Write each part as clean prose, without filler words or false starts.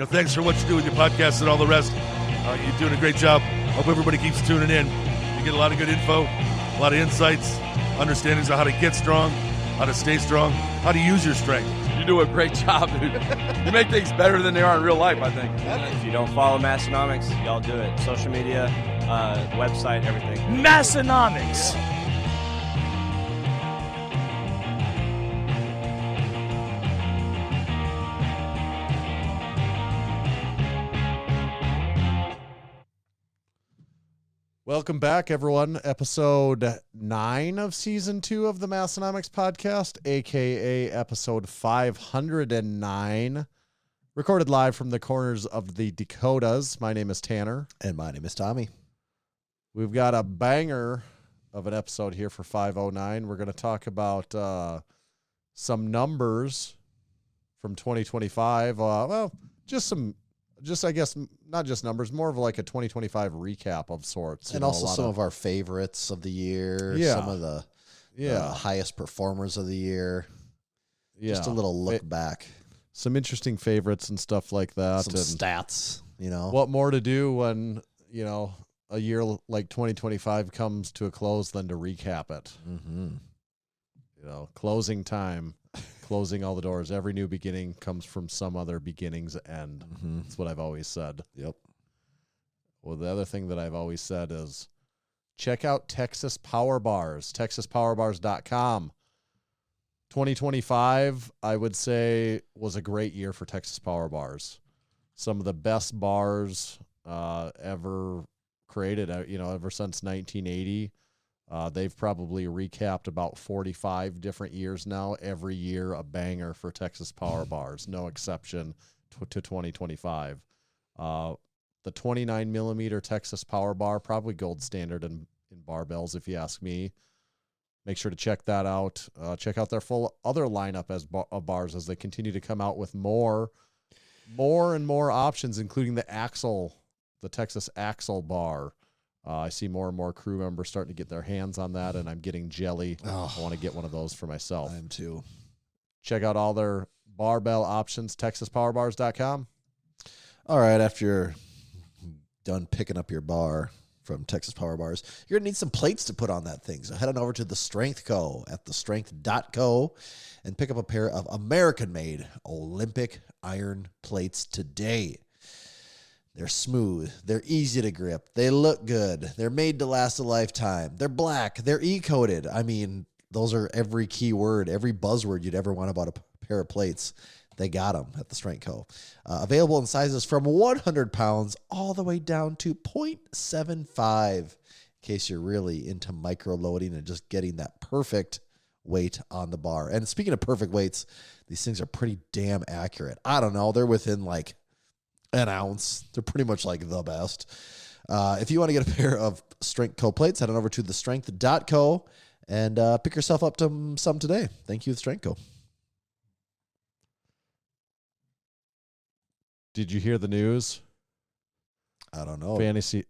thanks for what you do with your podcast and all the rest. You're doing a great job. Hope everybody keeps tuning in. You get a lot of good info, a lot of insights, understandings of how to get strong, how to stay strong, how to use your strength. You do a great job, dude. You make things better than they are in real life, I think. If you don't follow Massenomics, y'all do it. Social media, website, everything. Massenomics. Welcome back, everyone. Episode 9 of Season 2 of the Massenomics podcast, a.k.a. episode 509. Recorded live from the corners of the Dakotas. My name is Tanner. And my name is Tommy. We've got a banger of an episode here for 509. We're going to talk about some numbers from 2025. I guess, not just numbers, more of like a 2025 recap of sorts. And also some of our favorites of the year. Yeah. Some of the highest performers of the year. Yeah. Just a little look back. Some interesting favorites and stuff like that. Some and stats, What more to do when, a year like 2025 comes to a close than to recap it. Mm-hmm. Closing time. Closing all the doors. Every new beginning comes from some other beginning's end. Mm-hmm. That's what I've always said. Yep. Well, the other thing that I've always said is check out Texas Power Bars, texaspowerbars.com. 2025, I would say, was a great year for Texas Power Bars. Some of the best bars ever created, ever since 1980. They've probably recapped about 45 different years now. Every year, a banger for Texas Power Bars, no exception to 2025. The 29 millimeter Texas Power Bar, probably gold standard in barbells, if you ask me. Make sure to check that out. Check out their full other lineup of bars as they continue to come out with more and more options, including the Texas Axle Bar. I see more and more crew members starting to get their hands on that, and I'm getting jelly. Oh, I want to get one of those for myself. I am too. Check out all their barbell options, texaspowerbars.com. All right, after you're done picking up your bar from Texas Power Bars, you're going to need some plates to put on that thing. So head on over to The Strength Co. at thestrength.co and pick up a pair of American-made Olympic iron plates today. They're smooth. They're easy to grip. They look good. They're made to last a lifetime. They're black. They're E-coated. I mean, those are every key word, every buzzword you'd ever want about a pair of plates. They got them at The Strength Co. Available in sizes from 100 pounds all the way down to 0.75, in case you're really into micro-loading and just getting that perfect weight on the bar. And speaking of perfect weights, these things are pretty damn accurate. I don't know. They're within like an ounce. They're pretty much like the best. If you want to get a pair of Strength Co plates, head on over to thestrength.co and pick yourself up some today. Thank you, Strength Co. Did you hear the news? I don't know.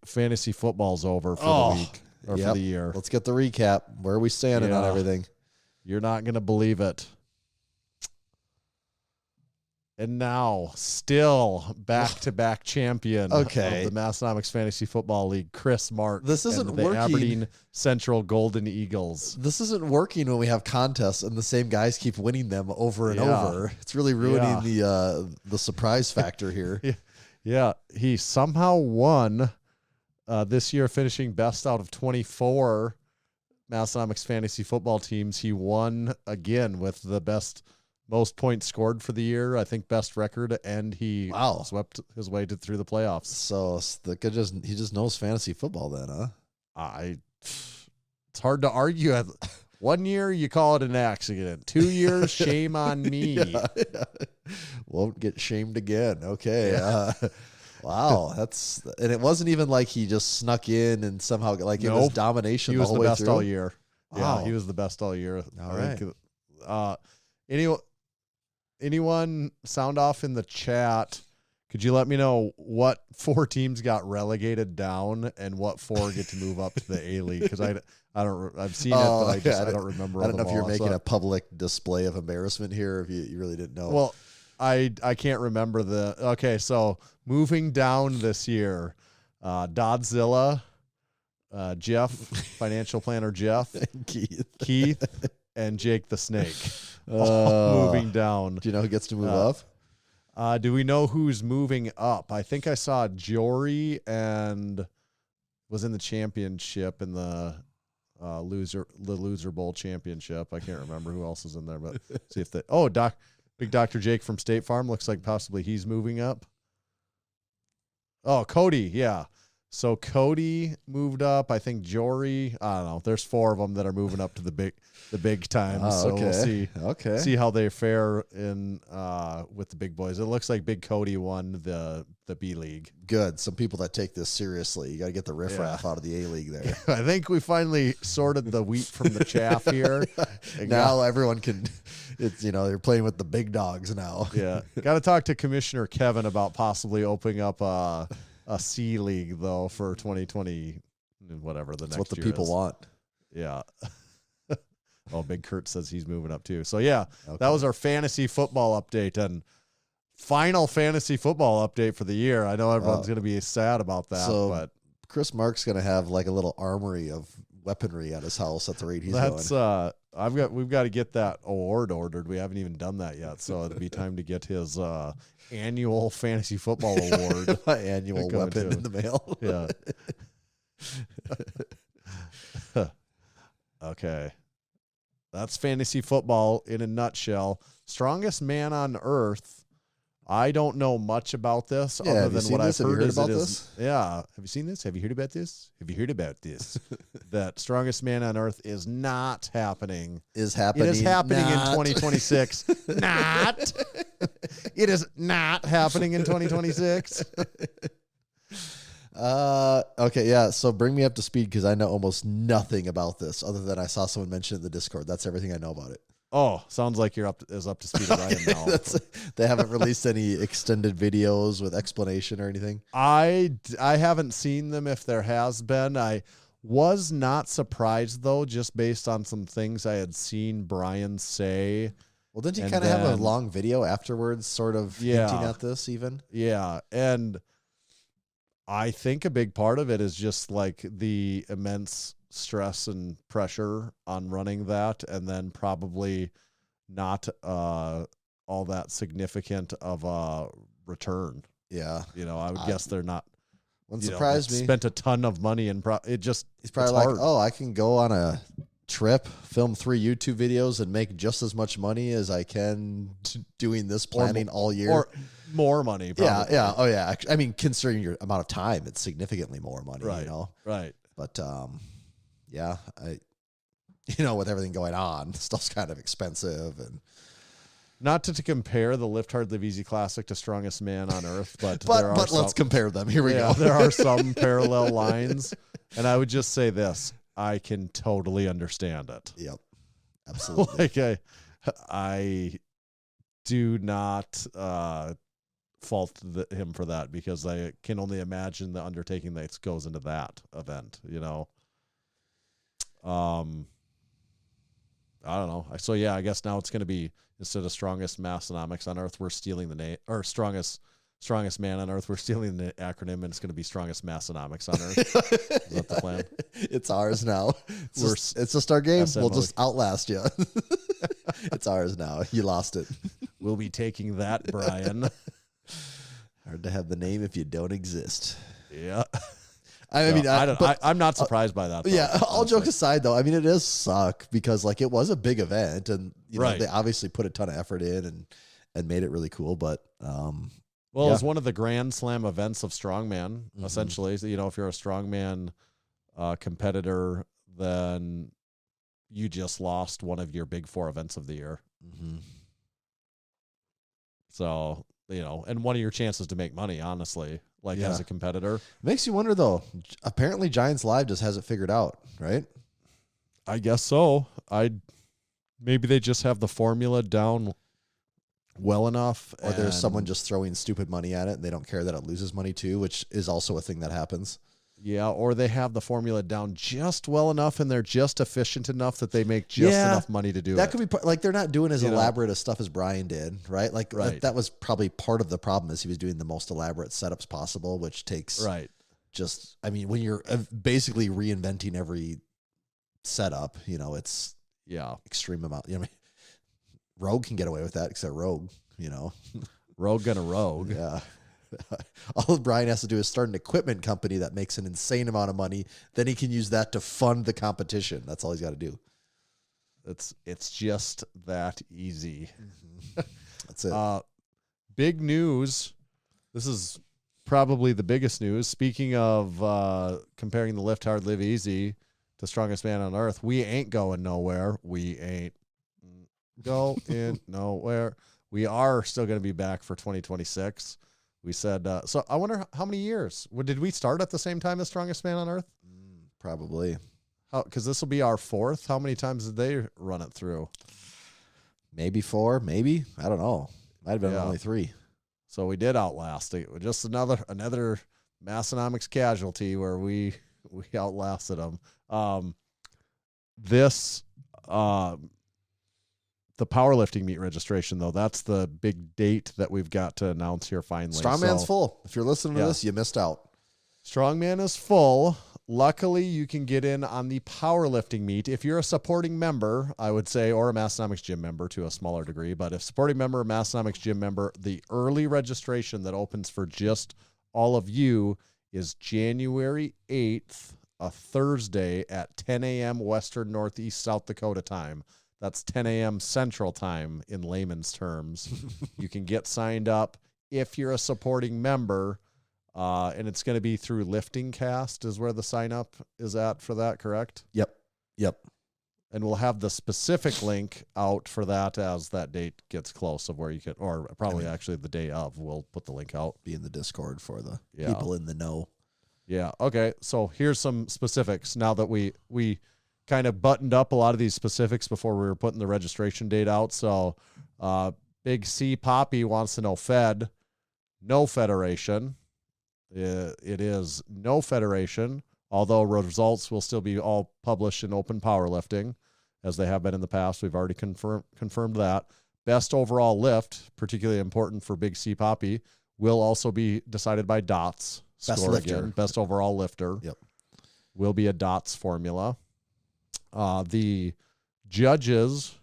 Fantasy football's over for the week or for the year. Let's get the recap. Where are we standing on everything? You're not going to believe it. And now, still back-to-back champion of the Massanomics Fantasy Football League, Chris Mark. This isn't and the working. Aberdeen Central Golden Eagles. This isn't working when we have contests and the same guys keep winning them over and over. It's really ruining the surprise factor here. Yeah, he somehow won this year, finishing best out of 24 Massanomics Fantasy Football teams. He won again with the most points scored for the year, I think best record, and he swept his way through the playoffs. So he just knows fantasy football then, huh? It's hard to argue. 1 year, you call it an accident. 2 years, shame on me. Yeah. Won't get shamed again. Okay. Yeah. Wow. And it wasn't even like he just snuck in and somehow it was domination. He was the best all year. Wow. Yeah, he was the best all year. All right. Anyone sound off in the chat? Could you let me know what 4 teams got relegated down and what 4 get to move up to the A League? Because I've seen it, but I don't remember. I don't know if you're making a public display of embarrassment here, or if you really didn't know. Well, I can't remember okay, so moving down this year, Dodzilla, Jeff, financial planner Jeff, Keith, and Jake the Snake. All moving down. Do you know who gets to move up? Do we know who's moving up? I think I saw Jory and was in the championship in the loser bowl championship. I can't remember who else is in there, but see if big Dr. Jake from State Farm looks like possibly he's moving up. Oh, Cody, yeah. So Cody moved up. I think Jory. I don't know. There's 4 of them that are moving up to the big time. So we'll see how they fare in with the big boys. It looks like Big Cody won the B League. Good. Some people that take this seriously. You got to get the riffraff out of the A League there. I think we finally sorted the wheat from the chaff here. Now everyone can. It's they're playing with the big dogs now. Yeah. Got to talk to Commissioner Kevin about possibly opening up a C League though for 2020, whatever the next. That's what the year people is. want. Yeah. Oh, Big Kurt says he's moving up too. So yeah, that was our fantasy football update and final fantasy football update for the year. I know everyone's going to be sad about that, but Chris Mark's going to have like a little armory of weaponry at his house at the rate he's going. We've got to get that award ordered. We haven't even done that yet, so it'd be time to get his annual fantasy football award. Annual weapon in the mail. Yeah. Okay. That's fantasy football in a nutshell. Strongest man on earth. I don't know much about this other than what I've heard. Yeah. Have you seen this? Have you heard about this? Have you heard about this? That strongest man on earth is not happening. It is happening in 2026. Not. It is not happening in 2026. Okay, yeah. So bring me up to speed because I know almost nothing about this other than I saw someone mention it in the Discord. That's everything I know about it. Oh, sounds like you're up to speed as I am now. They haven't released any extended videos with explanation or anything. I haven't seen them. If there has been, I was not surprised though, just based on some things I had seen Brian say. Well, didn't he kind of have a long video afterwards, sort of hinting at this even? Yeah, and I think a big part of it is just like the immense stress and pressure on running that, and then probably not all that significant of a return. Yeah. I would guess they're not. Wouldn't surprise me. Spent a ton of money and he's probably like, oh, I can go on a trip, film 3 YouTube videos and make just as much money as I can doing this planning all year. Or more money. Probably. Yeah. Oh yeah. I mean, considering your amount of time, it's significantly more money, right. Right. But, yeah, with everything going on, stuff's kind of expensive, and not to compare the Lift Hard Live Easy Classic to Strongest Man on Earth, but let's compare them. Here we go. There are some parallel lines, and I would just say this: I can totally understand it. Yep, absolutely. I do not fault him for that because I can only imagine the undertaking that goes into that event. I don't know. So yeah, I guess now it's going to be, instead of strongest Massenomics on Earth, we're stealing the name, or strongest man on Earth, we're stealing the acronym, and it's going to be strongest Massenomics on Earth. Is that the plan? It's ours now. It's just our game. We'll just outlast you. It's ours now. You lost it. We'll be taking that, Brian. Hard to have the name if you don't exist. Yeah. I'm not surprised by that. Though, yeah. All jokes aside, though, I mean, it does suck because it was a big event, and they obviously put a ton of effort in and made it really cool. But it was one of the Grand Slam events of strongman. Essentially, so, if you're a strongman competitor, then you just lost one of your big 4 events of the year. So and one of your chances to make money, honestly. As a competitor. Makes you wonder, though. Apparently, Giants Live just has it figured out, right? I guess so. Maybe they just have the formula down well enough. Or there's someone just throwing stupid money at it, and they don't care that it loses money, too, which is also a thing that happens. Yeah, or they have the formula down just well enough and they're just efficient enough that they make just enough money to do that it. could be like they're not doing as You know? elaborate as stuff as Brian did, right? Like Right. that was probably part of the problem is he was doing the most elaborate setups possible, which takes just, I mean, when you're basically reinventing every setup, you know, it's extreme amount. You know, I mean, Rogue can get away with that, except Rogue, you know, Rogue gonna Rogue. Yeah. All Brian has to do is start an equipment company that makes an insane amount of money. Then he can use that to fund the competition. That's all he's got to do. It's just that easy. That's it. Big news. This is probably the biggest news. Speaking of comparing the Lift Hard, Live Easy to Strongest Man on Earth, we ain't going nowhere. We ain't going nowhere. We are still going to be back for 2026. We said, so I wonder how many years. Did we start at the same time as Strongest Man on Earth? Probably. Because this will be our fourth. How many times did they run it through? Maybe 4, maybe. I don't know. Might have been only 3. So we did outlast it. Just another Massenomics casualty where we outlasted them. The powerlifting meet registration, though, that's the big date that we've got to announce here finally. Strongman's full. If you're listening to this, you missed out. Strongman is full. Luckily, you can get in on the powerlifting meet. If you're a supporting member, I would say, or a Massanomics gym member to a smaller degree, but if supporting member, Massanomics gym member, the early registration that opens for just all of you is January 8th, a Thursday at 10 a.m. Western Northeast South Dakota time. That's 10 a.m. Central Time in layman's terms. You can get signed up if you're a supporting member, and it's going to be through Lifting Cast is where the sign up is at for that, correct? Yep. And we'll have the specific link out for that as that date gets close of where you can, or probably actually the day of, we'll put the link out. Be in the Discord for the people in the know. Yeah. Okay. So here's some specifics now that we kind of buttoned up a lot of these specifics before we were putting the registration date out. So Big C Poppy wants to know no federation. It is no federation, although results will still be all published in open powerlifting as they have been in the past. We've already confirmed that. Best overall lift, particularly important for Big C Poppy, will also be decided by DOTS. Best score lifter. again. Best overall lifter. Yep. Will be a DOTS formula. The judges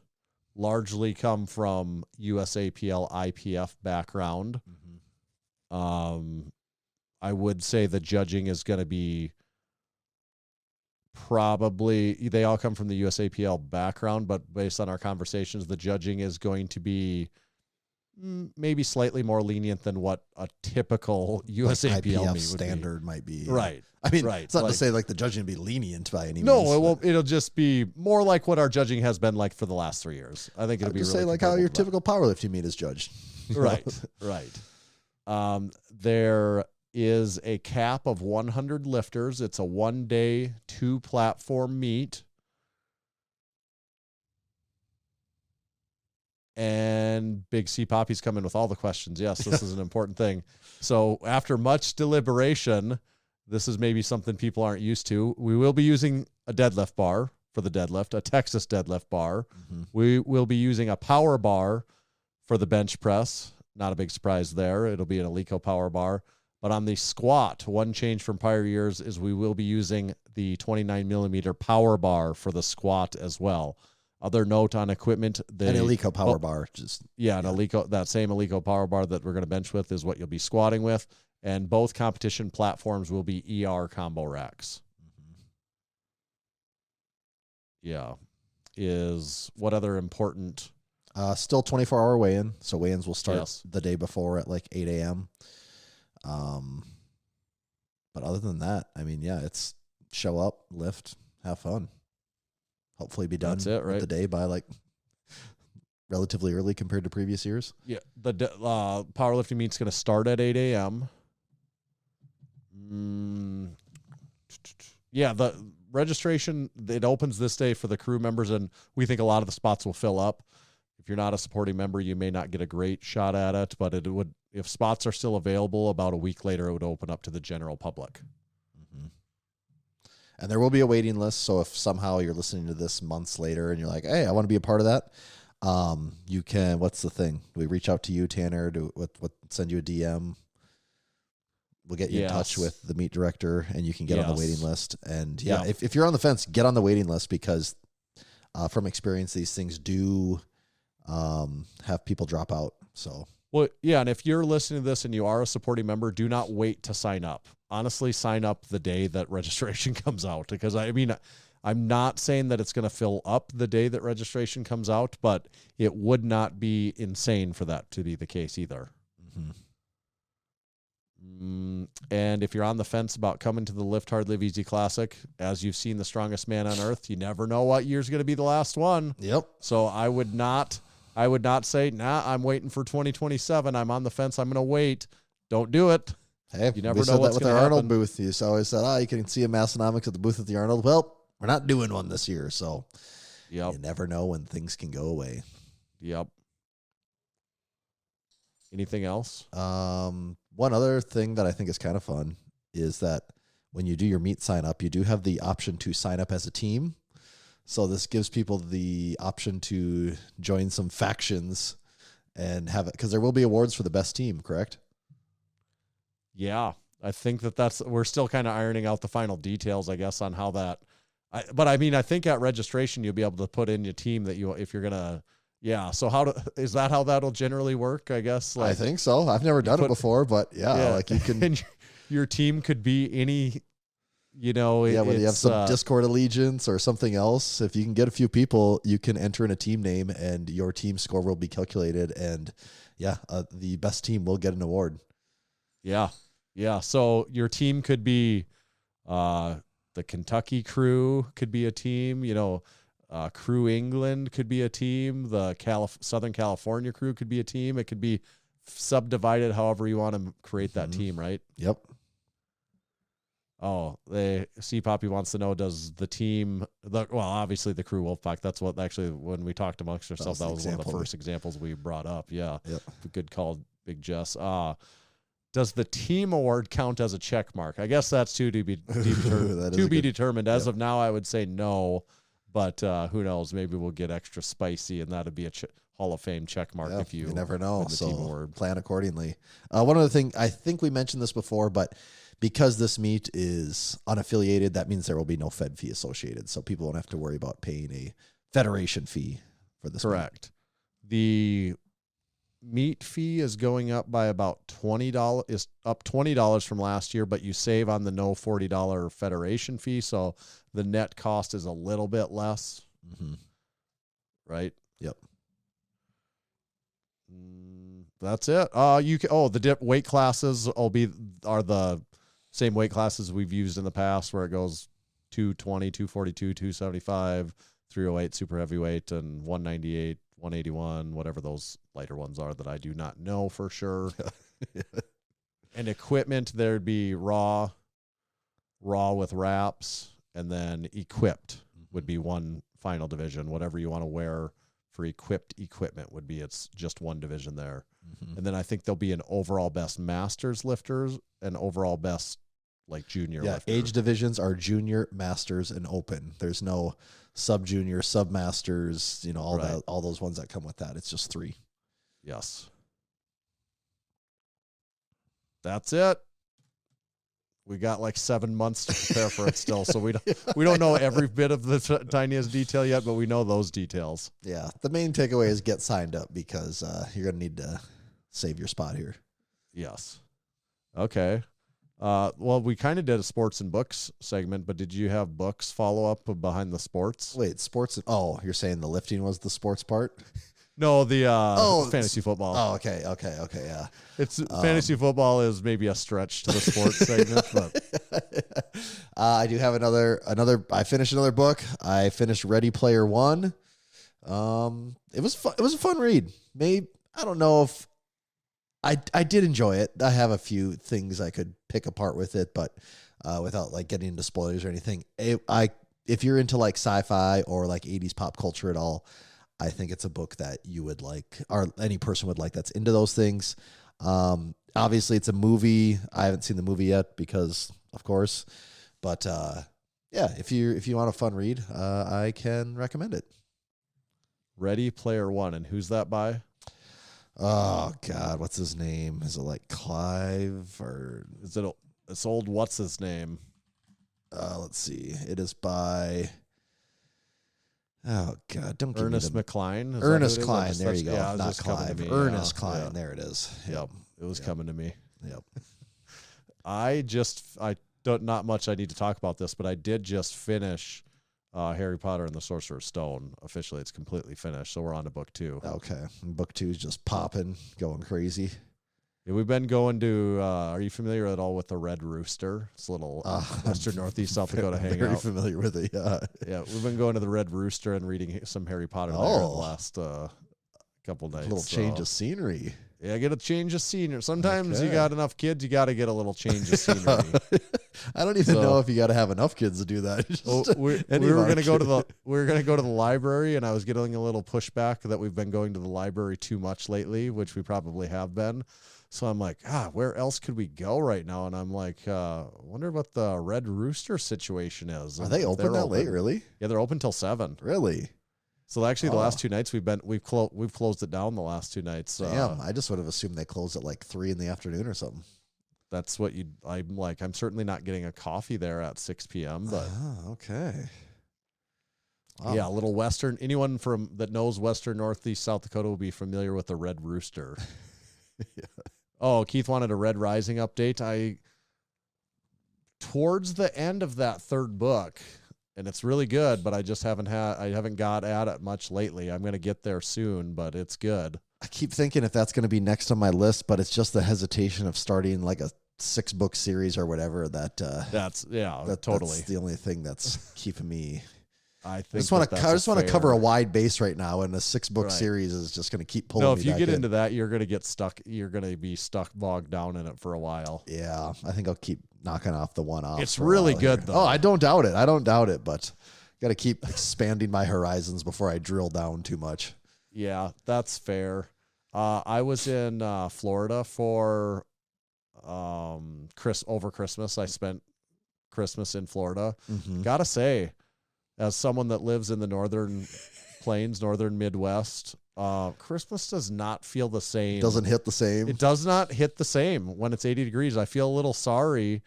largely come from USAPL IPF background. I would say the judging is going to be probably, they all come from the USAPL background, but based on our conversations, the judging is going to be maybe slightly more lenient than what a typical USAPL IPF meet standard might be. Right. I mean, right. it's not like, to say like the judging would be lenient by any means. No, it won't. It'll just be more like what our judging has been like for the last 3 years. I think it'll be just really say like how your comparable typical powerlifting meet is judged. Right. There is a cap of 100 lifters. It's a 1-day, 2-platform meet. And Big C Poppy's coming with all the questions. Yes, this is an important thing. So after much deliberation, this is maybe something people aren't used to. We will be using a deadlift bar for the deadlift, a Texas deadlift bar. We will be using a power bar for the bench press. Not a big surprise there. It'll be an Eleiko power bar. But on the squat, one change from prior years is we will be using the 29 millimeter power bar for the squat as well. Other note on equipment, An Eleiko power bar. Eleiko, that same Eleiko power bar that we're going to bench with is what you'll be squatting with. And both competition platforms will be ER combo racks. Yeah. Is what other important? Still 24-hour weigh-in. So weigh-ins will start the day before at like 8 a.m. But other than that, I mean, yeah, it's show up, lift, have fun. Hopefully be done with the day by like relatively early compared to previous years. Yeah. The powerlifting meet's going to start at 8 a.m. Yeah, the registration, it opens this day for the crew members, and we think a lot of the spots will fill up. If you're not a supporting member, you may not get a great shot at it, but it would, if spots are still available, about a week later, it would open up to the general public. And there will be a waiting list. So if somehow you're listening to this months later and you're like, hey, I want to be a part of that, you can. What's the thing? We reach out to you, Tanner, send you a DM. We'll get you in touch with the meet director, and you can get on the waiting list. And if you're on the fence, get on the waiting list, because from experience, these things do have people drop out. So, well, yeah. And if you're listening to this and you are a supporting member, do not wait to sign up. Honestly, sign up the day that registration comes out, because I mean, I'm not saying that it's going to fill up the day that registration comes out, but it would not be insane for that to be the case either. Mm-hmm. And if you're on the fence about coming to the Lift Hard, Live Easy Classic, as you've seen the strongest man on earth, you never know what year's going to be the last one. Yep. So I would not say, nah, I'm waiting for 2027. I'm on the fence. I'm going to wait. Don't do it. Hey, you never we know said what's that with going our to Arnold happen. booth. You always said, you can see a Massenomics at the booth at the Arnold. Well, we're not doing one this year, so you never know when things can go away. Yep. Anything else? One other thing that I think is kind of fun is that when you do your meet sign up, you do have the option to sign up as a team. So this gives people the option to join some factions and have it, because there will be awards for the best team, correct? Yeah, I think we're still kind of ironing out the final details, I guess, on how that. But I mean, I think at registration you'll be able to put in your team that if you're gonna. Yeah. So is that how that'll generally work? I guess. I think so. I've never done it before, but like you can. And your team could be any. Whether you have some Discord allegiance or something else. If you can get a few people, you can enter in a team name, and your team score will be calculated, and the best team will get an award. Yeah. Yeah. So your team could be the Kentucky crew could be a team, Crew England could be a team. The Southern California crew could be a team. It could be subdivided however you want to create that team, right? Yep. Oh, Poppy wants to know, does the team, obviously the Crew Wolfpack, that's what actually, when we talked amongst ourselves, that was one of the first examples we brought up. Yeah. Yep. Good call, Big Jess. Does the team award count as a check mark? I guess that's to be determined. As of now, I would say no, but who knows? Maybe we'll get extra spicy, and that'd be a Hall of Fame check mark if you never know. The so team award. Plan accordingly. One other thing, I think we mentioned this before, but because this meet is unaffiliated, that means there will be no Fed fee associated, so people won't have to worry about paying a federation fee for this. Correct. Meet. The meet fee is going up by about $20. Is up $20 from last year, but you save on the no $40 federation fee, so the net cost is a little bit less. Mm-hmm. Right. Yep. That's it. The weight classes are the same weight classes we've used in the past, where it goes 220, 242, 275, 308 super heavyweight, and 198, 181, whatever those lighter ones are that I do not know for sure. And equipment, there'd be raw with wraps, and then equipped would be one final division. Whatever you want to wear for equipped equipment would be, it's just one division there. Mm-hmm. And then I think there'll be an overall best masters lifters and overall best junior lifter. Age divisions are junior, masters, and open. There's no sub-junior, sub-masters, all those ones that come with that. It's just 3. Yes. That's it. We got 7 months to prepare for it still, so we don't know every bit of the tiniest detail yet, but we know those details. Yeah, the main takeaway is get signed up, because you're going to need to save your spot here. Yes. Okay. We kind of did a sports and books segment, but did you have books follow up behind the sports? Wait, sports? Oh, you're saying the lifting was the sports part? No, the fantasy football. Oh, okay, yeah. It's fantasy football is maybe a stretch to the sports segment, but I do have another. I finished another book. I finished Ready Player One. It was fun. It was a fun read. Maybe I don't know if I did enjoy it. I have a few things I could pick apart with it, but without getting into spoilers or anything. If you're into sci-fi or 80s pop culture at all, I think it's a book that you would like, or any person would like that's into those things. Obviously, it's a movie. I haven't seen the movie yet because, of course, but yeah, if you want a fun read, I can recommend it. Ready Player One, and who's that by? Oh God, what's his name? Is it like Clive or Is it it's old? What's his name? let's see. It is by. Oh God, don't give Ernest me McCline. Ernest Klein. There you go. Yeah, it was Not just coming Clive. to me. Ernest Yeah, Klein. yeah. There it is. Yep, it was coming to me. Yep. I don't not much I need to talk about this, but I did just finish Harry Potter and the Sorcerer's Stone. Officially, it's completely finished, so we're on to book 2. Okay. Book 2 is just popping, going crazy. Yeah, we've been going to. Are you familiar at all with the Red Rooster? It's a little Western Northeast South Dakota hangout. Very familiar with it. Yeah. Yeah, we've been going to the Red Rooster and reading some Harry Potter there the last couple nights. A little change of scenery. Yeah, get a change of scenery. Sometimes you Okay. got enough kids, you got to get a little change of scenery. I don't even So- know if you got to have enough kids to do that. Just we any were of our going to go to kids. the library, and I was getting a little pushback that we've been going to the library too much lately, which we probably have been. So I'm like, where else could we go right now? And I'm like, wonder what the Red Rooster situation is. Are they If open they're that late? Really? Yeah, they're open till 7. Really? So actually, the Oh. last 2 nights we've closed it down. The last 2 nights. Damn. I just would have assumed they closed at like 3 in the afternoon or something. That's what I'm like. I'm certainly not getting a coffee there at 6 p.m. But Okay. Wow. yeah, a little Western. Anyone that knows Western Northeast South Dakota will be familiar with the Red Rooster. Oh, Keith wanted a Red Rising update. Towards the end of that 3rd book, and it's really good, but I just haven't got at it much lately. I'm going to get there soon, but it's good. I keep thinking if that's going to be next on my list, but it's just the hesitation of starting like a 6-book series or whatever that That's totally. that's the only thing that's keeping me. I I think just want to cover a fair. wide base right now, and a 6-book Right. series is just going to keep pulling. No, me if you back get in. into that, you're going to get stuck. You're going to be stuck bogged down in it for a while. Yeah, I think I'll keep knocking off the one off. It's for a really while good, here. though. Oh, I don't doubt it. But got to keep expanding my horizons before I drill down too much. Yeah, that's fair. I was in Florida for over Christmas. I spent Christmas in Florida. Mm-hmm. Gotta say, as someone that lives in the northern plains, northern Midwest, Christmas does not feel the same. Doesn't hit the same. It does not hit the same when it's 80 degrees. I feel a little sorry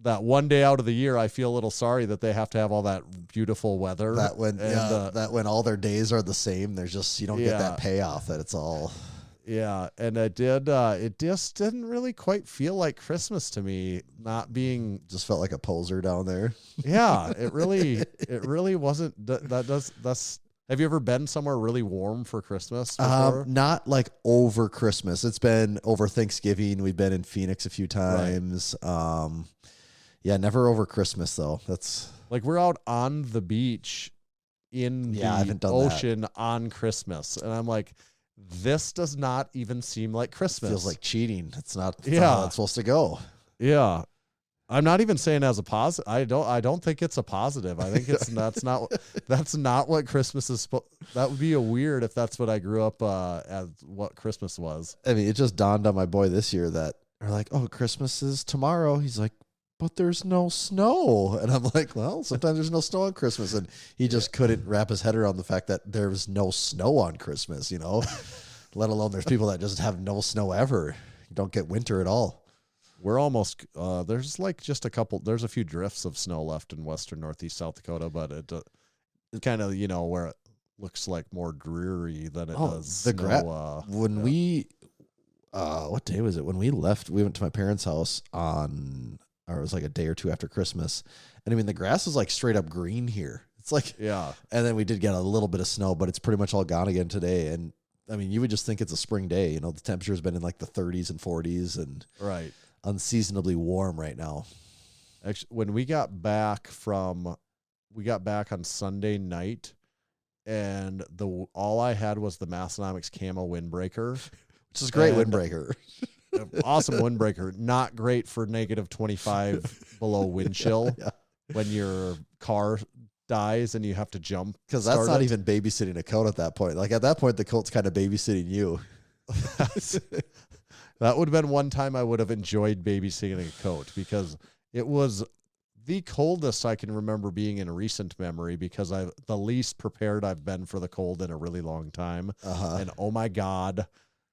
that one day out of the year, I feel a little sorry that they have to have all that beautiful weather. That when And, that when all their days are the same, there's just you don't get Yeah. that payoff that it's all. Yeah, and it just didn't really quite feel like Christmas to me, not being. Just felt like a poser down there. Yeah, it really wasn't. That's. Have you ever been somewhere really warm for Christmas before? Not like over Christmas. It's been over Thanksgiving. We've been in Phoenix a few times. Yeah, never over Christmas though. That's Like we're out on the beach in Yeah, I haven't the done that. ocean on Christmas, and I'm like, this does not even seem like Christmas. feels like cheating. It's not Yeah. how it's supposed to go. Yeah. I'm not even saying as a positive. I don't think it's a positive. I think that's not what Christmas is. That would be a weird if that's what I grew up as what Christmas was. I mean, it just dawned on my boy this year that they're like, "Oh, Christmas is tomorrow." He's like, "But there's no snow," and I'm like, "Well, sometimes there's no snow on Christmas," and he just couldn't wrap his head around the fact that there's no snow on Christmas. You know, let alone there's people that just have no snow ever. You don't get winter at all. We're almost there's like just a couple. There's a few drifts of snow left in western northeast South Dakota, but it kind of where it looks like more dreary than it does. the snow, when we what day was it when we left? We went to my parents' house or it was like a day or two after Christmas, and I mean the grass is like straight up green here. It's like yeah. and then we did get a little bit of snow, but it's pretty much all gone again today. And I mean, you would just think it's a spring day. You know, the temperature's been in like the 30s and 40s and Right. unseasonably warm right now. Actually, when we got back on Sunday night, and all I had was the Massenomics camo windbreaker, Which is great And- windbreaker. awesome windbreaker. Not great for negative 25 below wind chill Yeah. when your car dies and you have to jump. Because that's start not it. even babysitting a coat at that point. Like at that point, the coat's kind of babysitting you. That would have been one time I would have enjoyed babysitting a coat because it was the coldest I can remember being in recent memory, because the least prepared I've been for the cold in a really long time. And oh my God,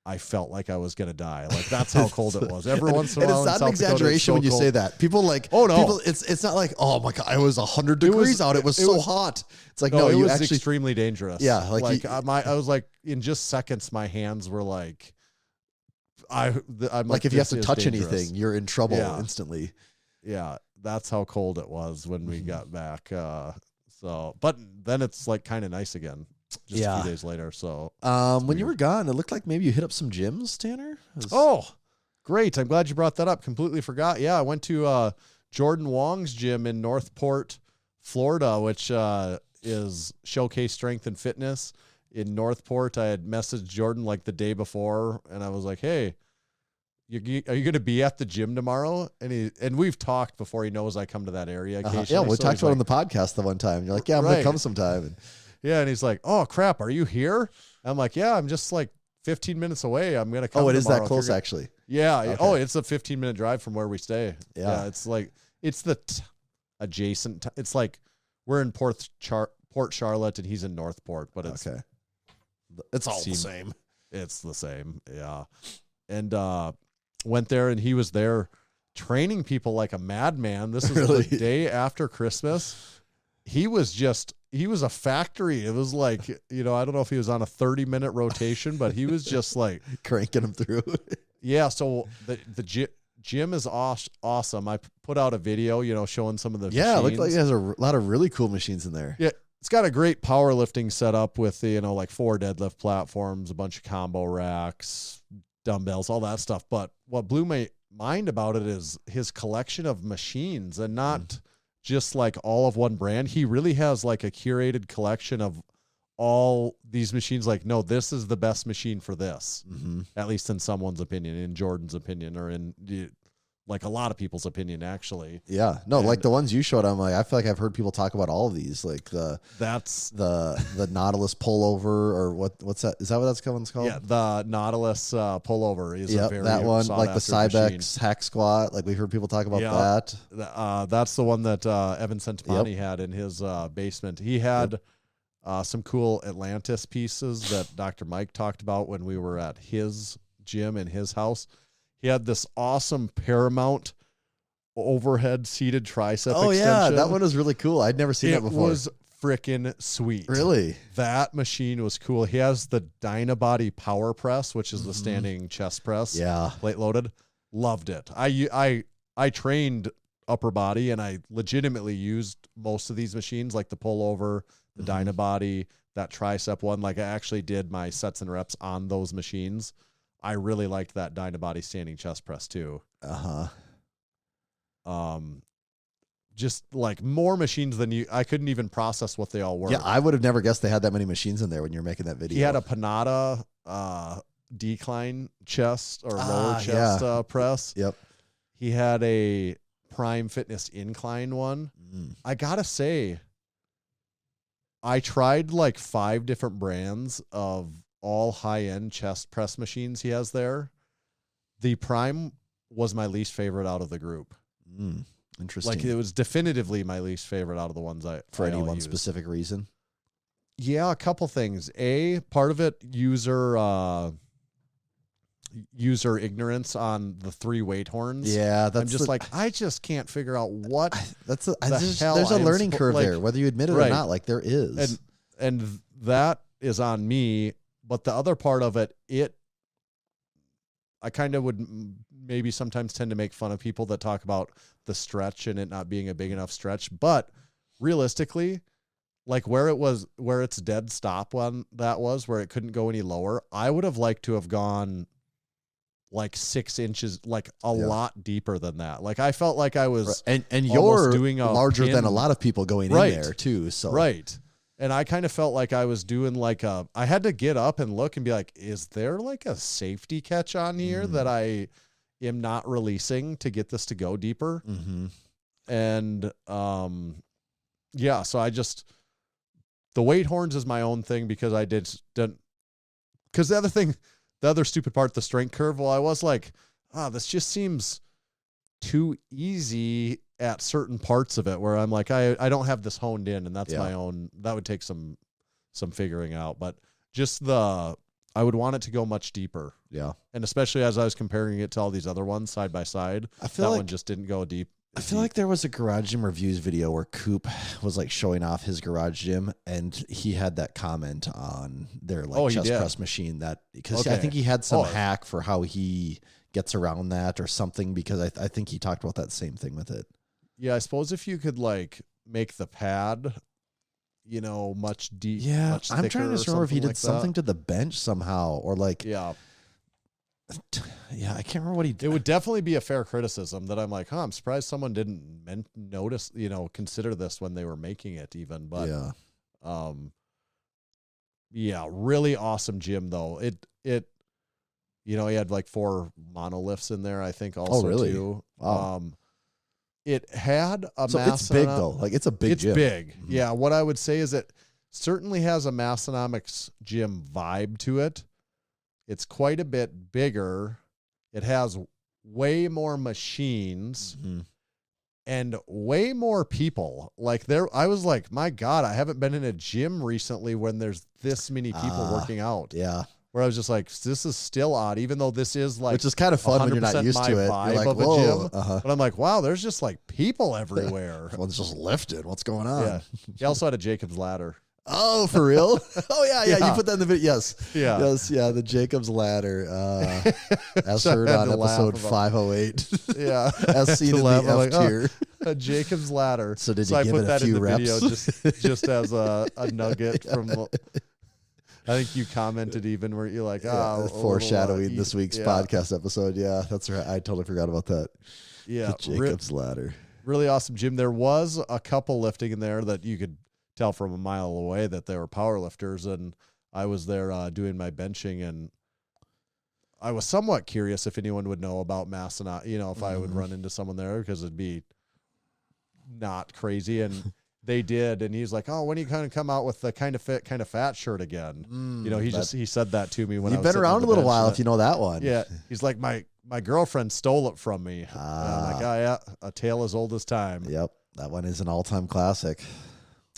I felt like I was going to die. Like, that's how cold it was. Every once in a while, it's not in an South Dakota, exaggeration when you say that. People like, oh no, people, it's not like, oh my God, it was 100 degrees out. It was so hot. It's like, no, it you was actually extremely dangerous. Yeah, I was like, in just seconds, my hands were like, I'm like if you have to touch dangerous. anything, you're in trouble Yeah. instantly. Yeah, that's how cold it was when we got back. But then it's like kind of nice again. Just a few days later. So when you were gone, it looked like maybe you hit up some gyms, Tanner. Oh, great! I'm glad you brought that up. Completely forgot. Yeah, I went to Jordan Wong's gym in Northport, Florida, which is Showcase Strength and Fitness in Northport. I had messaged Jordan like the day before, and I was like, "Hey, are you going to be at the gym tomorrow?" And we've talked before. He knows I come to that area occasionally. Yeah, we so talked about it on the podcast the one time. You're like, yeah, I'm going to come sometime. And yeah, and he's like, "Oh crap, are you here?" I'm like, "Yeah, I'm just like 15 minutes away. I'm gonna come." Oh, it is tomorrow that close, actually. Yeah. Okay. Oh, it's a 15-minute drive from where we stay. Yeah. It's like it's the adjacent. It's like we're in Port Charlotte and he's in Northport, but it's okay. It's all the same. It's the same. Yeah. And went there, and he was there training people like a madman. This was Really? the day after Christmas. He was a factory. It was like, I don't know if he was on a 30-minute rotation, but he was just like cranking them through. Yeah. So the gym is awesome. I put out a video, showing some of the Yeah, it machines. looked like it has a lot of really cool machines in there. Yeah. It's got a great powerlifting setup with, like 4 deadlift platforms, a bunch of combo racks, dumbbells, all that stuff. But what blew my mind about it is his collection of machines, and not just like all of one brand. He really has like a curated collection of all these machines. Like, no, this is the best machine for this, at least in someone's opinion, in Jordan's opinion, or in like a lot of people's opinion, actually. Yeah. No, like the ones you showed, I'm like, I feel like I've heard people talk about all of these, like the Nautilus pullover, or what's that? Is that what that's called? Yeah, the Nautilus pullover is a very that one, like the sought-after machine. Cybex hack squat. Like we heard people talk about that. That's the one that Evan Centopani had in his basement. He had some cool Atlantis pieces that Dr. Mike talked about when we were at his gym in his house. He had this awesome Paramount overhead seated tricep extension. Yeah, that one was really cool. I'd never seen that before. It was freaking sweet. Really? That machine was cool. He has the Dynabody Power Press, which is the standing chest press. Yeah. Plate loaded. Loved it. I trained upper body, and I legitimately used most of these machines, like the pullover, the Dynabody, that tricep one. Like, I actually did my sets and reps on those machines. I really liked that Dynabody standing chest press too. Just like more machines than I couldn't even process what they all were. Yeah, I would have never guessed they had that many machines in there when you're making that video. He had a Panada decline chest or lower chest press. Yep. He had a Prime Fitness incline one. I gotta say, I tried like 5 different brands of all high-end chest press machines he has there. The Prime was my least favorite out of the group. Interesting. Like, it was definitively my least favorite out of the ones for any one used. specific reason. Yeah, a couple things. Part of it, user ignorance on the 3 weight horns. Yeah, I'm just I just can't figure out what there's hell a learning curve there, whether you admit it or not. Like, there is, and that is on me. But the other part of it, I kind of would maybe sometimes tend to make fun of people that talk about the stretch and it not being a big enough stretch. But realistically, like where its dead stop one that was, where it couldn't go any lower, I would have liked to have gone like 6 inches, like a lot deeper than that. Like, I felt like I was, and you're doing a larger pin. than a lot of people going in there too. So right. And I kind of felt like I was doing like I had to get up and look and be like, is there like a safety catch on here that I am not releasing to get this to go deeper? And, so the weight horns is my own thing, because I didn't, because the other stupid part, the strength curve, well, I was like, this just seems too easy at certain parts of it where I'm like, I don't have this honed in, and that's Yeah. my own. That would take some figuring out, but just I would want it to go much deeper. Yeah. And especially as I was comparing it to all these other ones side by side, I feel that like one just didn't go deep. I feel like there was a garage gym reviews video where Coop was like showing off his garage gym, and he had that comment on their like chest press machine that because I think he had some hack for how he gets around that or something, because I think he talked about that same thing with it. Yeah, I suppose if you could like make the pad, much deep. Yeah, much I'm trying to remember if he did like something to the bench somehow, or like yeah, I can't remember what he did. it would definitely be a fair criticism that I'm like, I'm surprised someone didn't notice, consider this when they were making it even. But yeah, really awesome gym though. It he had like 4 monoliths in there, I think also too. Wow. It had a so it's big though. Like it's a big gym. It's big. Mm-hmm. Yeah. What I would say is it certainly has a Massenomics gym vibe to it. It's quite a bit bigger. It has way more machines and way more people. Like I was like, my God, I haven't been in a gym recently when there's this many people working out. Yeah. Where I was just like, this is still odd, even though this is like, which is kind of fun when you're not used to it. You're like, of whoa. A gym. But I'm like, wow, there's just like people everywhere. Everyone's just lifted. What's going on? Yeah. He also had a Jacob's ladder. Oh, for real? Oh, yeah. You put that in the video. Yes. Yeah. Yes. Yeah. The Jacob's ladder. As heard on episode 508. Yeah. As seen in the F tier. A Jacob's ladder. So did you I give put it a that few in the reps? video just as a nugget from. I think you commented even where you're like, foreshadowing this week's podcast episode. Yeah, that's right. I totally forgot about that. Yeah. The Jacob's ladder. Really awesome gym. There was a couple lifting in there that you could tell from a mile away that they were power lifters, and I was there doing my benching, and I was somewhat curious if anyone would know about Massenomics, if I would run into someone there, because it'd be not crazy. And they did, and he's like, "Oh, when are you kind of come out with the kind of fit, kind of fat shirt again?" He said that to me when you've I was been around a little while. If you know that one, yeah. He's like, my girlfriend stole it from me. And I'm like, yeah, a tale as old as time. Yep, that one is an all-time classic.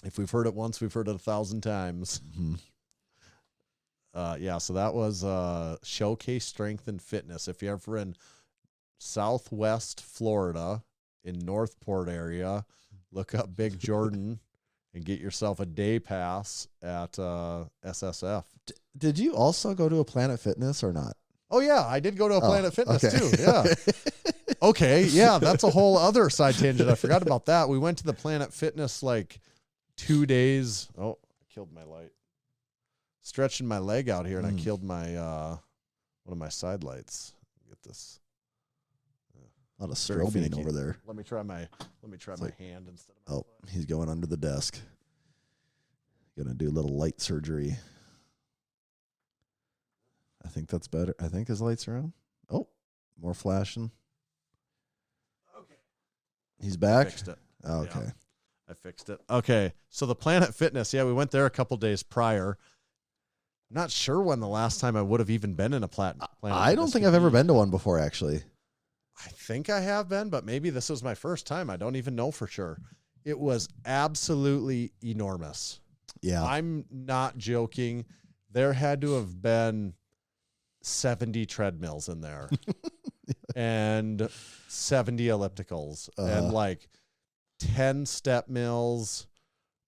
If we've heard it once, we've heard it 1,000 times. Mm-hmm. Yeah. So that was Showcase Strength and Fitness. If you're ever in Southwest Florida, in Northport area, look up Big Jordan and get yourself a day pass at SSF. Did you also go to a Planet Fitness or not? Oh, yeah. I did go to a Planet Fitness, okay. too. Yeah. Okay. Yeah. That's a whole other side tangent. I forgot about that. We went to the Planet Fitness like 2 days. Oh, I killed my light. Stretching my leg out here, and I killed my one of my side lights. Get this. A lot of strobing over there. Let me try my hand instead of my foot. He's going under the desk. Gonna do a little light surgery. I think that's better. I think his lights are on. Oh, more flashing. Okay. He's back? I fixed it. Oh, okay. Yeah, I fixed it. Okay. So the Planet Fitness, we went there a couple days prior. Not sure when the last time I would have even been in a Planet I don't think I've ever been to one before, actually. I think I have been, but maybe this was my first time. I don't even know for sure. It was absolutely enormous. Yeah. I'm not joking. There had to have been 70 treadmills in there and 70 ellipticals and like 10 step mills.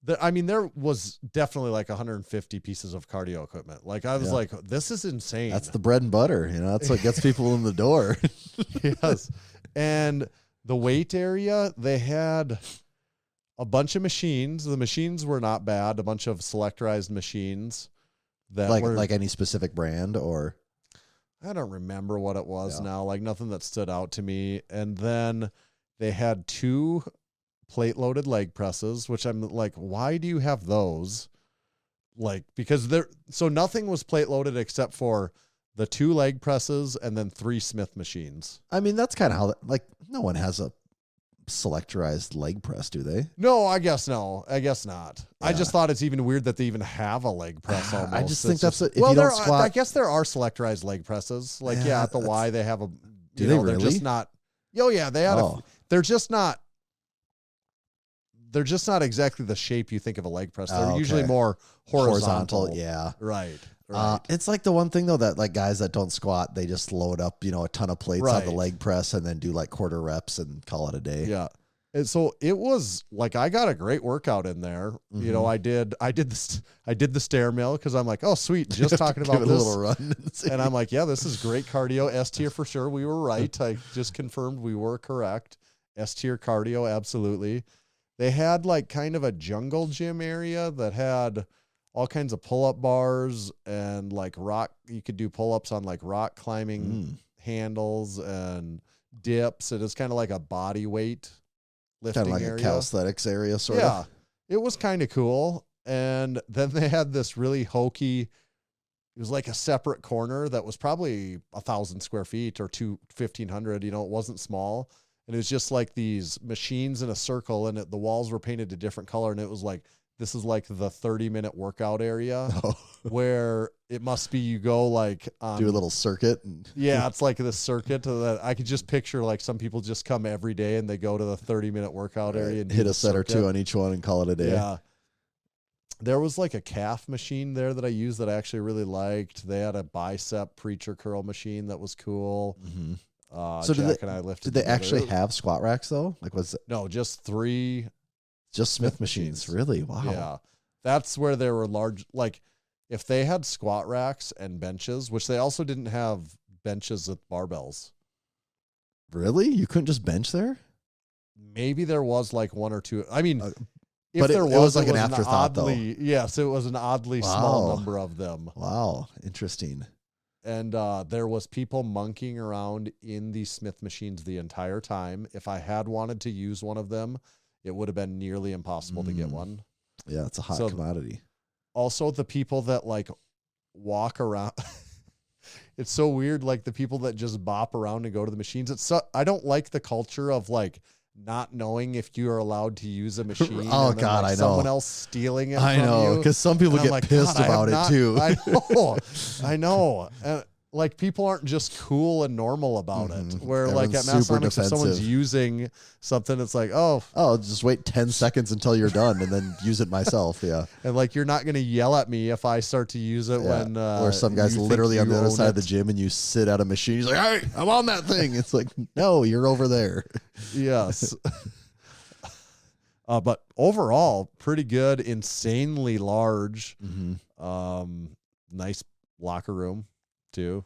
There was definitely like 150 pieces of cardio equipment. Like I was like, this is insane. That's the bread and butter. That's what gets people in the door. Yes. And the weight area, they had a bunch of machines. The machines were not bad. A bunch of selectorized machines that like any specific brand, or I don't remember what it was now. Like nothing that stood out to me. And then they had 2 plate loaded leg presses, which I'm like, why do you have those? Like, because so nothing was plate loaded except for the 2 leg presses and then 3 Smith machines. I mean, that's kind of how, no one has a selectorized leg press, do they? No, I guess not. Yeah. I just thought it's even weird that they even have a leg press almost. I just think that's if well, you don't squat. I guess there are selectorized leg presses. Like, at the Y, they have a, do they really? they're just not, oh yeah, they had they're just not they're just not exactly the shape you think of a leg press. They're Okay. usually more horizontal. Yeah. Right. It's like the one thing though that like guys that don't squat, they just load up, a ton of plates on the Right. leg press and then do like quarter reps and call it a day. Yeah. And so it was like, I got a great workout in there. You know, I did the stair mill because I'm like, oh sweet, just talking about Give it this. a little run. And I'm like, yeah, this is great cardio. S tier for sure. We were right. I just confirmed we were correct. S tier cardio, absolutely. They had like kind of a jungle gym area that had all kinds of pull-up bars and like rock. You could do pull-ups on like rock climbing handles and dips. It is kind of like a body weight lifting Kind of like area. a calisthenics area, sort of. Yeah, it was kind of cool. And then they had this really hokey, it was like a separate corner that was probably 1,000 square feet or 1,500. It wasn't small. And it was just like these machines in a circle, and the walls were painted a different color. And it was like, this is like the 30-minute workout area where it must be you go like do a little circuit. And yeah, it's like this circuit that I could just picture like some people just come every day and they go to the 30-minute workout area and hit do a the set or circuit. two on each one and call it a day. Yeah. There was like a calf machine there that I used that I actually really liked. They had a bicep preacher curl machine that was cool. So Jack and I lifted. Did they together. actually have squat racks though? Like was it No, just 3. just Smith machines? Really? Wow. Yeah. That's where there were large, like if they had squat racks and benches, which they also didn't have benches with barbells. Really? You couldn't just bench there? Maybe there was like 1 or 2. I mean, if but it there was like it an afterthought, though. Yes, it was an oddly small number of them. Wow. Interesting. And there was people monkeying around in these Smith machines the entire time. If I had wanted to use one of them, it would have been nearly impossible to get one. Yeah, it's a hot commodity. Also, the people that like walk around, it's so weird. Like the people that just bop around and go to the machines. I don't like the culture of like not knowing if you are allowed to use a machine. Oh, and then, God, like, I know. Someone else stealing it. I from know, you. because some people And I'm get like, pissed God, I about have it too. I know. I know. And like people aren't just cool and normal about it. Where like at Everyone's super Massenomics, if someone's defensive. using something, it's like, oh, just wait 10 seconds until you're done and then use it myself. Yeah. and like you're not going to yell at me if I start to use it Yeah. when or some guy's you think literally on you the other own side of the it. gym and you sit at a machine. He's like, hey, I'm on that thing. It's like, no, you're over there. Yes. But overall, pretty good, insanely large. Nice locker room too.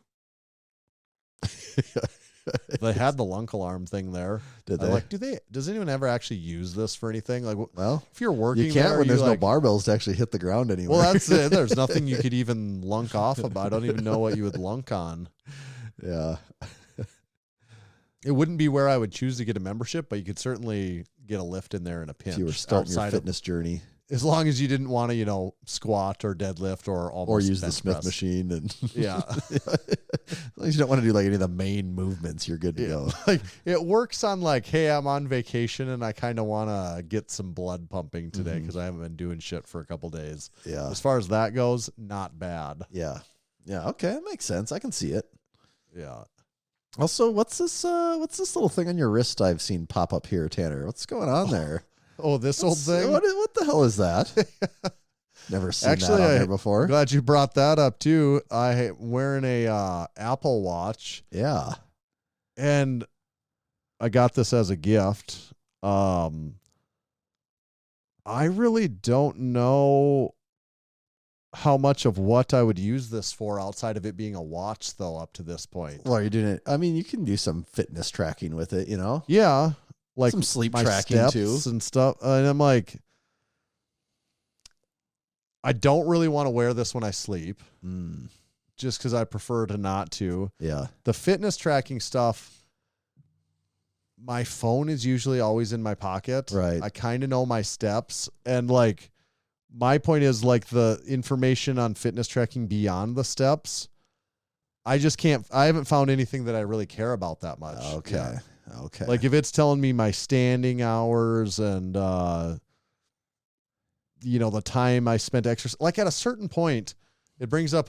They had the lunk alarm thing there. Did I'm they? like, does anyone ever actually use this for anything? Like, Well, if you're working, you can't there, when there's like, no barbells to actually hit the ground anymore. Well, that's it. There's nothing you could even lunk off about. I don't even know what you would lunk on. Yeah. It wouldn't be where I would choose to get a membership, but you could certainly get a lift in there in a pinch. If you were starting your outside of- fitness journey as long as you didn't want to, squat or deadlift or almost or use the bench Smith press. machine. And Yeah. as long as you don't want to do like any of the main movements, you're good to go. Like it works on like, hey, I'm on vacation and I kind of want to get some blood pumping today because I haven't been doing shit for a couple days. Yeah. As far as that goes, not bad. Yeah. Yeah. Okay. That makes sense. I can see it. Yeah. Also, what's this little thing on your wrist I've seen pop up here, Tanner? What's going on there? Oh, this old thing? What the hell is that? Never seen Actually, that on there before. I'm glad you brought that up too. I'm wearing a Apple Watch. Yeah. And I got this as a gift. I really don't know how much of what I would use this for outside of it being a watch, though, up to this point. Well, you're doing it. I mean, you can do some fitness tracking with it, Yeah. Like some sleep my tracking steps too. and stuff. And I'm like, I don't really want to wear this when I sleep just because I prefer to not to. Yeah. The fitness tracking stuff, my phone is usually always in my pocket. Right. I kind of know my steps. And like, my point is like the information on fitness tracking beyond the steps. I haven't found anything that I really care about that much. Okay. Yeah. Okay. Like if it's telling me my standing hours and, the time I spent exercise, like at a certain point, it brings up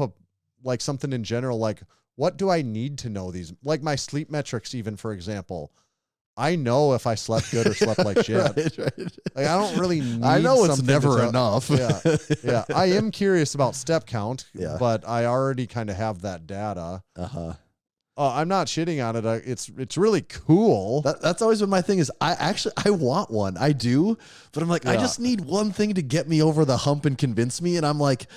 something in general, like what do I need to know these, like my sleep metrics, even for example, I know if I slept good or slept like shit. Right. Like, I don't really need I know it's something to never tell- enough. Yeah. I am curious about step count, Yeah. but I already kind of have that data. Uh-huh. I'm not shitting on it. It's really cool. That's always been my thing is I want one. I do, but I'm like, I Yeah. just need one thing to get me over the hump and convince me. And I'm like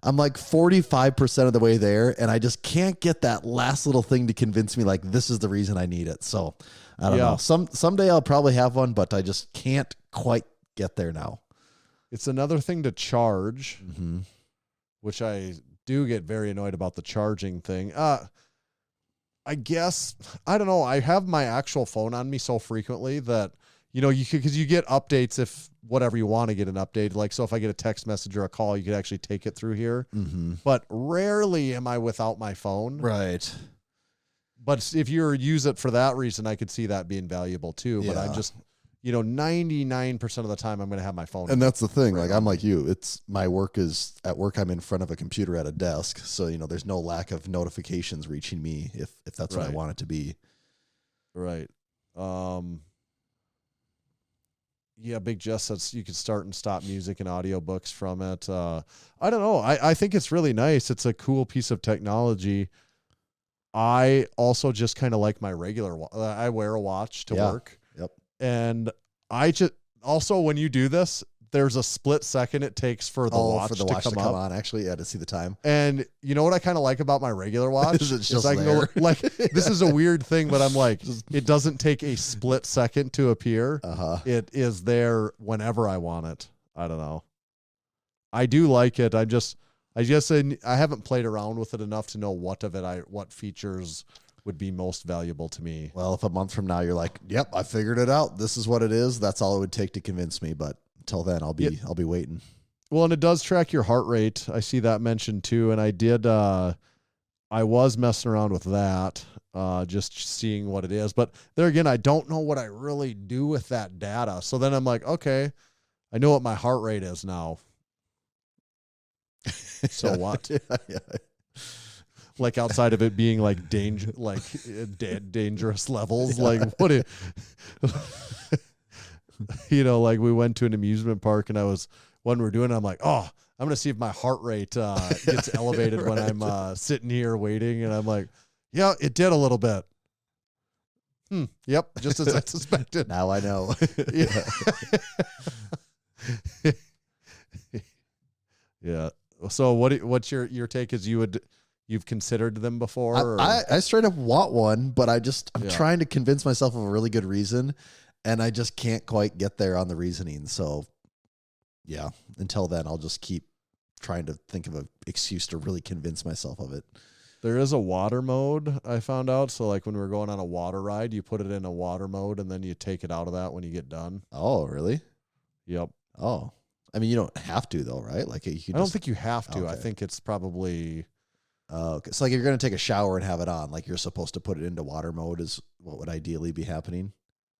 45% of the way there. And I just can't get that last little thing to convince me like this is the reason I need it. So I don't know. Someday I'll probably have one, but I just can't quite get there now. It's another thing to charge, Mm-hmm. which I do get very annoyed about the charging thing. I guess, I don't know. I have my actual phone on me so frequently that, because you get updates if whatever you want to get an update. Like, so if I get a text message or a call, you could actually take it through here. Mm-hmm. But rarely am I without my phone. Right. But if you use it for that reason, I could see that being valuable too. But I'm Yeah. just, 99% of the time I'm going to have my phone. And that's the thing. Like I'm like you, it's my work is at work. I'm in front of a computer at a desk. So, there's no lack of notifications reaching me if that's what I Right. want it to be. Right. Yeah, Big Jess says you could start and stop music and audiobooks from it. I don't know. I think it's really nice. It's a cool piece of technology. I also just kind of like my regular I wear a watch to work. Yep. And I just also, when you do this, there's a split second it takes for the watch to come up. on. Actually, to see the time. And you know what I kind of like about my regular watch? Is it Is just I can go, there? like, this is a weird thing, but I'm like, it doesn't take a split second to appear. Uh-huh. It is there whenever I want it. I don't know. I do like it. I haven't played around with it enough to know what features would be most valuable to me. Well, if a month from now you're like, "Yep, I figured it out. This is what it is." That's all it would take to convince me. But until then, I'll be waiting. Well, and it does track your heart rate. I see that mentioned too. And I did, I was messing around with that, just seeing what it is. But there again, I don't know what I really do with that data. So then I'm like, okay, I know what my heart rate is now. So what? Yeah. Like outside of it being like dangerous levels, like what? Like we went to an amusement park and when we're doing it, I'm like, oh, I'm going to see if my heart rate gets elevated when I'm sitting here waiting. And I'm like, yeah, it did a little bit. Yep. Just as I suspected. Now I know. Yeah. So what's your take is you've considered them before? Or? I straight up want one, but I'm Yeah. trying to convince myself of a really good reason. And I just can't quite get there on the reasoning. So yeah, until then, I'll just keep trying to think of an excuse to really convince myself of it. There is a water mode, I found out. So like when we're going on a water ride, you put it in a water mode and then you take it out of that when you get done. Oh, really? Yep. Oh, I mean, you don't have to though, right? Like you can I don't think you have to. I Okay. think it's probably, okay. So like if you're going to take a shower and have it on, like you're supposed to put it into water mode is what would ideally be happening.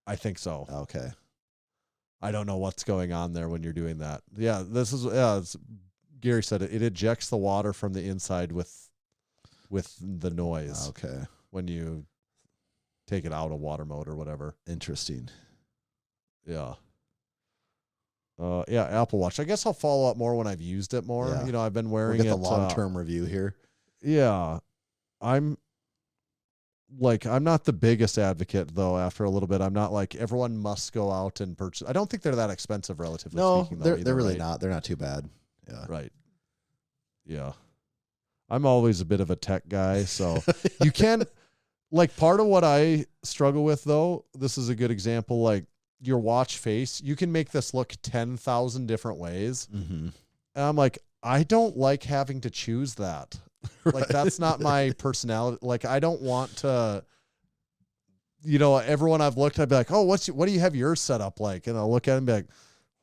I think so. Okay. I don't know what's going on there when you're doing that. Yeah, Gary said it ejects the water from the inside with the noise Okay. when you take it out of water mode or whatever. Interesting. Yeah. Yeah, Apple Watch. I guess I'll follow up more when I've used it more. Yeah. I've been We'll wearing get it. the long-term review here. Yeah. I'm not the biggest advocate though. After a little bit, I'm not like everyone must go out and purchase. I don't think they're that expensive, relatively No, speaking. Though, they're really right? not. They're not too bad. Yeah. Right. Yeah. I'm always a bit of a tech guy, so you can part of what I struggle with though, this is a good example, like your watch face, you can make this look 10,000 different ways. Mm-hmm. And I'm like, I don't like having to choose that. Like that's not my personality. Like I don't want to, everyone I've looked, I'd be like, oh, what do you have yours set up like? And I'll look at it and be like,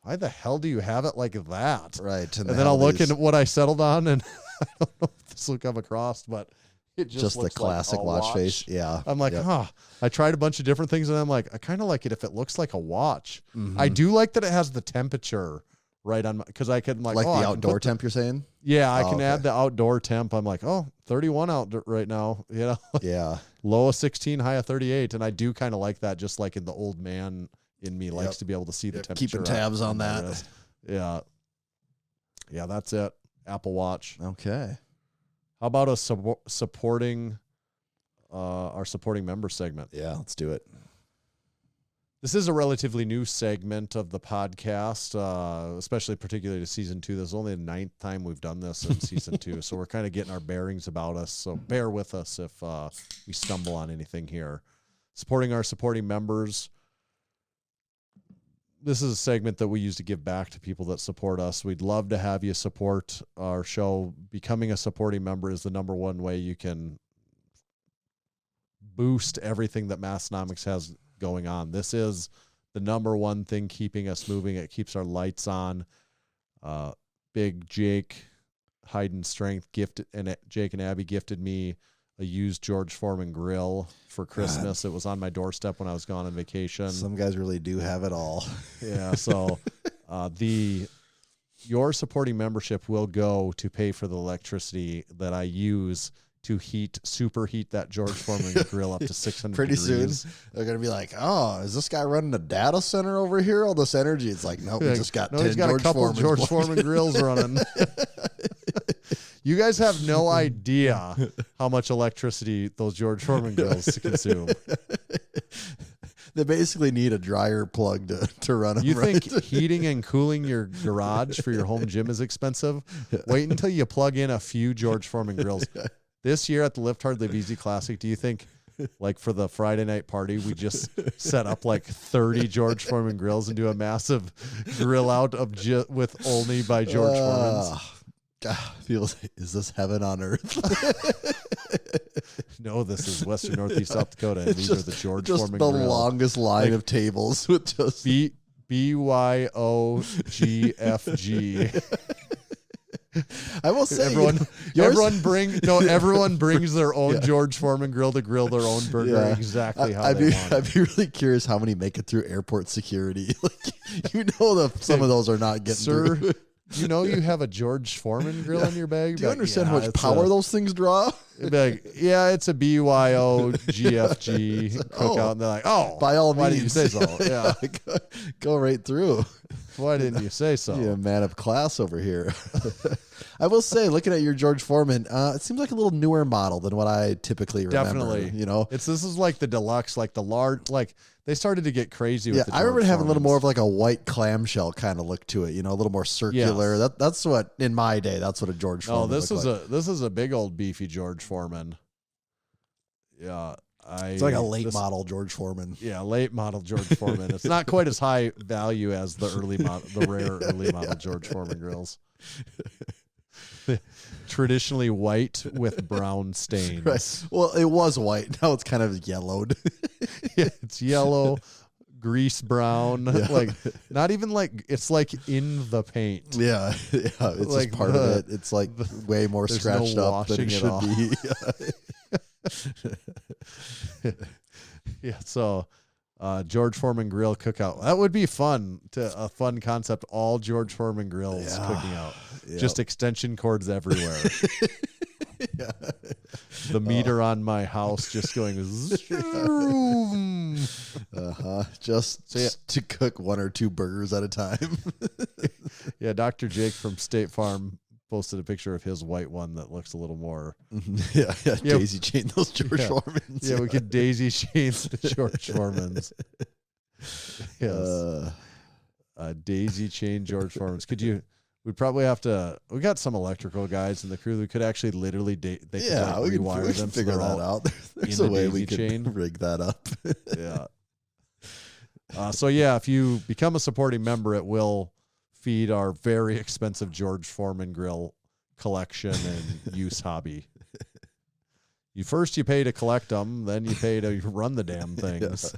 why the hell do you have it like that? Right. And then I'll look at what I settled on, and I don't know if this will come across, but it just the looks classic like a watch face. Yeah. I'm like, Yep. I tried a bunch of different things, and I'm like, I kind of like it if it looks like a watch. Mhm. I do like that it has the temperature right on, because I can like the the outdoor temp you're saying? Yeah, I Oh, can okay. add the outdoor temp. I'm like, 31 out right now, Yeah. low of 16, high of 38. And I do kind of like that, just like in the old man in me likes to be able to see the temperature. Keeping tabs on that. Wrist. Yeah. Yeah, that's it. Apple Watch. Okay. How about us supporting our supporting member segment? Yeah, let's do it. This is a relatively new segment of the podcast, especially particularly to season 2. This is only the 9th time we've done this in season 2, so we're kind of getting our bearings about us. So bear with us if we stumble on anything here. Supporting our supporting members. This is a segment that we use to give back to people that support us. We'd love to have you support our show. Becoming a supporting member is the number one way you can boost everything that Massenomics has going on. This is the number one thing keeping us moving. It keeps our lights on. Big Jake, Hayden Strength gifted, and Jake and Abby gifted me a used George Foreman grill for Christmas. God. It was on my doorstep when I was gone on vacation. Some guys really do have it all. Yeah. So your supporting membership will go to pay for the electricity that I use to superheat that George Foreman grill up to 600 Pretty degrees. soon, they're going to be like, oh, is this guy running a data center over here? All this energy. It's like, nope, we just got 10 he's got George a couple Foreman's George Foreman grills running. You guys have no idea how much electricity those George Foreman grills consume. They basically need a dryer plug to run them. You think heating and cooling your garage for your home gym is expensive? Wait until you plug in a few George Foreman grills. This year at the Lift Hard Live Easy Classic, do you think, like for the Friday night party, we just set up like 30 George Foreman grills and do a massive grill out of with only by George Foreman's? God, is this heaven on earth? No, this is Western Northeast South Dakota, and these are the George Foreman the grill. longest line of tables with just BYOGFG. I will say, everyone brings their own George Foreman grill to grill their own burger exactly how they want. I'd be really curious how many make it through airport security. Some of those are not getting through. You know you have a George Foreman grill in your bag? Do you understand how much power those things draw? It's a BYOGFG cookout. And they're like, oh, by all why means. didn't you say so? Yeah. Go right through. Why didn't you say so? You're a man of class over here. I will say, looking at your George Foreman, it seems like a little newer model than what I typically remember. Definitely. This is like the deluxe, like the large, like they started to get crazy with the George I remember having Foremans. a little more of like a white clamshell kind of look to it, a little more circular. Yes. That's what, in my day, that's what a George Foreman this is like. this is a big old beefy George Foreman. Yeah. It's like a late model George Foreman. Yeah, late model George Foreman. It's not quite as high value as the rare early model George Foreman grills. Traditionally white with brown stains. Right. Well, it was white. Now it's kind of yellowed. Yeah, it's yellow, grease brown. Yeah. Like not even like it's like in the paint. Yeah. It's like just part of it. It's like way more scratched up than it should be. Yeah, so George Foreman grill cookout. That would be fun. A fun concept. All George Foreman grills cooking out. Yep. Just extension cords everywhere. The meter on my house just going zoom. Just to cook one or two burgers at a time. Yeah, Dr. Jake from State Farm posted a picture of his white one that looks a little more. Daisy chain those George Foremans. Yeah, we could daisy chain the George Foremans. Yes. Daisy chain George Foremans. We'd probably have to. We got some electrical guys in the crew who could actually literally. They could rewire them. Figure that out. There's a way we can rig that up. Yeah. If you become a supporting member, it will feed our very expensive George Foreman grill collection and use hobby. You pay to collect them, then you pay to run the damn things.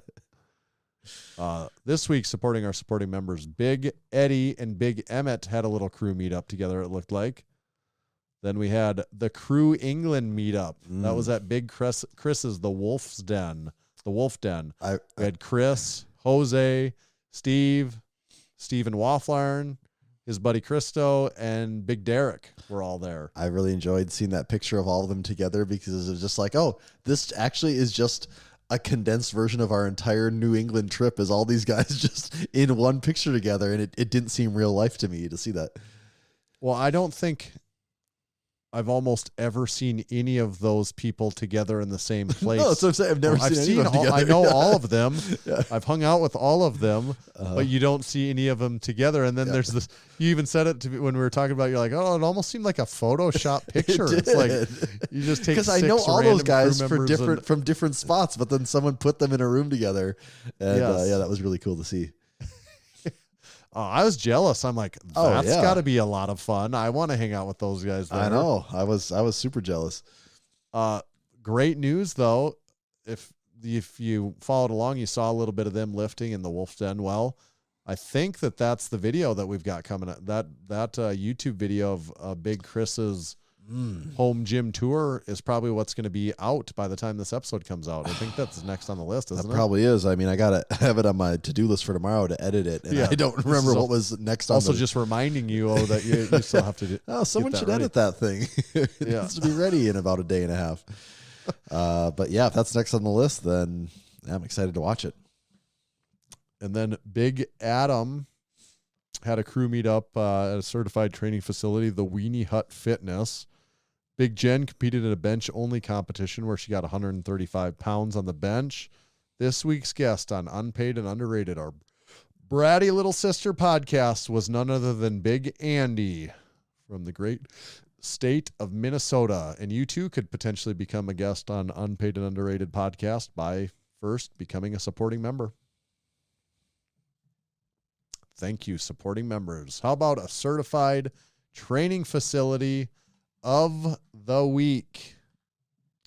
This week, supporting our supporting members, Big Eddie and Big Emmett had a little crew meetup together, it looked like. Then we had the Crew England meetup. That was at Big Chris's, the Wolf Den. We had Chris, Jose, Stephen Wafflarn, his buddy Christo, and Big Derek were all there. I really enjoyed seeing that picture of all of them together because it was just like, oh, this actually is just a condensed version of our entire New England trip, is all these guys just in one picture together. And it didn't seem real life to me to see that. Well, I don't think I've almost ever seen any of those people together in the same place. No, that's what I'm saying. I've never I've seen any of them together. I know Yeah. all of them. Yeah. I've hung out with all of them, Uh-huh. but you don't see any of them together. And then there's this, you even said it to me when we were talking about, you're like, oh, it almost seemed like a Photoshop picture. It's like, you just take because I know all those guys from from different spots, but then someone put them in a room together. And Yes. yeah, that was really cool to see. Oh, I was jealous. I'm like, Oh, that's yeah. got to be a lot of fun. I want to hang out with those guys there. I know. I was super jealous. Great news though. If you followed along, you saw a little bit of them lifting in the Wolf's Den well. I think that's the video that we've got coming up. That YouTube video of Big Chris's home gym tour is probably what's going to be out by the time this episode comes out. I think that's next on the list, isn't That it? probably is. I mean, I gotta have it on my to-do list for tomorrow to edit it, and Yeah. I don't remember what was next on. Also, the, just reminding you that you still have to do. oh, someone that should ready. edit that thing. It Yeah. needs to be ready in about a day and a half. But yeah, if that's next on the list, then I'm excited to watch it. And then Big Adam had a crew meet up at a certified training facility, the Weenie Hut Fitness. Big Jen competed in a bench-only competition where she got 135 pounds on the bench. This week's guest on Unpaid and Underrated, our bratty little sister podcast, was none other than Big Andy from the great state of Minnesota. And you too could potentially become a guest on Unpaid and Underrated podcast by first becoming a supporting member. Thank you, supporting members. How about a certified training facility of the week?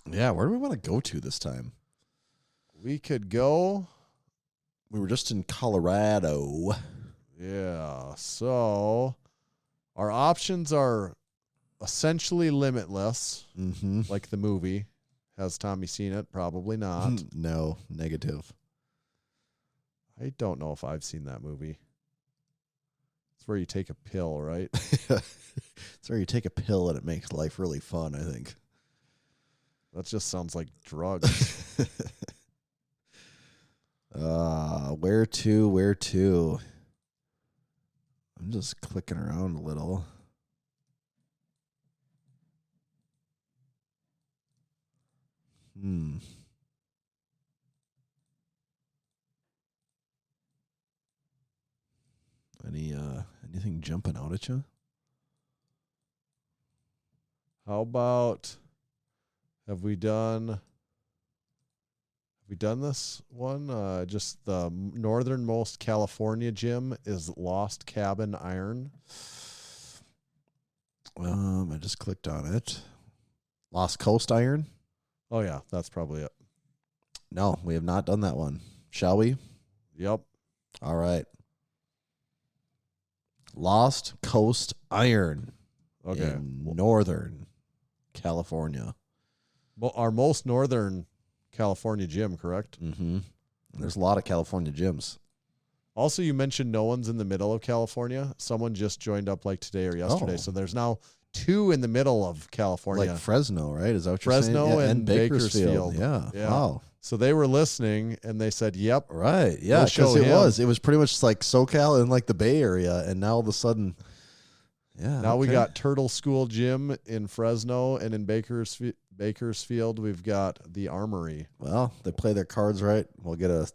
Yeah, where do we want to go to this time? We could go. We were just in Colorado. Yeah. So our options are essentially limitless, Mm-hmm. like the movie. Has Tommy seen it? Probably not. No, negative. I don't know if I've seen that movie. It's where you take a pill, right? It's where you take a pill and it makes life really fun, I think. That just sounds like drugs. Where to? I'm just clicking around a little. Anything jumping out at you? How about have we done this one? Just the northernmost California gym is Lost Cabin Iron. I just clicked on it. Lost Coast Iron? Oh yeah, that's probably it. No, we have not done that one. Shall we? Yep. All right. Lost Coast Iron. Okay. In Northern California. Well, our most northern California gym, correct? Mm-hmm. There's a lot of California gyms. Also, you mentioned no one's in the middle of California. Someone just joined up like today or yesterday. Oh. So there's now 2 in the middle of California. Like Fresno, right? Is that what you're saying? Fresno Yeah, and Bakersfield. Yeah. Yeah. Wow. So they were listening and they said, yep. Right. Yeah. We'll show Because him. it was pretty much like SoCal and like the Bay Area. And now all of a sudden, yeah. Now we okay. got Turtle School Gym in Fresno, and in Bakersfield we've got the Armory. Well, they play their cards right. We'll get a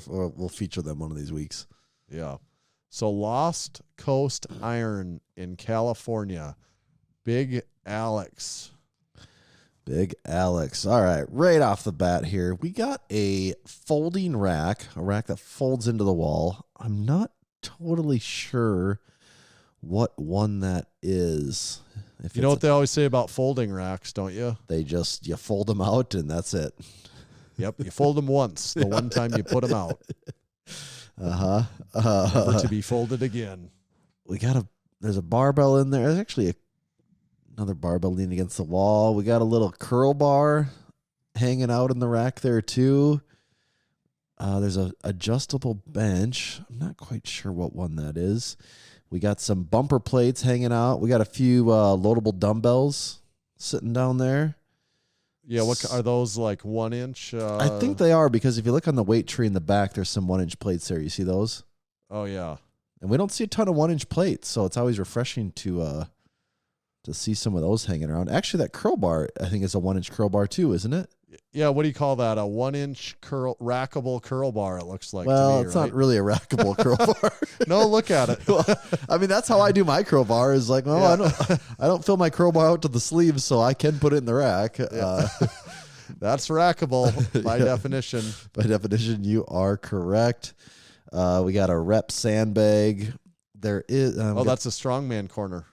we'll feature them one of these weeks. Yeah. So Lost Coast Iron in California. Big Alex. Big Alex. All right. Right off the bat here, we got a folding rack, a rack that folds into the wall. I'm not totally sure what one that is. If You know what they always say about folding racks, don't you? you fold them out and that's it. Yep. You fold them once, the one time you put them out. Uh-huh. Never to be folded again. There's a barbell in there. There's actually another barbell leaning against the wall. We got a little curl bar hanging out in the rack there too. There's a adjustable bench. I'm not quite sure what one that is. We got some bumper plates hanging out. We got a few loadable dumbbells sitting down there. Yeah, what are those, like 1 inch? I think they are, because if you look on the weight tree in the back, there's some 1 inch plates there. You see those? Oh yeah. And we don't see a ton of 1 inch plates, so it's always refreshing to see some of those hanging around. Actually, that curl bar, I think, is a 1 inch curl bar too, isn't it? Yeah, what do you call that? A 1 inch rackable curl bar, it looks like. Well, to me, it's right? not really a rackable curl bar. No, look at it. Well, I mean, that's how I do my curl bar, is like, well, I don't fill my curl bar out to the sleeves, so I can put it in the rack. Yeah. That's rackable by definition. By definition, you are correct. We got a rep sandbag. There is. That's a strongman corner.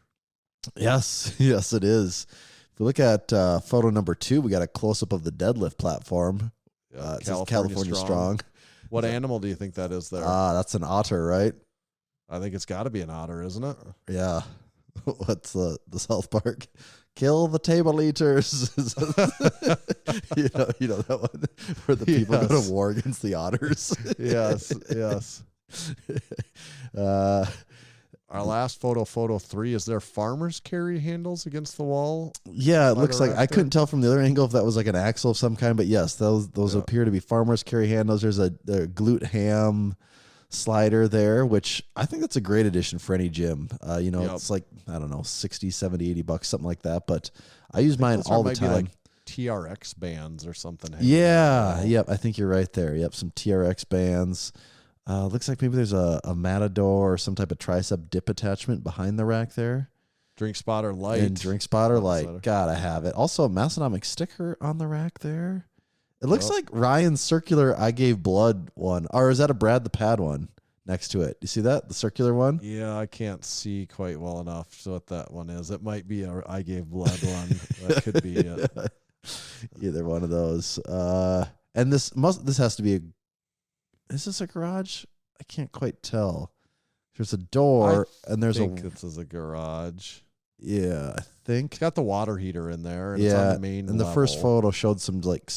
Yes, it is. If we look at photo number 2, we got a close up of the deadlift platform. It says California Strong. What animal do you think that is there? That's an otter, right? I think it's got to be an otter, isn't it? Yeah. What's the South Park? Kill the table eaters. you know that one where the people go to war against the otters. Yes. Our last photo 3, is there farmers carry handles against the wall? Yeah, it looks like, I couldn't tell from the other angle if that was like an axle of some kind, but yes, those appear to be farmers carry handles. There's a glute ham slider there, which I think that's a great addition for any gym. It's like, I don't know, 60, 70, $80, something like that. But I use mine all the time. Be like TRX bands or something. Yeah. Yep. I think you're right there. Yep. Some TRX bands. Looks like maybe there's a Matador or some type of tricep dip attachment behind the rack there. Drink spotter light. And drink spotter light. Gotta have it. Also a Massenomics sticker on the rack there. It looks like Ryan's circular I gave blood one. Or is that a Brad the Pad one next to it? You see that? The circular one? Yeah, I can't see quite well enough so what that one is. It might be a I gave blood one. That could be it. Either one of those. And this has to be is this a garage? I can't quite tell. There's a door and there's this is a garage. Yeah, I think. It's got the water heater in there. And it's on the main and the first photo showed some like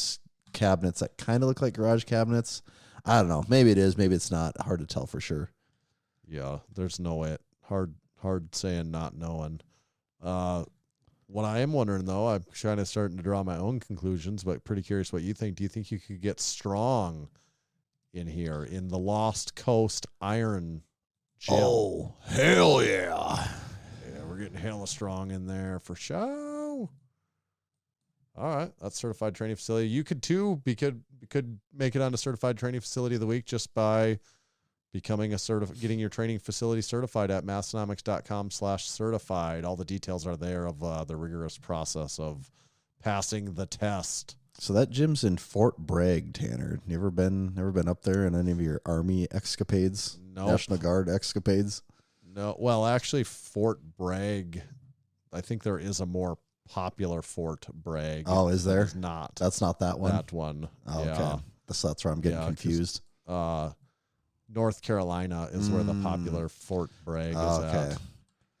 cabinets that kind of look like garage cabinets. I don't know. Maybe it is. Maybe it's not. Hard to tell for sure. Yeah, there's no way. Hard saying not knowing. What I am wondering, though, I'm kind of starting to draw my own conclusions, but pretty curious what you think. Do you think you could get strong in here in the Lost Coast Iron Gym? Oh, hell yeah. Yeah, we're getting hella strong in there for show. All right, that's certified training facility. You could too. Could make it on a certified training facility of the week just by becoming getting your training facility certified at massenomics.com/certified. All the details are there of the rigorous process of passing the test. So that gym's in Fort Bragg, Tanner. Never been up there in any of your Army escapades? Nope. National Guard escapades? No. Well, actually, Fort Bragg, I think there is a more popular Fort Bragg. Oh, is there? It's not. That's not that one? That one. Oh, yeah. okay. That's where I'm getting confused. North Carolina is where the popular Fort Bragg is at.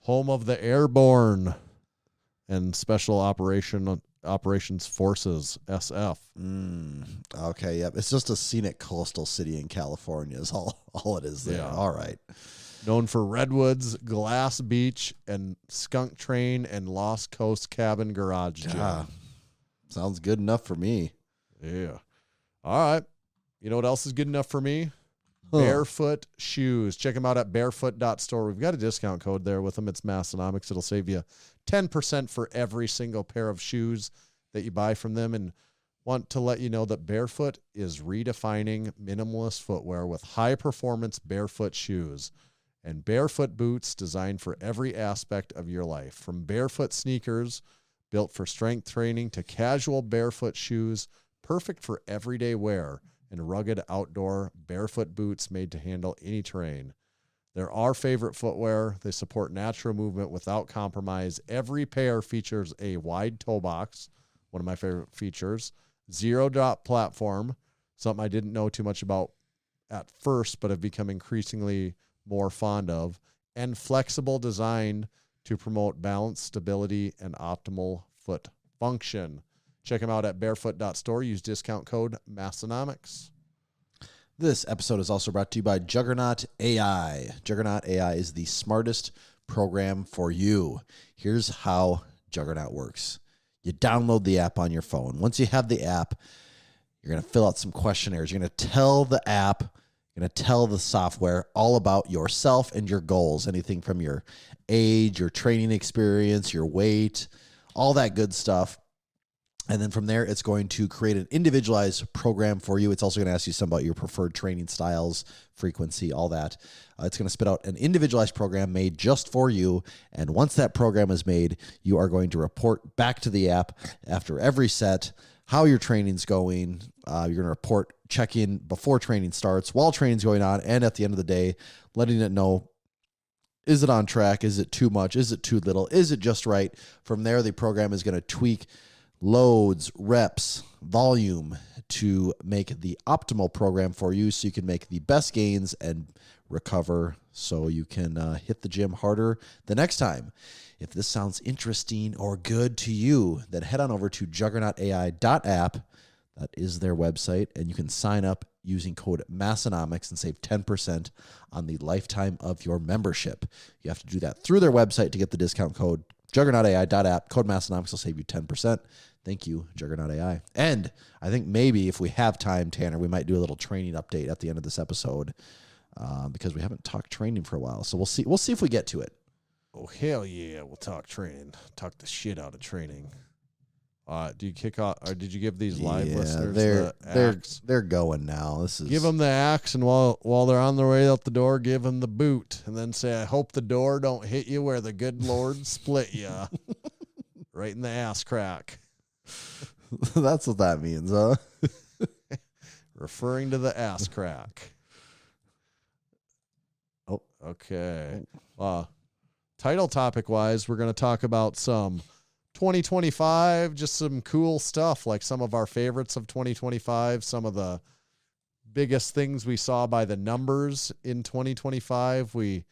Home of the Airborne and Special Operations Forces, SF. Okay, yep. It's just a scenic coastal city in California is all it is there. Yeah. All right. Known for redwoods, glass beach, and skunk train and Lost Coast cabin garage gym. Sounds good enough for me. Yeah. All right. You know what else is good enough for me? Barefoot shoes. Check them out at barefoot.store. We've got a discount code there with them. It's Massenomics. It'll save you 10% for every single pair of shoes that you buy from them. And want to let you know that Barefoot is redefining minimalist footwear with high-performance barefoot shoes and barefoot boots designed for every aspect of your life. From barefoot sneakers built for strength training to casual barefoot shoes, perfect for everyday wear, and rugged outdoor barefoot boots made to handle any terrain. They're our favorite footwear. They support natural movement without compromise. Every pair features a wide toe box, one of my favorite features, zero drop platform, something I didn't know too much about at first, but have become increasingly more fond of, and flexible design to promote balance, stability, and optimal foot function. Check them out at barefoot.store. Use discount code Massenomics. This episode is also brought to you by Juggernaut AI. Juggernaut AI is the smartest program for you. Here's how Juggernaut works. You download the app on your phone. Once you have the app, you're going to fill out some questionnaires. You're going to tell the app, you're going to tell the software all about yourself and your goals, anything from your age, your training experience, your weight, all that good stuff. And then from there, it's going to create an individualized program for you. It's also going to ask you some about your preferred training styles, frequency, all that. It's going to spit out an individualized program made just for you. And once that program is made, you are going to report back to the app after every set how your training's going. You're going to report, check in before training starts, while training's going on, and at the end of the day, letting it know, is it on track? Is it too much? Is it too little? Is it just right? From there, the program is going to tweak loads, reps, volume to make the optimal program for you so you can make the best gains and recover so you can hit the gym harder the next time. If this sounds interesting or good to you, then head on over to juggernautai.app. That is their website, and you can sign up using code Massenomics and save 10% on the lifetime of your membership. You have to do that through their website to get the discount code. juggernautai.app, code Massenomics will save you 10%. Thank you, Juggernaut AI. And I think maybe if we have time, Tanner, we might do a little training update at the end of this episode because we haven't talked training for a while. So we'll see. We'll see if we get to it. Oh, hell yeah. We'll talk training. Talk the shit out of training. Do you kick off, or did you give these live listeners the axe? They're going now. Give them the axe, and while they're on their way out the door, give them the boot, and then say, I hope the door don't hit you where the good Lord split you. Right in the ass crack. That's what that means, huh? Referring to the ass crack. Oh, okay. Title topic wise, we're going to talk about some 2025, just some cool stuff, like some of our favorites of 2025, some of the biggest things we saw by the numbers in 2025. We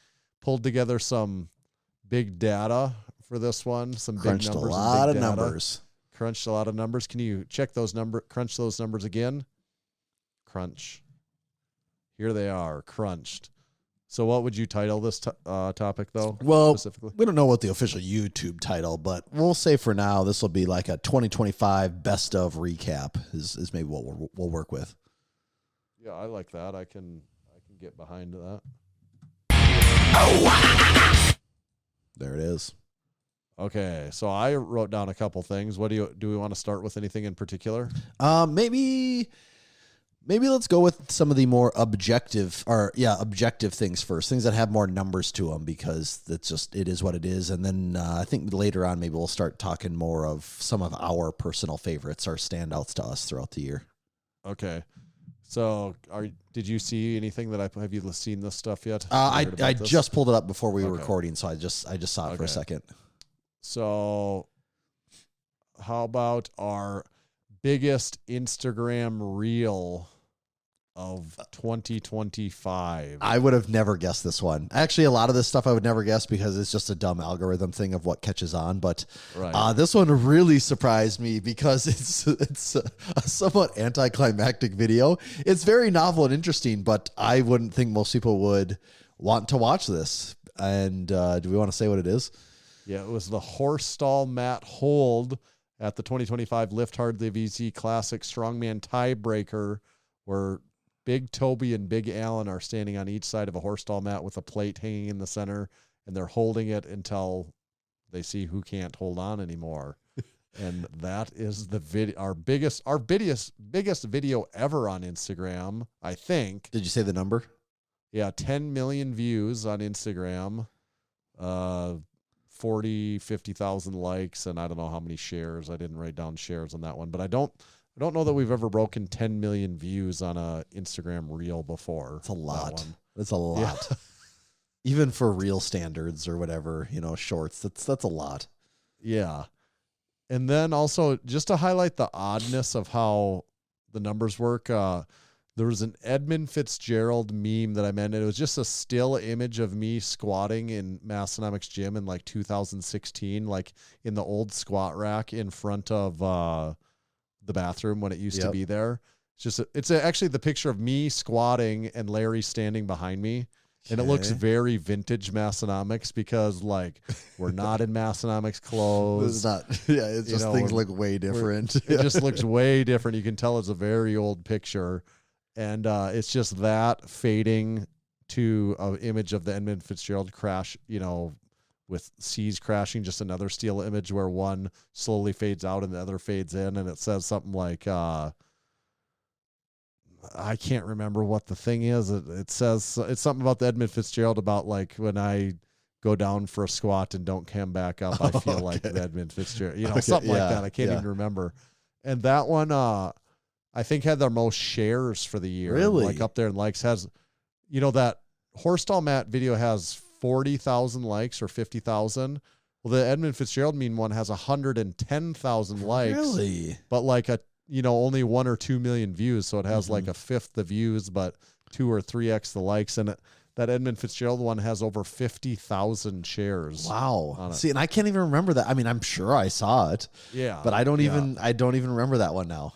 pulled together some big data for this one, some Crunched big numbers. A lot of numbers. Crunched a lot of numbers. Can you check those crunch those numbers again? Crunch. Here they are, crunched. So what would you title this topic, though? Well, specifically? We don't know what the official YouTube title, but we'll say for now this will be like a 2025 best of recap is maybe what we'll work with. Yeah, I like that. I can get behind that. There it is. Okay, so I wrote down a couple things. What do we want to start with? Anything in particular? Maybe let's go with some of the more objective things first, things that have more numbers to them, because it is what it is. And then I think later on, maybe we'll start talking more of some of our personal favorites, our standouts to us throughout the year. Okay. So did you see anything have you seen this stuff yet? I just pulled it up before we were recording. So I just saw it for a second. So how about our biggest Instagram reel of 2025? I would have never guessed this one. Actually, a lot of this stuff I would never guess because it's just a dumb algorithm thing of what catches on. But this one really surprised me because it's a somewhat anticlimactic video. It's very novel and interesting, but I wouldn't think most people would want to watch this. And do we want to say what it is? Yeah, it was the horse stall mat hold at the 2025 Lift Hard Live Easy Classic Strongman Tiebreaker, where Big Toby and Big Allen are standing on each side of a horse stall mat with a plate hanging in the center, and they're holding it until they see who can't hold on anymore. And that is the video, our biggest video ever on Instagram, I think. Did you say the number? Yeah, 10 million views on Instagram. 50,000 likes, and I don't know how many shares. I didn't write down shares on that one, but I don't know that we've ever broken 10 million views on a Instagram reel before. It's a lot. That's a lot. Yeah. Even for reel standards or whatever, shorts, that's a lot. Yeah. And then also just to highlight the oddness of how the numbers work, there was an Edmund Fitzgerald meme that I meant. It was just a still image of me squatting in Massanomics gym in like 2016, like in the old squat rack in front of the bathroom when it used to be there. It's actually the picture of me squatting and Larry standing behind me. And it looks very vintage Massenomics because, like, we're not in Massenomics clothes. It's not. Yeah, it's just things look way different. It just looks way different. You can tell it's a very old picture. And it's just that fading to an image of the Edmund Fitzgerald crash, with seas crashing, just another steel image where one slowly fades out and the other fades in. And it says something like, I can't remember what the thing is. It says it's something about the Edmund Fitzgerald about like when I go down for a squat and don't come back up, I feel like the Edmund Fitzgerald, something like that. I can't even remember. And that one, I think had their most shares for the year. Really? Like up there in likes has, that horse stall mat video has 40,000 likes or 50,000. Well, the Edmund Fitzgerald meme one has 110,000 likes. Really? But like only 1 or 2 million views. So it has like a fifth the views, but 2 or 3x the likes. And that Edmund Fitzgerald one has over 50,000 shares. Wow. See, and I can't even remember that. I mean, I'm sure I saw it. Yeah. But I don't even remember that one now.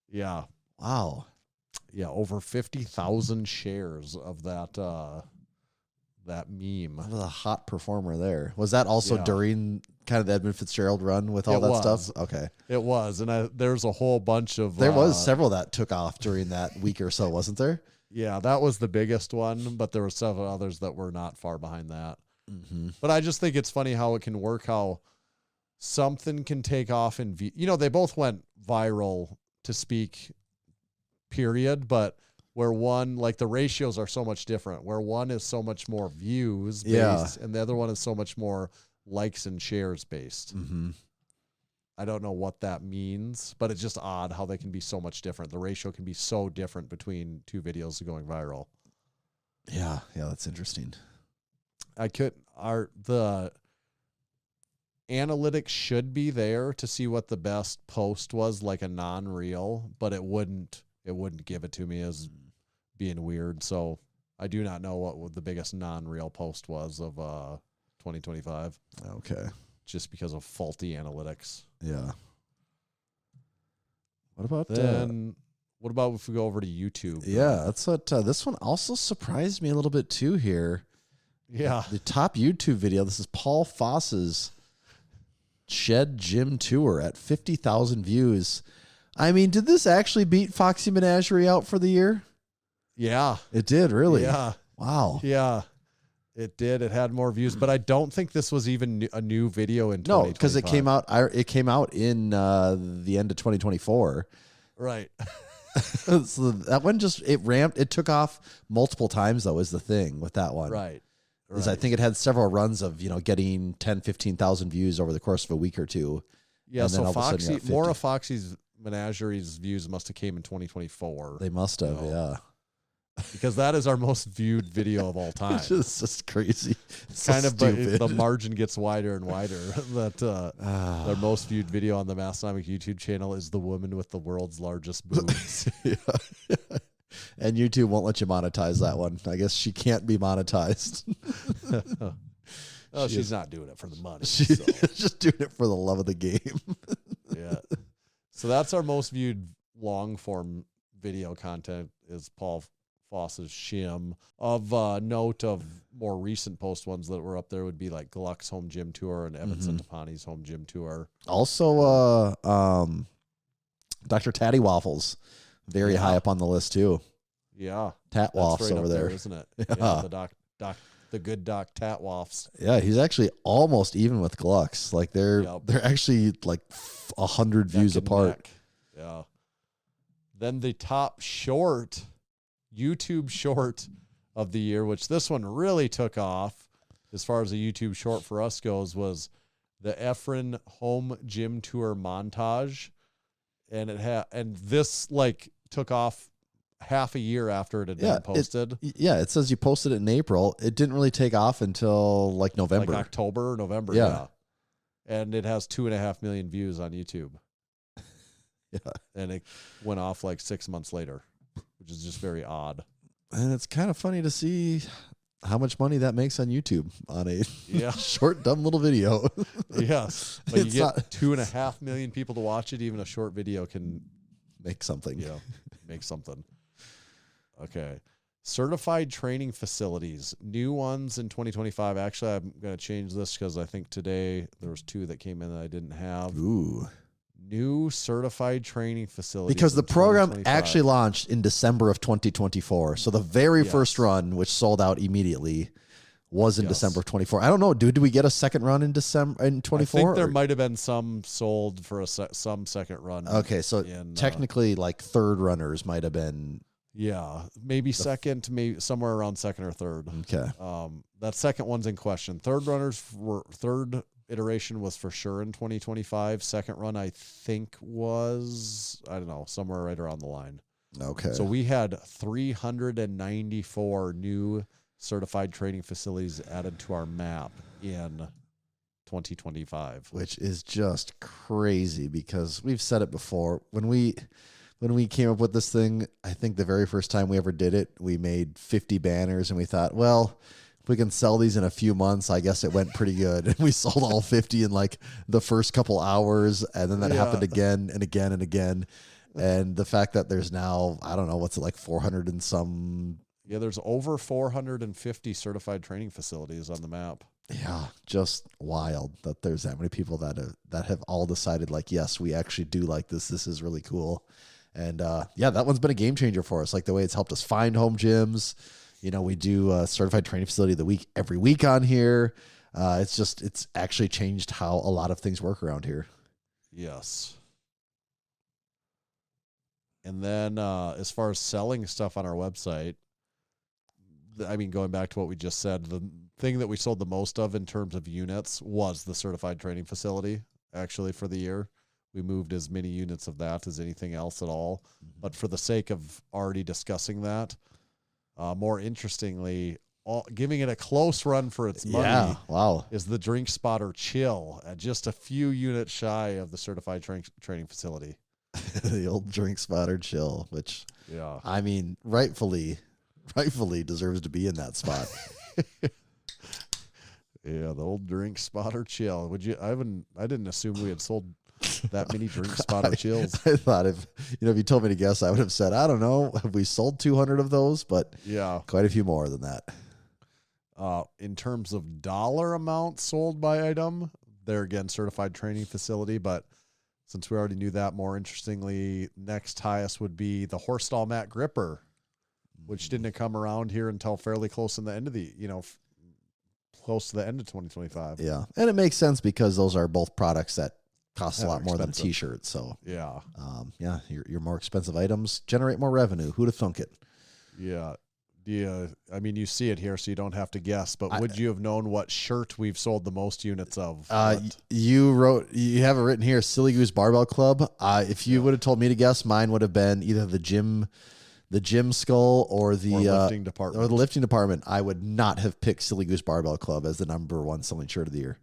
Yeah. Wow. Yeah. Over 50,000 shares of that meme. What a hot performer there. Was that also during kind of the Edmund Fitzgerald run with all that stuff? Okay. It was. And there's a whole bunch of... There was several that took off during that week or so, wasn't there? Yeah, that was the biggest one, but there were several others that were not far behind that. Mm-hmm. But I just think it's funny how it can work, how something can take off in... they both went viral to speak, period, but... where one, like the ratios are so much different, where one is so much more views based and the other one is so much more likes and shares based. Mm-hmm. I don't know what that means, but it's just odd how they can be so much different. The ratio can be so different between two videos going viral. Yeah. Yeah. That's interesting. The analytics should be there to see what the best post was, like a non-reel, but it wouldn't give it to me as being weird. So I do not know what the biggest non-real post was of 2025. Okay. Just because of faulty analytics. Yeah. What about if we go over to YouTube? Yeah, that's what this one also surprised me a little bit too here. Yeah. The top YouTube video, this is Paul Foss's Shed Gym Tour at 50,000 views. I mean, did this actually beat Foxy Menagerie out for the year? Yeah. It did, really? Yeah. Wow. Yeah. It did. It had more views, but I don't think this was even a new video in 2025. No, because it came out in the end of 2024. Right. So that one it took off multiple times, though, is the thing with that one. Right. I think it had several runs of, getting 10, 15,000 views over the course of a week or two. Yeah, so more of Foxy's Menagerie's views must have came in 2024. They must have, yeah. Because that is our most viewed video of all time. It's just crazy. It's kind so of, but stupid. the margin gets wider and wider. That their most viewed video on the Massanomics YouTube channel is the woman with the world's largest boobs. Yeah. And YouTube won't let you monetize that one. I guess she can't be monetized. She's not doing it for the money. She's just doing it for the love of the game. Yeah. So that's our most viewed long form video content is Paul Foss's shim. Of note of more recent post ones that were up there would be like Gluck's home gym tour and Evan Centopani's home gym tour. Also, Dr. Tatty Waffles, very high up on the list too. Yeah, Tat Waffles right over there, isn't it? Yeah, the good doc Tat Waffles. Yeah, he's actually almost even with Gluck's. Like they're actually like 100 views apart. Neck. Yeah. Then the top YouTube short of the year, which this one really took off as far as a YouTube short for us goes, was the Efren home gym tour montage. And this like took off half a year after it had been posted. It says you posted it in April. It didn't really take off until like November. Like October or November, yeah. And it has 2.5 million views on YouTube. Yeah. And it went off like 6 months later, which is just very odd. And it's kind of funny to see how much money that makes on YouTube on a short, dumb little video. Yes. But you get 2.5 million people to watch it. Even a short video can make something. Yeah, make something. Okay. Certified training facilities, new ones in 2025. Actually, I'm going to change this because I think today there was 2 that came in that I didn't have. Ooh. New certified training facilities. Because the in program 2025. actually launched in December of 2024. So the very Yes. first run, which sold out immediately, was in Yes. December of 24. I don't know. Did we get a second run in December in 24? I think there might have been some sold for some second run. Okay, so in, technically, like third runners might have been. yeah, maybe second, maybe somewhere around second or third. Okay. That second one's in question. Third iteration was for sure in 2025. Second run, I think, was, I don't know, somewhere right around the line. Okay. So we had 394 new certified training facilities added to our map in 2025. Which is just crazy because we've said it before. When we came up with this thing, I think the very first time we ever did it, we made 50 banners and we thought, well, if we can sell these in a few months, I guess it went pretty good. And we sold all 50 in like the first couple hours. And then that happened again and again and again. And the fact that there's now, I don't know, what's it like 400 and some. Yeah, there's over 450 certified training facilities on the map. Yeah, just wild that there's that many people that have all decided like, yes, we actually do like this. This is really cool. And yeah, that one's been a game changer for us. Like the way it's helped us find home gyms. You know, we do a certified training facility of the week every week on here. It's actually changed how a lot of things work around here. Yes. And then as far as selling stuff on our website, I mean, going back to what we just said, the thing that we sold the most of in terms of units was the certified training facility, actually, for the year. We moved as many units of that as anything else at all. But for the sake of already discussing that, more interestingly, giving it a close run for its money is the Drink Spotter Chill at just a few units shy of the certified training facility. The old Drink Spotter Chill, which, yeah, I mean, rightfully deserves to be in that spot. Yeah, the old Drink Spotter Chill. I didn't assume we had sold that many Drink Spotter Chills. I thought if you told me to guess, I would have said, I don't know, have we sold 200 of those? But yeah, quite a few more than that. In terms of dollar amount sold by item, they're again certified training facility, but since we already knew that, more interestingly, next highest would be the horse stall mat gripper, which didn't come around here until fairly close in the end of close to the end of 2025. Yeah. And it makes sense because those are both products that cost a lot more than a expensive. t-shirt. So Yeah. Yeah, your more expensive items generate more revenue. Who'd have thunk it? Yeah. I mean, you see it here, so you don't have to guess, but would you have known what shirt we've sold the most units of? You have it written here, Silly Goose Barbell Club. If you would have told me to guess, mine would have been either the gym skull or the lifting department. Or the lifting department. I would not have picked Silly Goose Barbell Club as the number one selling shirt of the year.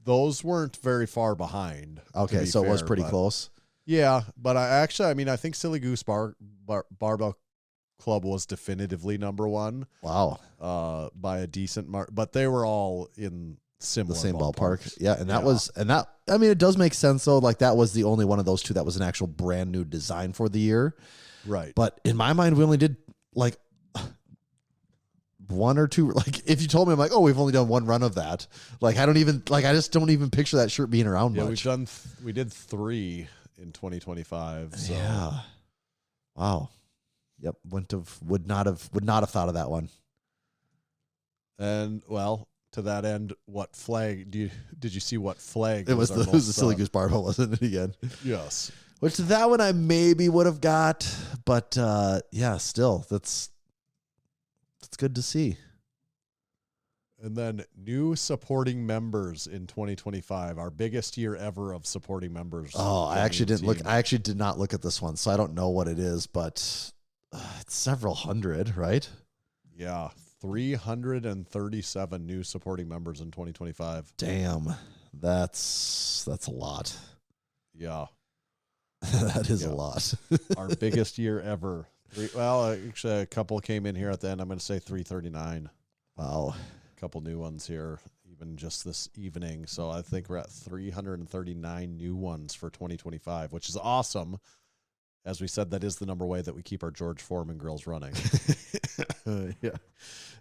Those weren't very far behind. Okay, so it was pretty close. Yeah, but I think Silly Goose Barbell Club was definitively number one. Wow. By a decent mark, but they were all in similar the same ballpark. Yeah, and I mean, it does make sense though. Like that was the only one of those two that was an actual brand new design for the year. Right. But in my mind, we only did like one or two. Like if you told me, I'm like, oh, we've only done one run of that. Like I just don't even picture that shirt being around much. We did 3 in 2025. So. Yeah. Wow. Yep. Would not have thought of that one. And well, to that end, what flag did you see? What flag? It was the Silly Goose Barbell, wasn't it again? Yes. Which that one I maybe would have got, but yeah, still that's good to see. And then new supporting members in 2025, our biggest year ever of supporting members. Oh, I actually didn't look. I actually did not look at this one, so I don't know what it is, but it's several hundred, right? Yeah, 337 new supporting members in 2025. Damn, that's a lot. Yeah. That is a lot. Our biggest year ever. Actually, a couple came in here at the end. I'm going to say 339. Wow. A couple new ones here, even just this evening. So I think we're at 339 new ones for 2025, which is awesome. as we said, that is the number way that we keep our George Foreman grills running. Yeah.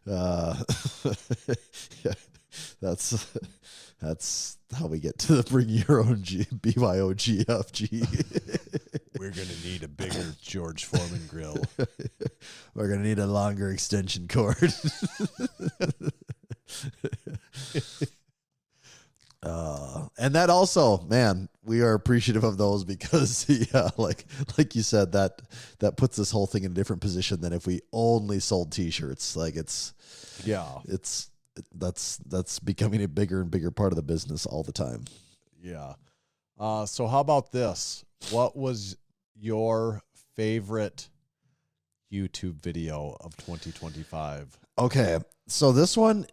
Yeah. That's how we get to the bring your own BYOGFG. We're going to need a bigger George Foreman grill. We're going to need a longer extension cord. And that also, man, we are appreciative of those because, yeah, like you said, that puts this whole thing in a different position than if we only sold T-shirts. Like that's becoming a bigger and bigger part of the business all the time. Yeah. So how about this? What was your favorite YouTube video of 2025? Okay, so this one,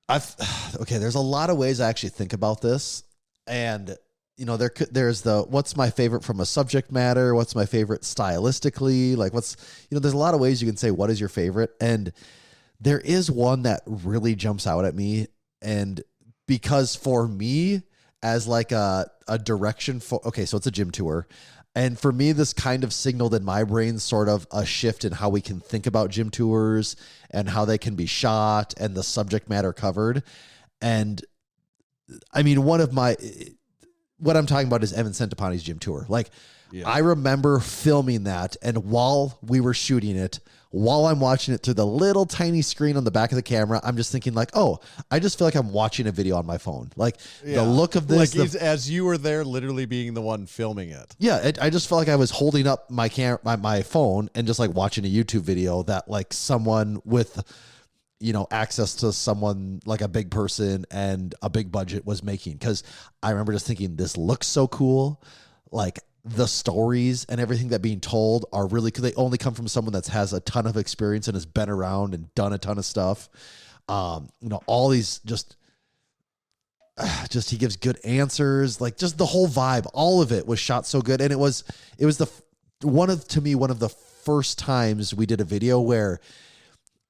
there's a lot of ways I actually think about this, and there's what's my favorite from a subject matter, what's my favorite stylistically, like there's a lot of ways you can say what is your favorite, and there is one that really jumps out at me, and because for me as like a direction so it's a gym tour. And for me, this kind of signaled in my brain sort of a shift in how we can think about gym tours and how they can be shot and the subject matter covered. And I mean, what I'm talking about is Evan Centopani's gym tour. Like, yeah. I remember filming that, and while we were shooting it, while I'm watching it through the little tiny screen on the back of the camera, I'm just thinking like, oh, I just feel like I'm watching a video on my phone. Like the look of this. Like as you were there literally being the one filming it. Yeah, I just felt like I was holding up my my phone and just like watching a YouTube video that like someone with, access to someone like a big person and a big budget was making. Because I remember just thinking, this looks so cool. Like, the stories and everything that being told are really, because they only come from someone that has a ton of experience and has been around and done a ton of stuff. All these just he gives good answers, like just the whole vibe, all of it was shot so good. And it was one of the first times we did a video where,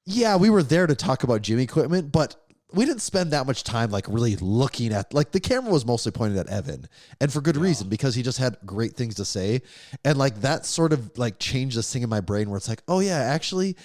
yeah, we were there to talk about gym equipment, but we didn't spend that much time like really looking at, like, the camera was mostly pointed at Evan, and for good reason, because he just had great things to say. And like that sort of like changed this thing in my brain where it's like, oh yeah, actually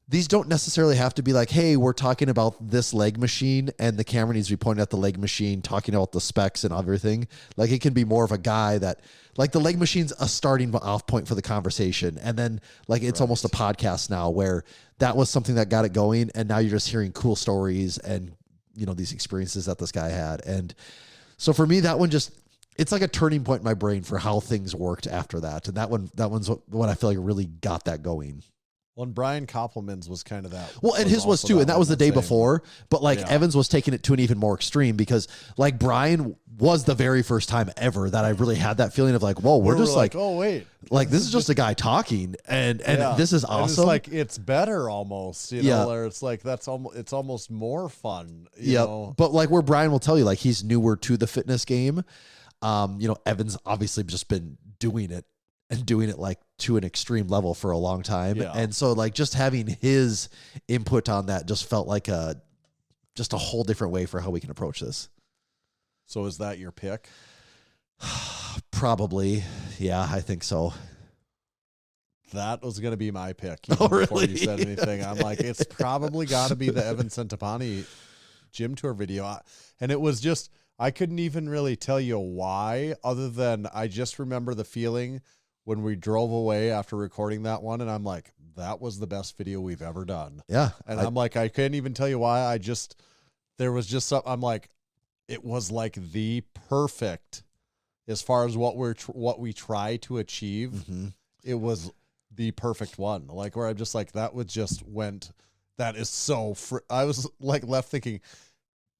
these don't necessarily have to be like, hey, we're talking about this leg machine and the camera needs to be pointed at the leg machine, talking about the specs and everything. Like, it can be more of a guy that, like, the leg machine's a starting off point for the conversation. And then like, it's almost a podcast now where that was something that got it going. And now you're just hearing cool stories and, these experiences that this guy had. And so for me, that one it's like a turning point in my brain for how things worked after that. And that one's what I feel like really got that going. Well, and Brian Koppelman's was kind of that. Well, and his was too, and that was the day before. But like Evans was taking it to an even more extreme, because like Brian was the very first time ever that I really had that feeling of like, whoa, we're just like, oh wait, like this is just a guy talking, and this is awesome. And it's like, it's better almost, where it's like it's almost more fun. You know? But like where Brian will tell you, like, he's newer to the fitness game. Evans obviously just been doing it like to an extreme level for a long time. Yeah. And so like just having his input on that just felt like just a whole different way for how we can approach this. So is that your pick? Probably. Yeah, I think so. That was going to be my pick. Really? Before you said anything, I'm like, it's probably got to be the Evan Centopani gym tour video. And it was just, I couldn't even really tell you why, other than I just remember the feeling when we drove away after recording that one, and I'm like, that was the best video we've ever done. Yeah. And I'm like, I couldn't even tell you why. There was just something, I'm like, it was like the perfect, as far as what we try to achieve. Mm-hmm. It was the perfect one. Like, where I'm just like, that is so, I was like left thinking,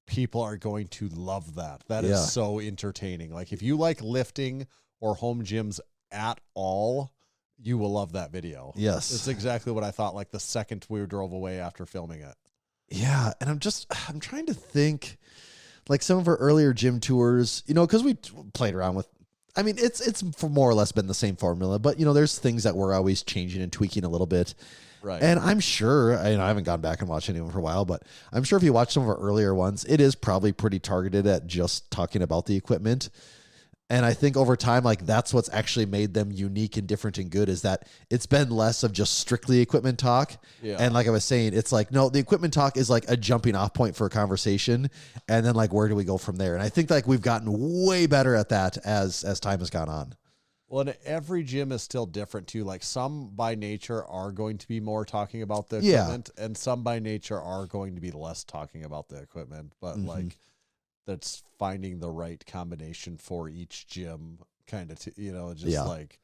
people are going to love that. That is so entertaining. Like, if you like lifting or home gyms at all, you will love that video. Yes. It's exactly what I thought, like the second we drove away after filming it. Yeah. And I'm trying to think, like, some of our earlier gym tours, because we played around with, I mean, it's for more or less been the same formula, but there's things that we're always changing and tweaking a little bit. Right. And I'm sure, I haven't gone back and watched any of them for a while, but I'm sure if you watch some of our earlier ones, it is probably pretty targeted at just talking about the equipment. And I think over time, like that's what's actually made them unique and different and good, is that it's been less of just strictly equipment talk. Yeah. And like I was saying, it's like, no, the equipment talk is like a jumping off point for a conversation. And then like, where do we go from there? And I think like we've gotten way better at that as time has gone on. Well, and every gym is still different too. Like some by nature are going to be more talking about the Yeah. equipment, and some by nature are going to be less talking about the equipment. But like that's finding the right combination for each gym, kind of, just Yeah. like.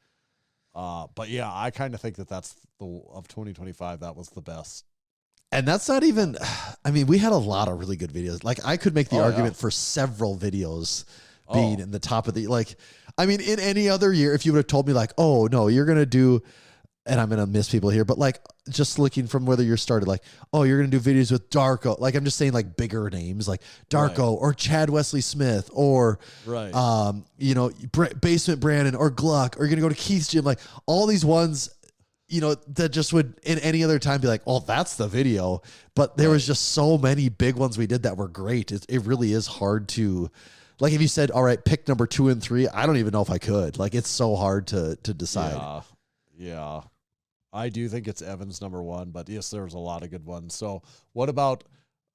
But yeah, I kind of think that's of 2025. That was the best. And that's not even, I mean, we had a lot of really good videos. Like I could make the argument for several videos being in the top of the, like, I mean, in any other year, if you would have told me like, oh no, you're going to do, and I'm going to miss people here, but like just looking from whether you're started, like, oh, you're going to do videos with Darko. Like I'm just saying like bigger names like Darko or Chad Wesley Smith or, Basement Brandon or Gluck, or you're going to go to Keith's gym. Like all these ones, that just would in any other time be like, oh, that's the video. But there was just so many big ones we did that were great. It really is hard to, like if you said, all right, pick number 2 and 3, I don't even know if I could. Like it's so hard to decide. Yeah. I do think it's Evans number 1, but yes, there's a lot of good ones. So what about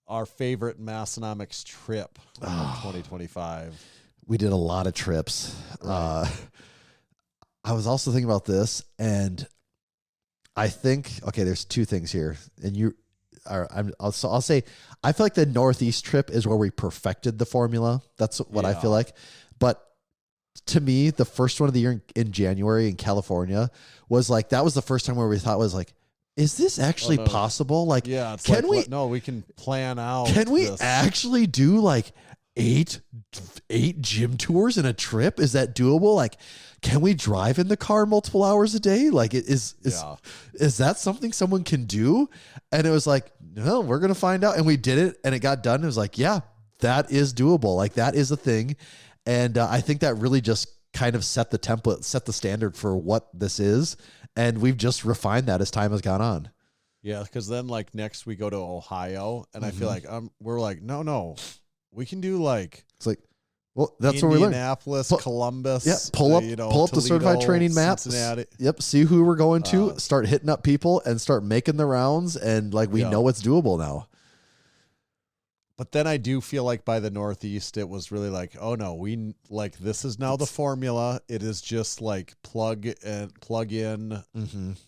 our favorite Massenomics trip in 2025? We did a lot of trips. Right. I was also thinking about this, and I think, okay, there's 2 things here, and I'll say, I feel like the Northeast trip is where we perfected the formula. That's what I feel like. But to me, the first one of the year in January in California was like, that was the first time where we thought was like, is this actually possible? Like, it's can we can plan out. Can we actually do like 8 gym tours in a trip? Is that doable? Like, can we drive in the car multiple hours a day? Like, is that something someone can do? And it was like, no, we're going to find out. And we did it, and it got done. It was like, yeah, that is doable. Like, that is a thing. And I think that really just kind of set the template, set the standard for what this is. And we've just refined that as time has gone on. Yeah, because then like next we go to Ohio, and I feel like we're like, no, we can do like, it's like, well, that's where we learn. Indianapolis, Columbus. Yeah, pull up Toledo, the certified training map. Cincinnati. Yep, see who we're going to. Start hitting up people and start making the rounds, and like we know it's doable now. But then I do feel like by the Northeast, it was really like, oh no, we like this is now the formula. It is just like plug in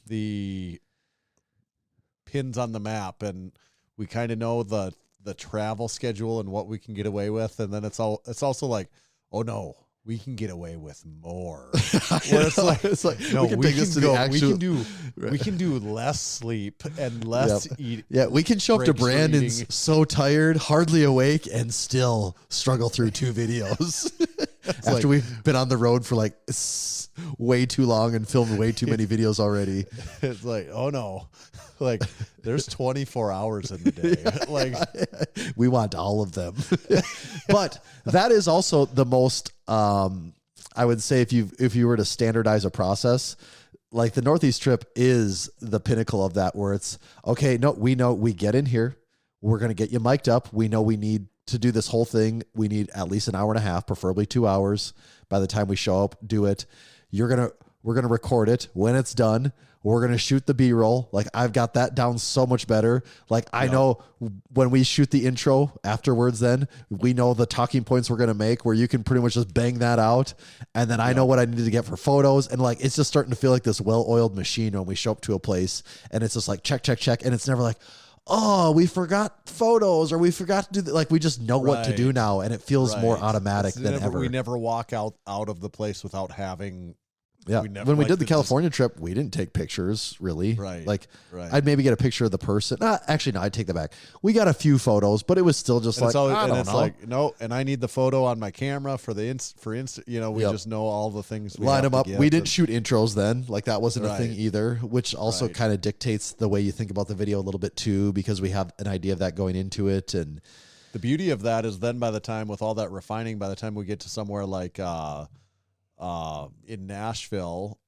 the pins on the map, and we kind of know the travel schedule and what we can get away with. And then it's also like, oh no, we can get away with more. Where it's like no, we can do less sleep and less eat. Yeah, we can show up to Brandon's so tired, hardly awake, and still struggle through 2 videos after we've been on the road for like way too long and filmed way too many videos already. It's like, oh no, like there's 24 hours in the day. Like we want all of them. But that is also the most, I would say if you were to standardize a process, like the Northeast trip is the pinnacle of that, where it's okay. No, we know we get in here. We're going to get you mic'd up. We know we need to do this whole thing. We need at least an hour and a half, preferably 2 hours by the time we show up, do it. We're going to record it. When it's done, we're going to shoot the B-roll. Like I've got that down so much better. Like I know when we shoot the intro afterwards, then we know the talking points we're going to make, where you can pretty much just bang that out. And then I know what I need to get for photos. And like, it's just starting to feel like this well-oiled machine when we show up to a place, and it's just like, check. And it's never like, oh, we forgot photos, or we forgot to do that. Like we just know what to do now. And it feels more automatic than ever. We never walk out of the place without having. Yeah. When we did the California trip, we didn't take pictures really. Right. Like I'd maybe get a picture of the person. Actually, no, I'd take that back. We got a few photos, but it was still just like, I don't know. Like, no, and I need the photo on my camera for Insta. We just know all the things. Line them up. We didn't shoot intros then. Like that wasn't a thing either, which also kind of dictates the way you think about the video a little bit too, because we have an idea of that going into it. And the beauty of that is then by the time with all that refining, by the time we get to somewhere like, in Nashville,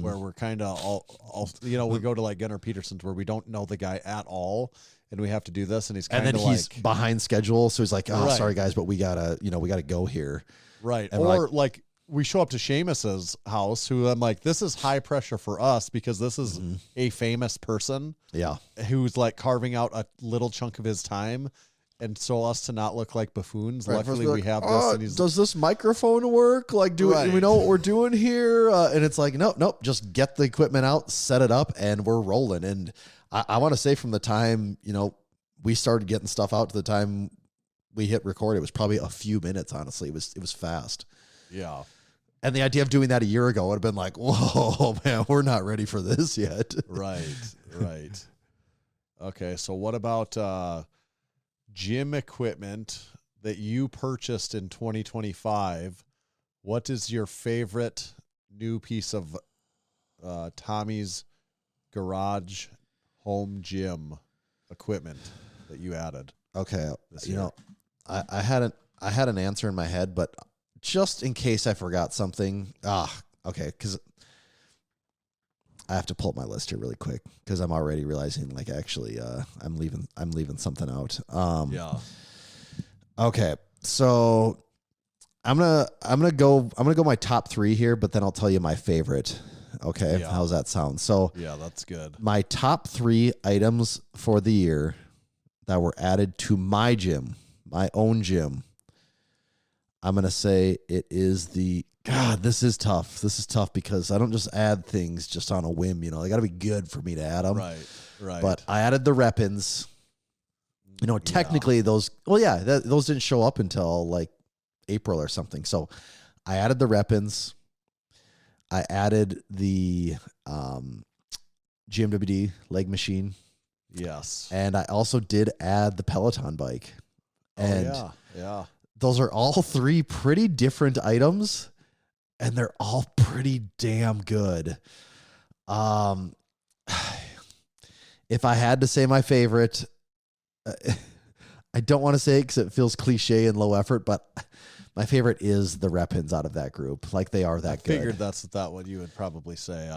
where we're kind of all we go to like Gunnar Peterson's, where we don't know the guy at all, and we have to do this, and he's kind of like, he's behind schedule, so he's like, sorry guys, but we gotta go here, right? And or like we show up to Seamus's house, who I'm like, this is high pressure for us because this is a famous person. Yeah. Who's like carving out a little chunk of his time. And so us to not look like buffoons. Right, Luckily, like, we have this. And does this microphone work? Like, do we know what we're doing here? And it's like, nope. Just get the equipment out, set it up, and we're rolling. And I want to say from the time, we started getting stuff out to the time we hit record, it was probably a few minutes, honestly. It was fast. Yeah. And the idea of doing that a year ago would have been like, whoa, man, we're not ready for this yet. Right. Okay, so what about gym equipment that you purchased in 2025? What is your favorite new piece of Tommy's Garage home gym equipment that you added? Okay, I had an answer in my head, but just in case I forgot something, okay, because I have to pull up my list here really quick because I'm already realizing, like, actually, I'm leaving something out. Yeah. Okay, so I'm gonna go my top 3 here, but then I'll tell you my favorite. Okay, Yeah. How's that sound? So Yeah, that's good. my top 3 items for the year that were added to my gym, my own gym. I'm going to say it is God, this is tough. This is tough because I don't just add things just on a whim, They got to be good for me to add them. Right. But I added the rep-ins. Technically those didn't show up until like April or something. So I added the rep-ins. I added the GMWD leg machine. Yes. And I also did add the Peloton bike. And yeah. Those are all 3 pretty different items, and they're all pretty damn good. If I had to say my favorite, I don't want to say it because it feels cliche and low effort, but my favorite is the rep-ins out of that group. Like, they are that good. I figured that's what you would probably say.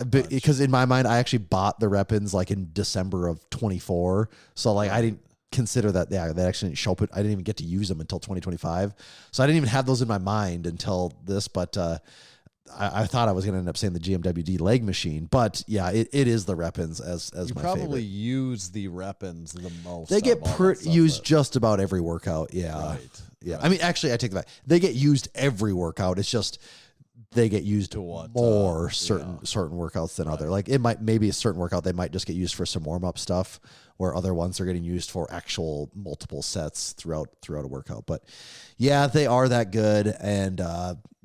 Because in my mind, I actually bought the rep-ins like in December of 24. So like I didn't consider that. Yeah, they actually didn't show up. I didn't even get to use them until 2025. So I didn't even have those in my mind until this. But I thought I was going to end up saying the GMWD leg machine. But yeah, it is the rep-ins as you my probably favorite. Use the rep-ins the most. They get used but just about every workout. Yeah. Right. Yeah. I mean, actually, I take that back. They get used every workout. It's just they get used To what, more certain workouts than other. Like, it might maybe a certain workout they might just get used for some warm up stuff, where other ones are getting used for actual multiple sets throughout a workout. But yeah, they are that good, and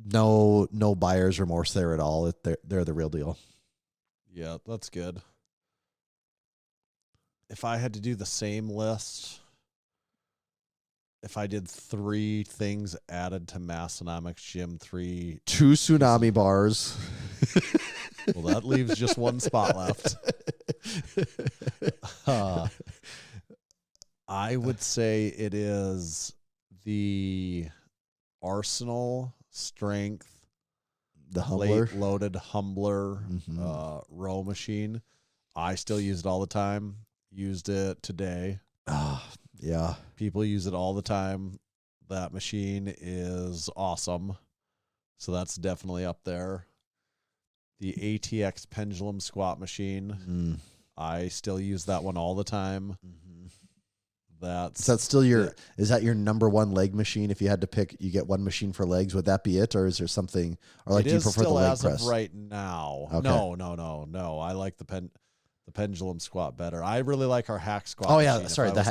no buyer's remorse there at all. They're the real deal. Yeah, that's good. If I had to do the same list, if I did 3 things added to Massenomics Gym 3, 2 tsunami bars. well, that leaves just one spot left. I would say it is the Arsenal Strength The Humbler. plate-loaded Humbler Mhm. row machine. I still use it all the time. Used it today. Yeah. People use it all the time. That machine is awesome. So that's definitely up there. The ATX pendulum squat machine. I still use that one all the time. Is that your number one leg machine? If you had to pick, you get one machine for legs, would that be it? Or is there something, or like, do you prefer the leg as press? Of right now. Okay. No. I like the pendulum squat better. I really like our hack squat. Oh yeah. machine. Sorry. The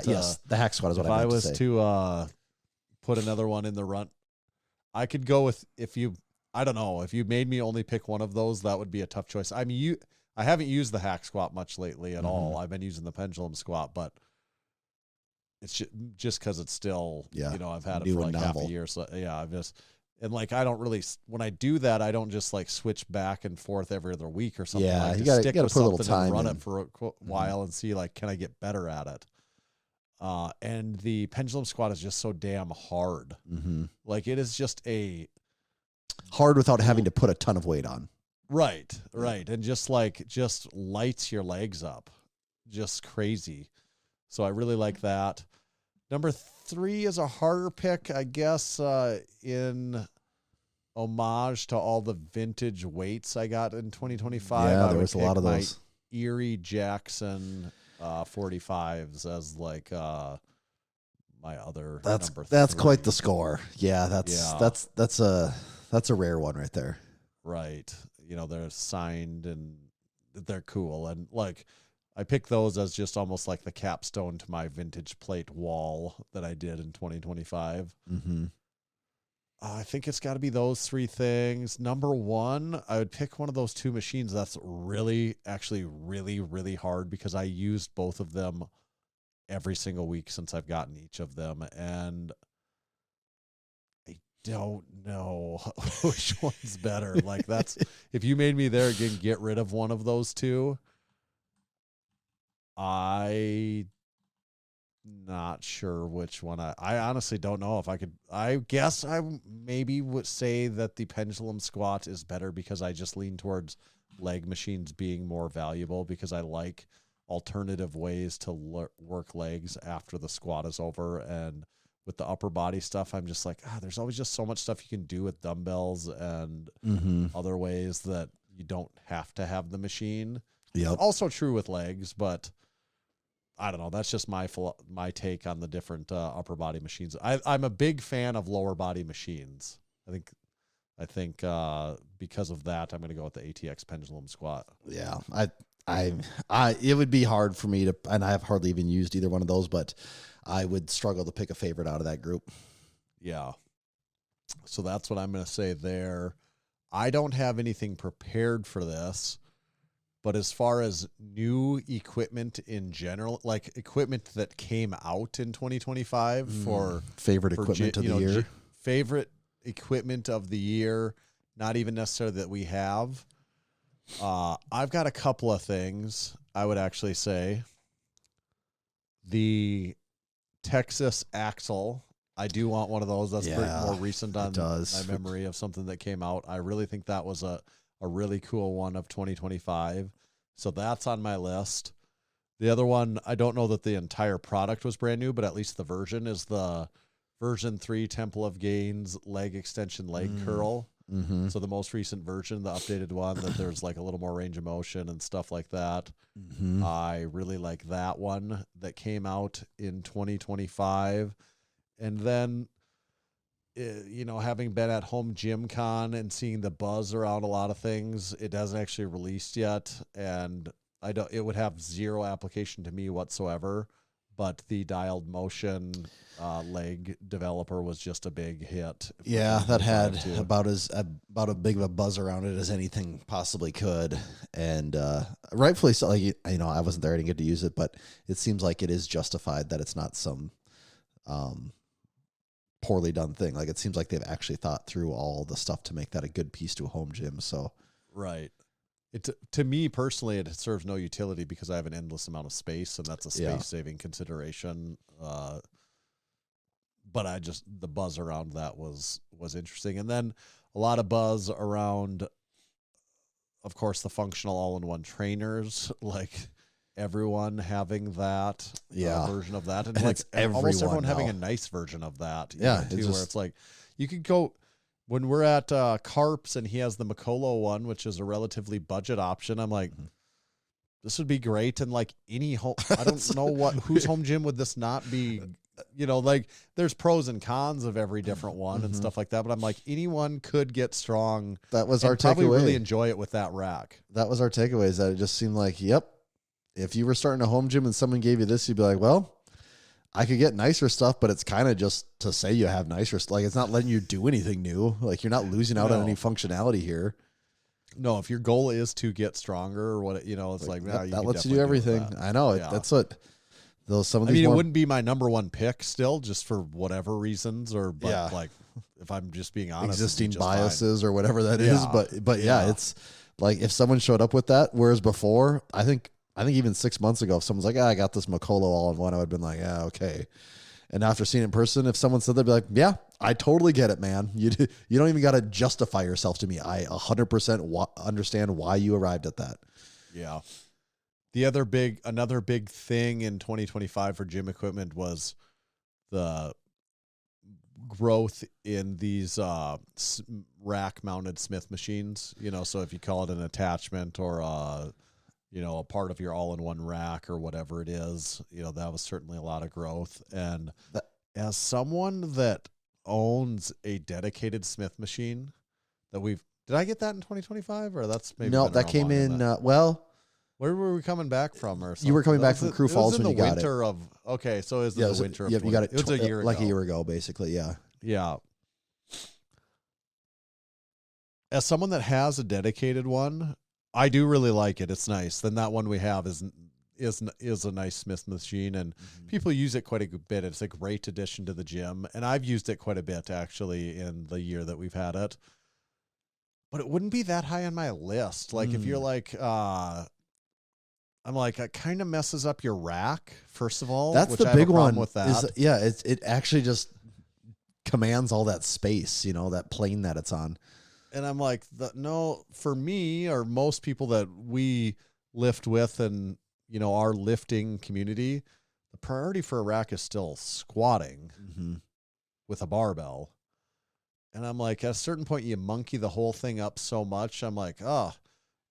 hack squat is what if I meant I was to say. to put another one in the run, I could go with, I don't know, if you made me only pick one of those, that would be a tough choice. I mean, I haven't used the hack squat much lately at all. I've been using the pendulum squat, but it's just because it's still, I've had it New for and like half novel. a year. So yeah, I don't really, when I do that, I don't just like switch back and forth every other week or something. Yeah, I you just gotta put a little time and run in. it for a while and see, like, can I get better at it? And the pendulum squat is just so damn hard. Like, it is just hard without having to put a ton of weight on. Right. And just lights your legs up. Just crazy. So I really like that. Number 3 is a harder pick, I guess, in homage to all the vintage weights I got in 2025. Yeah, I there would was a lot pick of my those. Erie Jackson 45s as like my other number That's 3. quite the score. Yeah, that's a rare one right there. Right. You know, they're signed and they're cool. And like, I picked those as just almost like the capstone to my vintage plate wall that I did in 2025. Mm-hmm. I think it's got to be those 3 things. Number 1, I would pick one of those 2 machines. That's really hard because I used both of them every single week since I've gotten each of them. And I don't know which one's better. Like, that's, if you made me there again, get rid of one of those 2. I not sure which one. I honestly don't know if I could. I guess I maybe would say that the pendulum squat is better because I just lean towards leg machines being more valuable because I like alternative ways to work legs after the squat is over. And with the upper body stuff, I'm just like, there's always just so much stuff you can do with dumbbells and other ways that you don't have to have the machine. Yep. Also true with legs, but I don't know. That's just my take on the different upper body machines. I'm a big fan of lower body machines. I think because of that, I'm going to go with the ATX pendulum squat. Yeah, it would be hard for me to, and I have hardly even used either one of those, but I would struggle to pick a favorite out of that group. Yeah. So that's what I'm going to say there. I don't have anything prepared for this. But as far as new equipment in general, like equipment that came out in 2025 for favorite equipment of the year, favorite equipment of the year, not even necessarily that we have. I've got a couple of things I would actually say. The Texas Axle, I do want one of those. That's more recent on my memory of something that came out. I really think that was a really cool one of 2025. So that's on my list. The other one, I don't know that the entire product was brand new, but at least the version is the version 3 Temple of Gains leg extension leg curl. Mm-hmm. So the most recent version, the updated one, that there's like a little more range of motion and stuff like that. Mm-hmm. I really like that one that came out in 2025. And then, having been at Home Gym Con and seeing the buzz around a lot of things, it hasn't actually released yet, and it would have zero application to me whatsoever. But the dialed motion leg developer was just a big hit. Yeah, that had about a big of a buzz around it as anything possibly could, and rightfully so. Like, I wasn't there, I didn't get to use it, but it seems like it is justified that it's not some poorly done thing. Like, it seems like they've actually thought through all the stuff to make that a good piece to a home gym. So, right. To me personally, it serves no utility because I have an endless amount of space, and that's a space-saving consideration. But the buzz around that was interesting. And then a lot of buzz around, of course, the functional all-in-one trainers, like everyone having that version of that. And like almost everyone having a nice version of that. Yeah. Too, where it's like, you could go, when we're at Carps and he has the Makolo one, which is a relatively budget option, I'm like, this would be great. And like any home, I don't know whose home gym would this not be, like there's pros and cons of every different one and stuff like that. But I'm like, anyone could get strong. That was our takeaway. Probably really enjoy it with that rack. That was our takeaway, is that it just seemed like, if you were starting a home gym and someone gave you this, you'd be like, well, I could get nicer stuff, but it's kind of just to say you have nicer stuff. Like, it's not letting you do anything new. Like, you're not losing out on any functionality here. No, if your goal is to get stronger or what, it's like that lets you do everything. I know. That's what some of these. It wouldn't be my number one pick still, just for whatever reasons, like if I'm just being honest, existing biases or whatever that is. But it's like if someone showed up with that, whereas before, I think even 6 months ago, if someone's like, I got this Makolo all-in-one, I would have been like, okay. And after seeing it in person, if someone said that, I'd be like, yeah, I totally get it, man. You don't even got to justify yourself to me. I 100% understand why you arrived at that. Yeah. Another big thing in 2025 for gym equipment was the growth in these rack-mounted Smith machines. So if you call it an attachment or a part of your all-in-one rack or whatever it is, that was certainly a lot of growth. And as someone that owns a dedicated Smith machine did I get that in 2025 or that's maybe no, that came in, where were we coming back from or something? You were coming back from Crew Falls when you got it. Okay, so it was the winter of you got it. It was a year ago. Like a year ago, basically, yeah. Yeah. As someone that has a dedicated one, I do really like it. It's nice. Then that one we have is a nice Smith machine, and people use it quite a bit. It's a great addition to the gym, and I've used it quite a bit actually in the year that we've had it. But it wouldn't be that high on my list. Like if you're like, I'm like, it kind of messes up your rack. First of all, that's which the I have big a problem one. with that. It actually just commands all that space. That plane that it's on. And I'm like, no, for me or most people that we lift with and, our lifting community, the priority for a rack is still squatting with a barbell. And I'm like, at a certain point, you monkey the whole thing up so much. I'm like,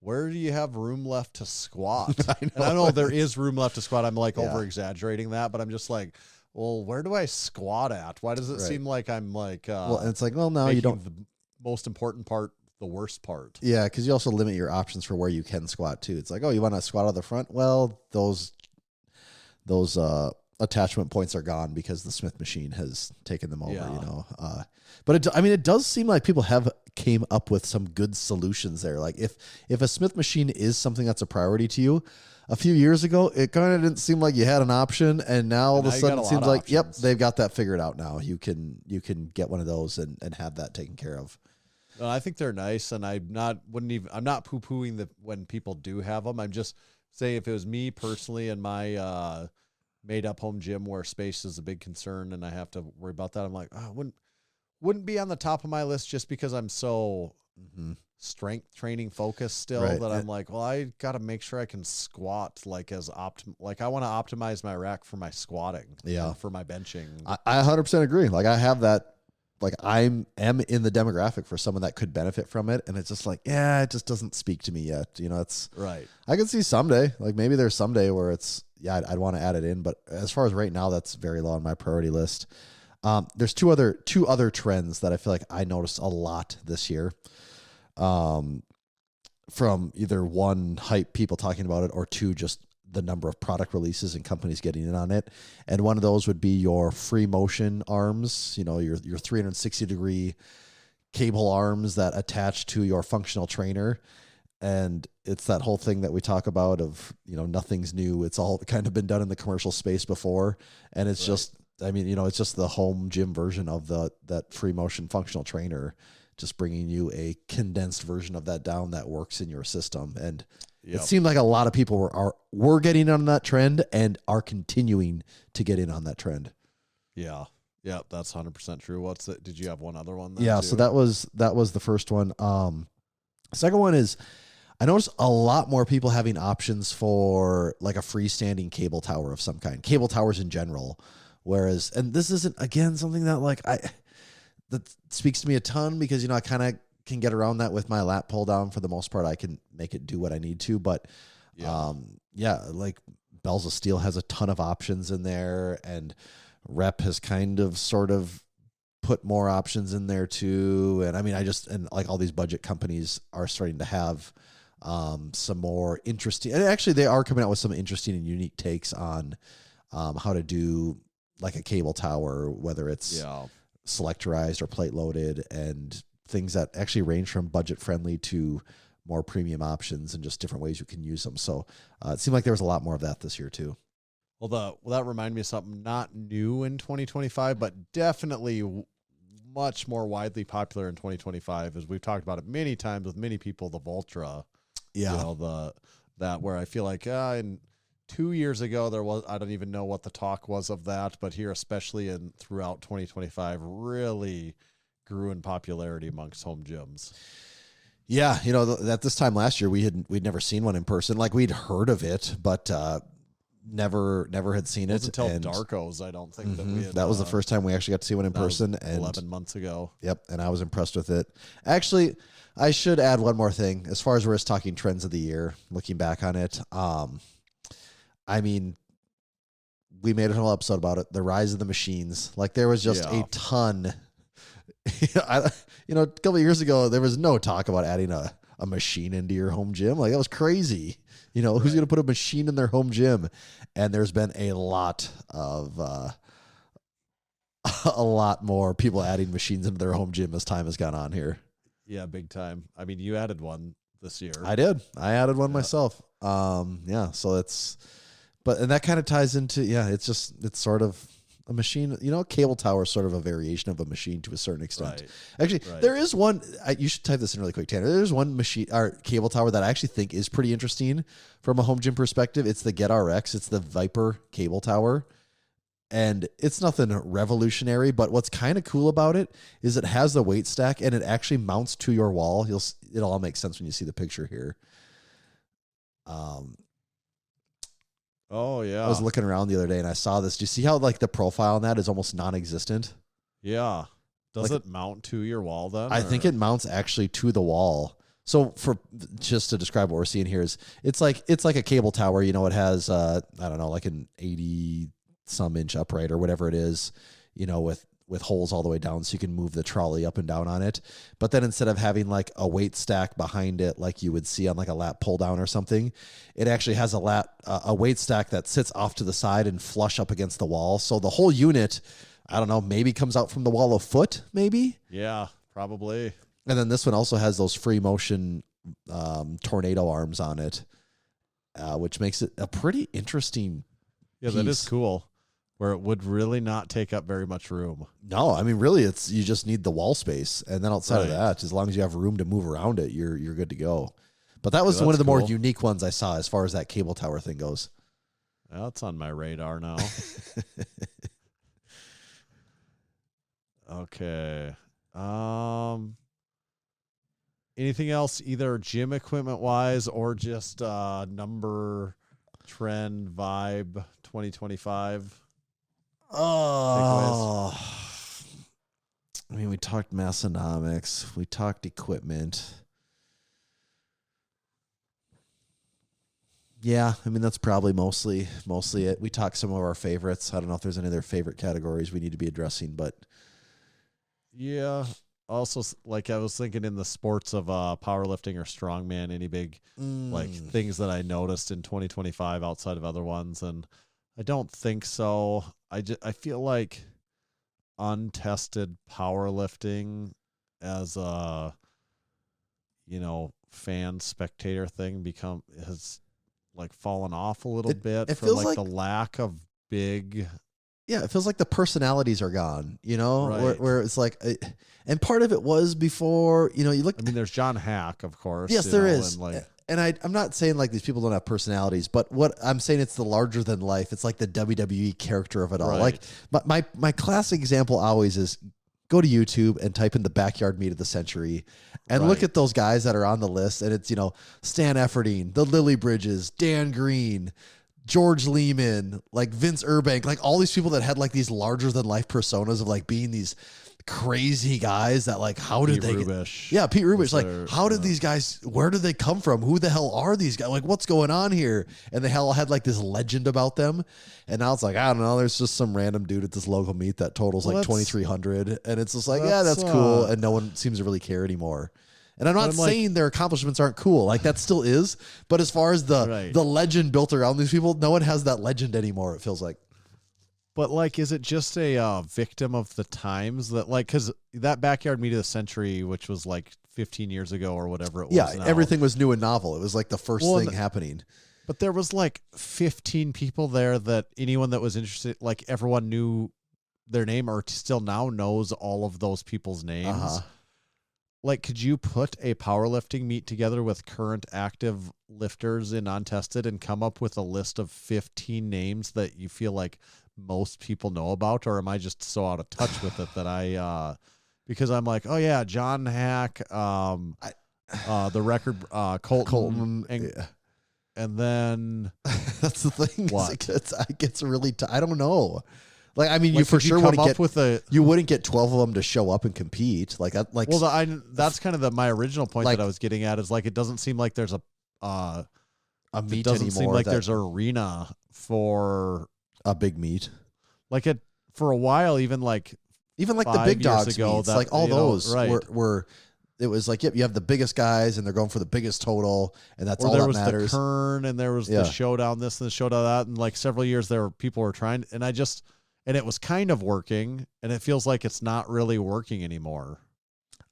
where do you have room left to squat? I know there is room left to squat. I'm like over exaggerating that, but I'm just like, well, where do I squat at? Why does it seem like I'm like, and it's like, well, no, you don't. The most important part, the worst part. Yeah, because you also limit your options for where you can squat too. It's like, oh, you want to squat out of the front? Well, those attachment points are gone because the Smith machine has taken them over. But it does seem like people came up with some good solutions there. Like if a Smith machine is something that's a priority to you, a few years ago it kind of didn't seem like you had an option, and now all of a sudden it seems like yep, they've got that figured out now. You can get one of those and have that taken care of. No, I think they're nice, and I'm not poo-pooing when people do have them. I'm just saying if it was me personally in my made-up home gym where space is a big concern and I have to worry about that, I'm like, wouldn't be on the top of my list just because I'm so strength training focused still that I'm like, well, I got to make sure I can squat like I want to optimize my rack for my squatting, for my benching. I 100% agree. Like I have that. Like I am in the demographic for someone that could benefit from it, and it's just like, it just doesn't speak to me yet. It's right. I can see someday, like maybe there's someday where it's I'd want to add it in, but as far as right now, that's very low on my priority list. There's two other trends that I feel like I noticed a lot this year, from either one, hype people talking about it, or two, just the number of product releases and companies getting in on it. And one of those would be your free motion arms, your 360-degree cable arms that attach to your functional trainer. And it's that whole thing that we talk about of, nothing's new. It's all kind of been done in the commercial space before. And it's just, it's just the home gym version of that free motion functional trainer, just bringing you a condensed version of that down that works in your system. And it seemed like a lot of people were getting on that trend and are continuing to get in on that trend. Yeah. Yeah, that's 100% true. Did you have one other one? Yeah, too? So that was the first one. Second one is I noticed a lot more people having options for like a freestanding cable tower of some kind, cable towers in general. Whereas, and this isn't, again, something that that speaks to me a ton because, I kind of can get around that with my lat pull down. For the most part, I can make it do what I need to, but like Bells of Steel has a ton of options in there, and Rep has kind of sort of put more options in there too. And and like all these budget companies are starting to have some more interesting, and actually they are coming out with some interesting and unique takes on how to do like a cable tower, whether it's selectorized or plate loaded, and things that actually range from budget friendly to more premium options and just different ways you can use them. So it seemed like there was a lot more of that this year too. Well, that reminded me of something not new in 2025, but definitely much more widely popular in 2025, as we've talked about it many times with many people, the Voltra. Yeah. That where I feel like in 2 years ago, I don't even know what the talk was of that, but here, especially throughout 2025, really grew in popularity amongst home gyms. Yeah. At this time last year, we'd never seen one in person. Like we'd heard of it, but never had seen It it. wasn't until and Darko's, I don't think that we had, that was the first time we actually got to see one in that was person. And 11 months ago. Yep, and I was impressed with it. Actually, I should add one more thing. As far as we're just talking trends of the year, looking back on it, I mean, we made a whole episode about it, the rise of the machines. Like, there was just a ton. A couple of years ago, there was no talk about adding a machine into your home gym. Like, that was crazy. Who's going to put a machine in their home gym? And there's been a lot of a lot more people adding machines into their home gym as time has gone on here. Yeah, big time. I mean, you added one this year. I did. I added one myself. So and that kind of ties into, it's sort of a machine. A cable tower is sort of a variation of a machine to a certain extent. Right. Actually, there is one, you should type this in really quick, Tanner. There's one machine or cable tower that I actually think is pretty interesting from a home gym perspective. It's the GetRx. It's the Viper cable tower. And it's nothing revolutionary, but what's kind of cool about it is it has the weight stack and it actually mounts to your wall. It'll all make sense when you see the picture here. Oh, yeah. I was looking around the other day and I saw this. Do you see how the profile on that is almost non-existent? Yeah. Does it mount to your wall then? I think it mounts actually to the wall. So just to describe what we're seeing here is it's like a cable tower. It has I don't know, like an 80 some inch upright or whatever it is, with holes all the way down so you can move the trolley up and down on it. But then instead of having like a weight stack behind it like you would see on like a lat pull down or something, it actually has a weight stack that sits off to the side and flush up against the wall. So the whole unit, I don't know, maybe comes out from the wall a foot, maybe. Yeah, probably. And then this one also has those free motion tornado arms on it, which makes it a pretty interesting piece. That is cool. Where it would really not take up very much room. No, I mean, really, you just need the wall space, and then outside of that, as long as you have room to move around it, you're good to go. But that was one of the more unique ones I saw as far as that cable tower thing goes. Well, that's on my radar now. Okay. Anything else, either gym equipment wise or just number, trend, vibe, 2025? Oh, I mean, we talked Massenomics, we talked equipment. Yeah, I mean, that's probably mostly it. We talked some of our favorites. I don't know if there's any other favorite categories we need to be addressing, but yeah. Also, like I was thinking in the sports of powerlifting or strongman, any big things that I noticed in 2025 outside of other ones, and I don't think so. I feel like untested powerlifting as a fan spectator thing has like fallen off a little bit it for feels like the lack of big. Yeah, it feels like the personalities are gone, Right. where it's like, and part of it was before, you look. I mean, there's John Hack, of course. Yes, there is. And I'm not saying like these people don't have personalities, but what I'm saying, it's the larger than life. It's like the WWE character of it all. Right. Like my classic example always is go to YouTube and type in the backyard meat of the century and look at those guys that are on the list. And it's, Stan Efferding, the Lily Bridges, Dan Green, George Lehman, like Vince Urbank, like all these people that had like these larger than life personas of like being these crazy guys that like, how did Pete they Rubish. Yeah, Pete Rubish. Like, how did these guys, where did they come from? Who the hell are these guys? Like, what's going on here? And they all had like this legend about them. And now it's like, I don't know, there's just some random dude at this local meet that totals like 2,300. And it's just like, that's cool. And no one seems to really care anymore. And I'm not saying their accomplishments aren't cool. Like, that still is. But as far as the legend built around these people, no one has that legend anymore, it feels like. But, like, is it just a victim of the times that, like, because that backyard meet of the century, which was like 15 years ago or whatever it was. Yeah, everything was new and novel. It was like the first thing happening. But there was like 15 people there that anyone that was interested, like, everyone knew their name or still now knows all of those people's names. Like, could you put a powerlifting meet together with current active lifters in Untested and come up with a list of 15 names that you feel like most people know about? Or am I just so out of touch with it that because I'm like, oh yeah, John Hack, the record, Colton. And And then That's the thing. What? It gets really. I don't know. Like, I mean, like, you for could sure come wouldn't up get with a. you wouldn't get 12 of them to show up and compete like that. Like, Well, that's kind of my original point like- that I was getting at is like it doesn't seem like there's a meet it doesn't anymore. seem like that- there's an arena for a big meet. like it for a while. Even like Even like the 5 big years dogs ago, meets, that, like all you know, those right. were. It was like, yep, you have the biggest guys, and they're going for the biggest total, and that's or all there that was matters. the Kern and there was Yeah. the showdown this and the showdown that, and like several years there were people were trying, and it was kind of working, and it feels like it's not really working anymore.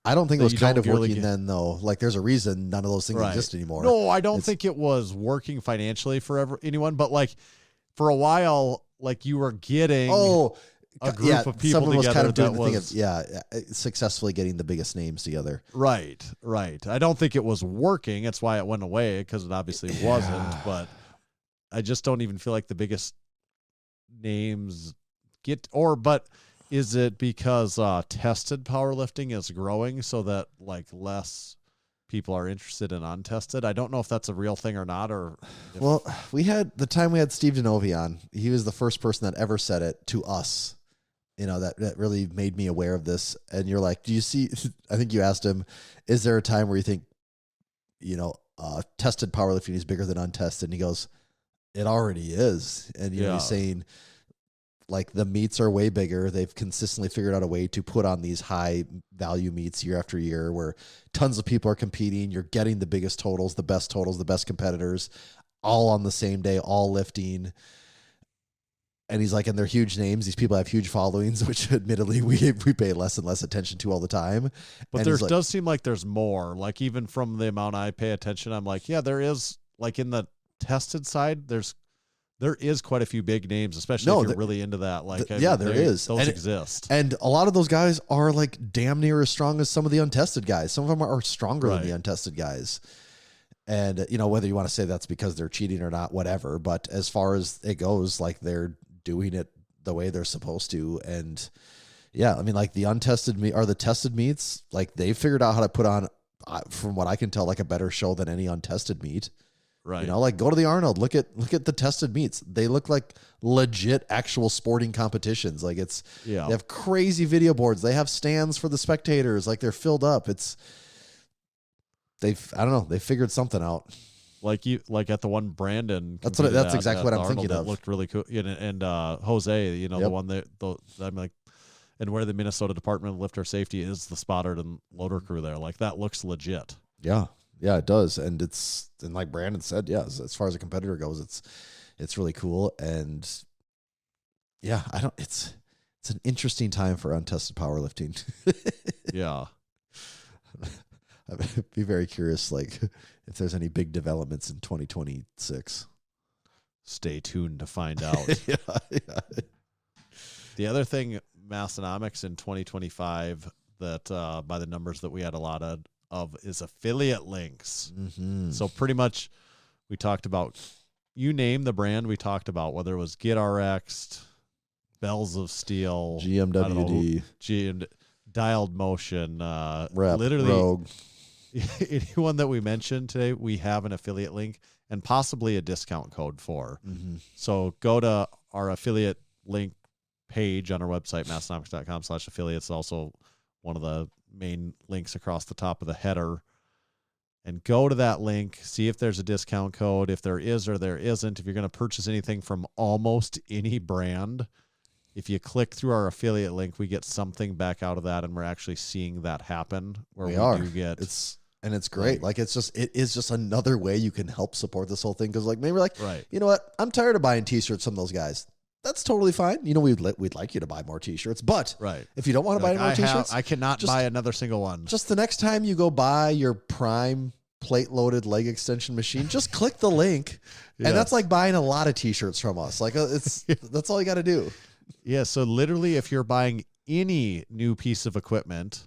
I don't think that it was you kind don't of really working get- then, though. Like, there's a reason none of those things Right. exist anymore. No, I don't It's- think it was working financially for anyone, but like for a while, like you were getting a group of people someone was kind of together doing that the thing of successfully getting the biggest names together. right. I don't think it was working. That's why it went away, because it obviously wasn't. But I just don't even feel like the biggest names but is it because tested powerlifting is growing so that like less people are interested in untested? I don't know if that's a real thing or not. Or Well, we had Steve Denovi on. He was the first person that ever said it to us. You know, that really made me aware of this. And you're like, do you see, I think you asked him, is there a time where you think, you know, tested powerlifting is bigger than untested? And he goes, it already is. And you know, he's saying like the meets are way bigger. They've consistently figured out a way to put on these high value meets year after year where tons of people are competing. You're getting the biggest totals, the best competitors, all on the same day, all lifting. And he's like, and they're huge names. These people have huge followings, which admittedly we pay less and less attention to all the time. But And there he's like, does seem like there's more. Like even from the amount I pay attention, I'm like, yeah, there is. Like in the tested side, there is quite a few big names, especially if you're really into that. Like, there is. Those And exist. And a lot of those guys are like damn near as strong as some of the untested guys. Some of them are stronger than the untested guys. And, you know, whether you want to say that's because they're cheating or not, whatever. But as far as it goes, like they're doing it the way they're supposed to. And yeah, I mean, like the untested meet or the tested meets, like they figured out how to put on, from what I can tell, like a better show than any untested meet. Right. You know, like go to the Arnold, look at the tested meets. They look like legit actual sporting competitions. Like they have crazy video boards. They have stands for the spectators. Like they're filled up. I don't know. They figured something out. Like at the one Brandon. That's competed exactly at what I'm Arnold, thinking that of. looked really cool. And Jose, you know, the one I'm like, and where the Minnesota Department of Lifter Safety is the spotter and loader crew there. Like that looks legit. Yeah. Yeah, it does. And like Brandon said, yeah, as far as a competitor goes, it's really cool. And yeah, it's an interesting time for untested powerlifting. Yeah. I'd be very curious, like, if there's any big developments in 2026. Stay tuned to find out. Yeah. The other thing, Massenomics in 2025, that by the numbers that we had a lot of is affiliate links. Mm-hmm. So pretty much we talked about, you name the brand we talked about, whether it was GetRx, Bells of Steel, GMWD, Dialed Motion, Rep, literally Rogue. anyone that we mentioned today, we have an affiliate link and possibly a discount code for. Mm-hmm. So go to our affiliate link page on our website, massenomics.com/affiliates. Also one of the main links across the top of the header. And go to that link, see if there's a discount code. If there is or there isn't, if you're going to purchase anything from almost any brand, if you click through our affiliate link, we get something back out of that, and we're actually seeing that happen. Where we do get it's great. Like it is just another way you can help support this whole thing. Because like maybe like, you know what, I'm tired of buying T-shirts from those guys. That's totally fine. You know, we'd like you to buy more T-shirts, but if you don't want to buy any more T-shirts, I cannot buy another single one. Just the next time you go buy your Prime plate-loaded leg extension machine, just click the link, and that's like buying a lot of T-shirts from us. Like that's all you got to do. Yeah. So literally, if you're buying any new piece of equipment,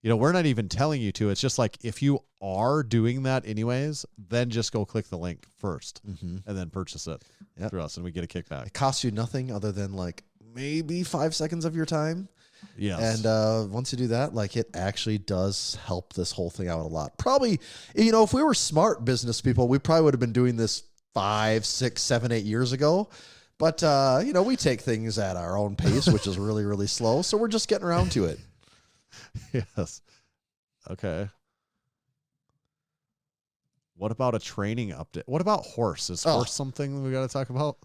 you know, we're not even telling you to. It's just like if you are doing that anyways, then just go click the link first and then purchase it through us, and we get a kickback. It costs you nothing other than like maybe 5 seconds of your time. Yes. And once you do that, like, it actually does help this whole thing out a lot. Probably, if we were smart business people, we probably would have been doing this 5, 6, 7, 8 years ago. But, we take things at our own pace, which is really, really slow. So we're just getting around to it. Yes. Okay. What about a training update? What about horse? Is horse something we got to talk about?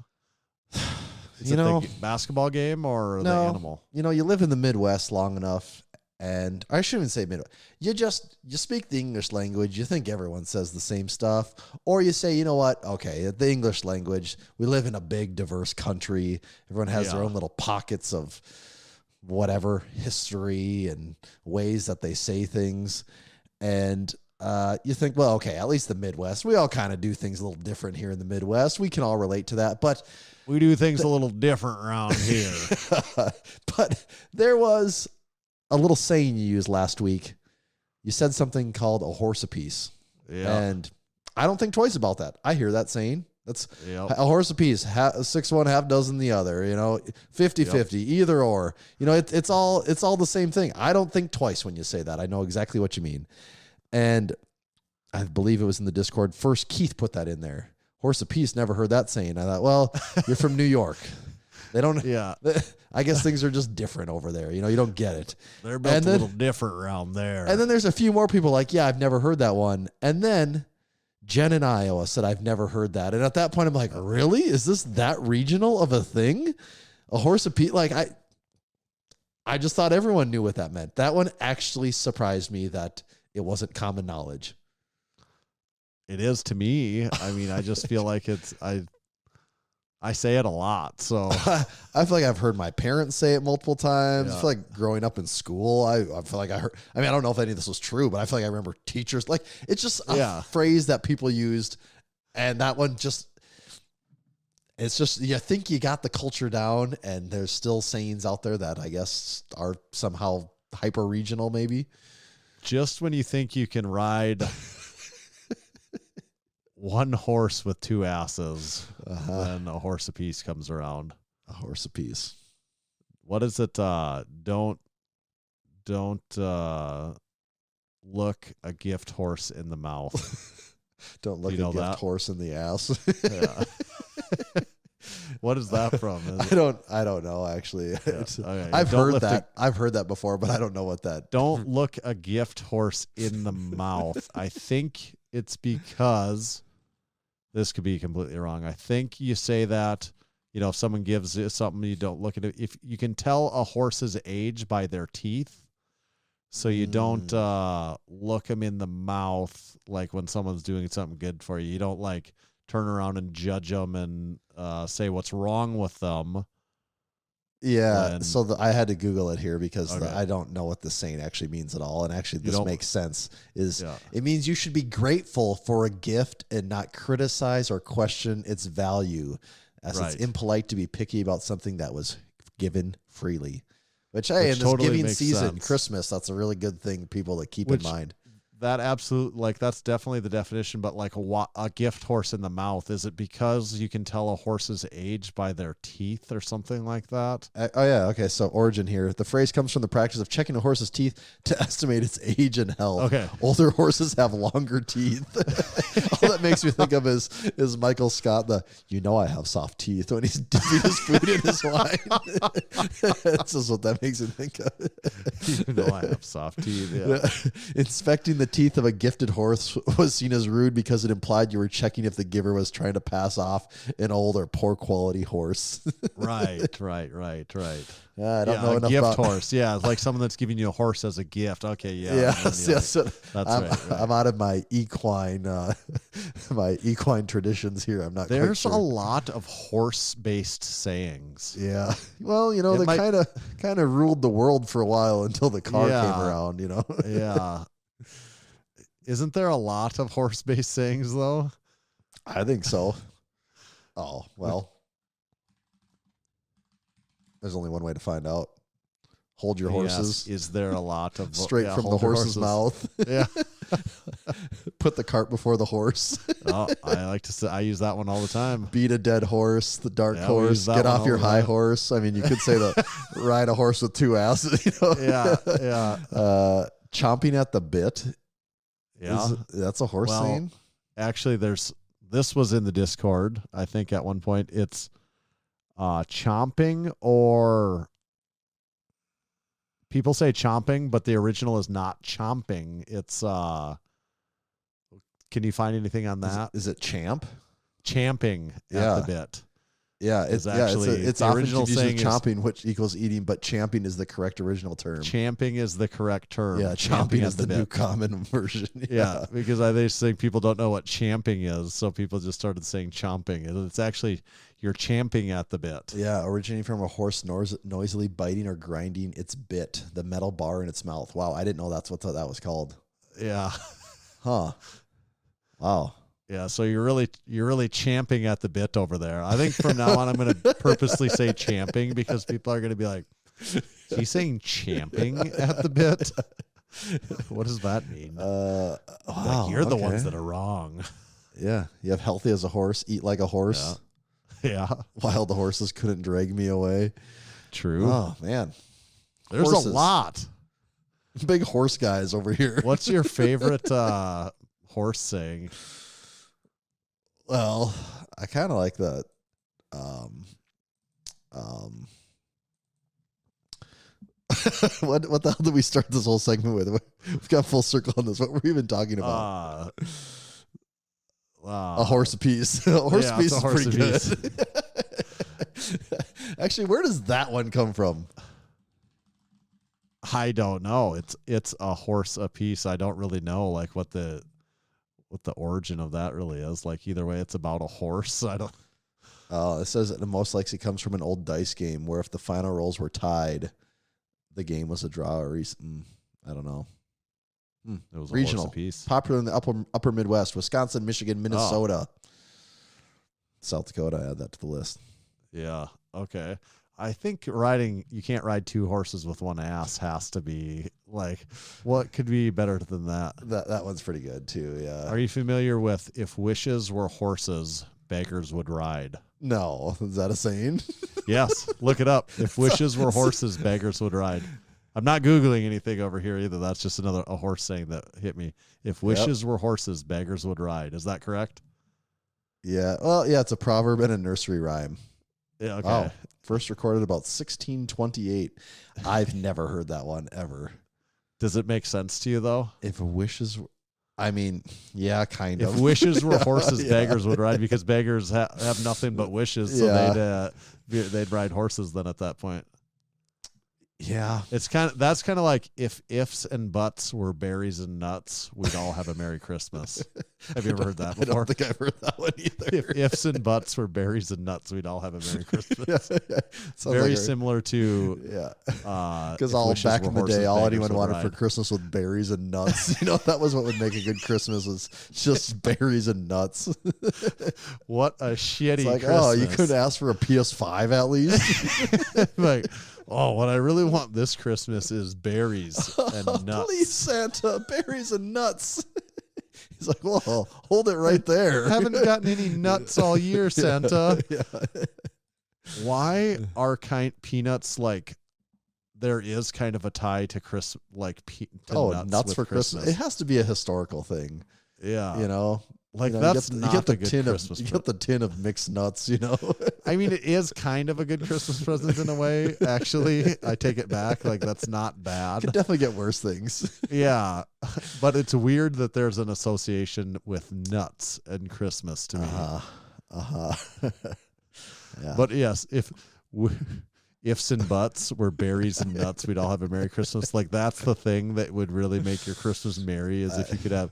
Is it the basketball game or the animal? You live in the Midwest long enough, and I shouldn't even say Midwest. You speak the English language. You think everyone says the same stuff, or you say, you know what? Okay, the English language. We live in a big, diverse country. Everyone has their own little pockets of whatever history and ways that they say things, and you think, well, okay, at least the Midwest. We all kind of do things a little different here in the Midwest. We can all relate to that, but we do things a little different around here. But there was a little saying you used last week. You said something called a horse apiece. Yeah. And I don't think twice about that. I hear that saying. That's a horse apiece, 6 one, half dozen the other, 50-50, either or. It's all the same thing. I don't think twice when you say that. I know exactly what you mean. And I believe it was in the Discord. First, Keith put that in there. Horse apiece, never heard that saying. I thought, well, you're from New York. They don't. Yeah. I guess things are just different over there. You don't get it. They're built a little different around there. And then there's a few more people like, yeah, I've never heard that one. And then Jen in Iowa said, I've never heard that. And at that point, I'm like, really? Is this that regional of a thing? A horse apiece? Like, I just thought everyone knew what that meant. That one actually surprised me that it wasn't common knowledge. It is to me. I mean, I just feel like I say it a lot. So I feel like I've heard my parents say it multiple times. I feel like growing up in school, I feel like I heard, I don't know if any of this was true, but I feel like I remember teachers, like, it's just a phrase that people used. And that one it's just, you think you got the culture down, and there's still sayings out there that I guess are somehow hyper regional, maybe. Just when you think you can ride one horse with two asses, then a horse apiece comes around. A horse apiece. What is it? Don't look a gift horse in the mouth. Don't look a gift horse in the ass. Yeah. What is that from? I don't know actually. Yeah. Okay. I've heard that. I've heard that before, but I don't know what that. Don't look a gift horse in the mouth. I think it's because this could be completely wrong. I think you say that, if someone gives you something, you don't look at it. If you can tell a horse's age by their teeth, so you don't look them in the mouth, like when someone's doing something good for you. You don't like turn around and judge them and say what's wrong with them. Yeah, so I had to Google it here because I don't know what this saying actually means at all. And actually, this makes sense. It means you should be grateful for a gift and not criticize or question its value, as it's impolite to be picky about something that was given freely. Which, hey, in this giving season, Christmas, that's a really good thing, people to keep in mind. That that's definitely the definition, but like a gift horse in the mouth, is it because you can tell a horse's age by their teeth or something like that? Okay, so origin here. The phrase comes from the practice of checking a horse's teeth to estimate its age and health. Okay. Older horses have longer teeth. All that makes me think of is Michael Scott, I have soft teeth, when he's dipping his food in his wine. That's just what that makes me think of. I have soft teeth, yeah. Inspecting the teeth of a gifted horse was seen as rude because it implied you were checking if the giver was trying to pass off an old or poor quality horse. Right. I don't know enough about horse. Yeah, it's like someone that's giving you a horse as a gift. Okay, that's right. I'm out of my equine traditions here. I'm not. There's quite sure. a lot of horse-based sayings. Yeah. Well, they kind of ruled the world for a while until the car came around. Yeah. Isn't there a lot of horse-based sayings, though? I think so. Oh, well. There's only one way to find out. Hold your horses. Yes. Is there a lot of... Straight from the horse's mouth. Yeah. Put the cart before the horse. Oh, I like to say I use that one all the time. Beat a dead horse, the dark Yeah, we horse. use that Get one off your all the high time. horse. I mean, you could say ride a horse with two asses. You know? Yeah. Chomping at the bit. Yeah. That's a horse Well, thing. Actually, this was in the Discord. I think at one point it's chomping, or people say chomping, but the original is not chomping. It's can you find anything on that? Is it champ? Champing Yeah. at the bit. Yeah, Is actually- it's the often original confused with saying is- chomping, which equals eating, but champing is the correct original term. Champing is the correct term. Yeah, Champing chomping at is the new bit. common version. Yeah, because I just think people don't know what champing is, so people just started saying chomping. And it's actually you're champing at the bit. Yeah, originating from a horse noisily biting or grinding its bit, the metal bar in its mouth. Wow, I didn't know that's what that was called. Yeah. Huh. Wow. Yeah, so you're really champing at the bit over there. I think from now on I'm going to purposely say champing because people are going to be like, is he saying champing at the bit? What does that mean? Wow. Like, you're the okay. ones that are wrong. Yeah, you have healthy as a horse, eat like a horse. Yeah, Wild horses couldn't drag me away. true. Oh man, There's horses. a lot. Big horse guys over here. What's your favorite horse saying? Well, I kind of like the, what the hell did we start this whole segment with? We've got full circle on this. What were we even talking about? A horse apiece. A horse yeah, apiece it's a is horse pretty apiece. good. Actually, where does that one come from? I don't know. It's a horse apiece. I don't really know like what the origin of that really is. Like either way, it's about a horse. I don't. It says it most likely comes from an old dice game where if the final rolls were tied, the game was a draw or I don't know. It was a Regional. horse apiece. Popular in the upper Midwest, Wisconsin, Michigan, Minnesota, South Dakota. Add that to the list. Yeah. Okay. I think you can't ride two horses with one ass has to be like, what could be better than that? That one's pretty good too. Yeah. Are you familiar with if wishes were horses, beggars would ride? No, is that a saying? Yes. Look it up. If wishes were horses, beggars would ride. I'm not Googling anything over here either. That's just a horse saying that hit me. If wishes were horses, beggars would ride. Is that correct? Yeah. Well, yeah, it's a proverb and a nursery rhyme. Yeah. Okay. Wow. First recorded about 1628. I've never heard that one ever. Does it make sense to you though? If wishes, I mean, yeah, kind of. If wishes were horses, Yeah. beggars would ride because beggars have nothing but wishes, so Yeah. they'd ride horses then at that point. Yeah. That's kind of like if ifs and buts were berries and nuts, we'd all have a Merry Christmas. Have you ever heard that I before? don't think I've heard that one either. If ifs and buts were berries and nuts, we'd all have a Merry Christmas. Sounds Very like similar to Yeah. because Because all back in the day, all anyone wanted for Christmas was berries and nuts. You know, that was what would make a good Christmas was just berries and nuts. what a shitty It's like, Christmas. oh, you could ask for a PS5 at least. Like, oh, what I really want this Christmas is berries and nuts. Please, Santa, berries and nuts. He's like, well, hold it right there. Haven't gotten any nuts all year, Santa. Yeah. Why are peanuts like? There is kind of a tie to to nuts with for Christmas. It has to be a historical thing. Yeah, You know, like you know, that's you not get the a good tin Christmas. you get the tin of mixed nuts. You know, I mean, it is kind of a good Christmas present in a way. Actually, I take it back. Like that's not bad. could definitely get worse things. Yeah, but it's weird that there's an association with nuts and Christmas to me. Yeah. But yes, if ifs and buts were berries and nuts, we'd all have a Merry Christmas. Like that's the thing that would really make your Christmas merry is if you could have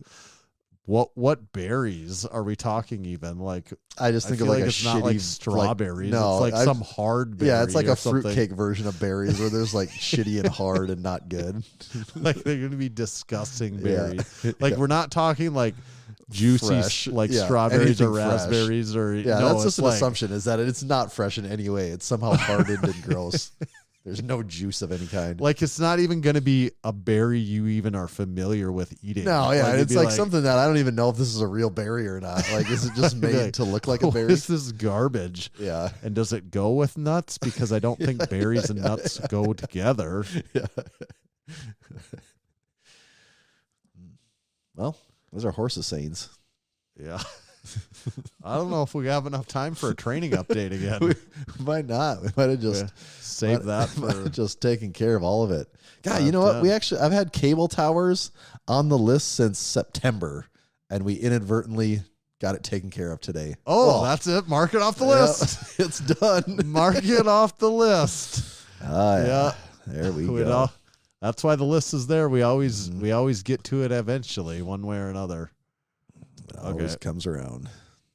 what berries are we talking even? Like I just I think feel of like a it's shitty not like strawberries. no, it's like some hard berry. yeah, it's like or a something. fruitcake version of berries where there's like shitty and hard and not good. Like they're gonna be disgusting Yeah. berries. Like we're not talking like juicy Fresh. like Yeah, strawberries or anything fresh. raspberries or Yeah, no, that's just it's an like, assumption is that it's not fresh in any way. It's somehow hardened and gross. There's no juice of any kind. Like, it's not even going to be a berry you even are familiar with eating. No, yeah, it'd it's be like something that I don't even know if this is a real berry or not. Like, is it just made like, to look like a berry? This is garbage. Yeah. And does it go with nuts? Because I don't think berries and nuts go together. Yeah. Well, those are horses' sayings. Yeah. I don't know if we have enough time for a training update again. We might not. We might have just Save that for just taking care of all of it. God, you know what? I've had cable towers on the list since September, and we inadvertently got it taken care of today. Oh, that's it. Mark it off the list. It's done. Mark it off the list. Yeah. There we go. That's why the list is there. We always get to it eventually, one way or another. It always comes around.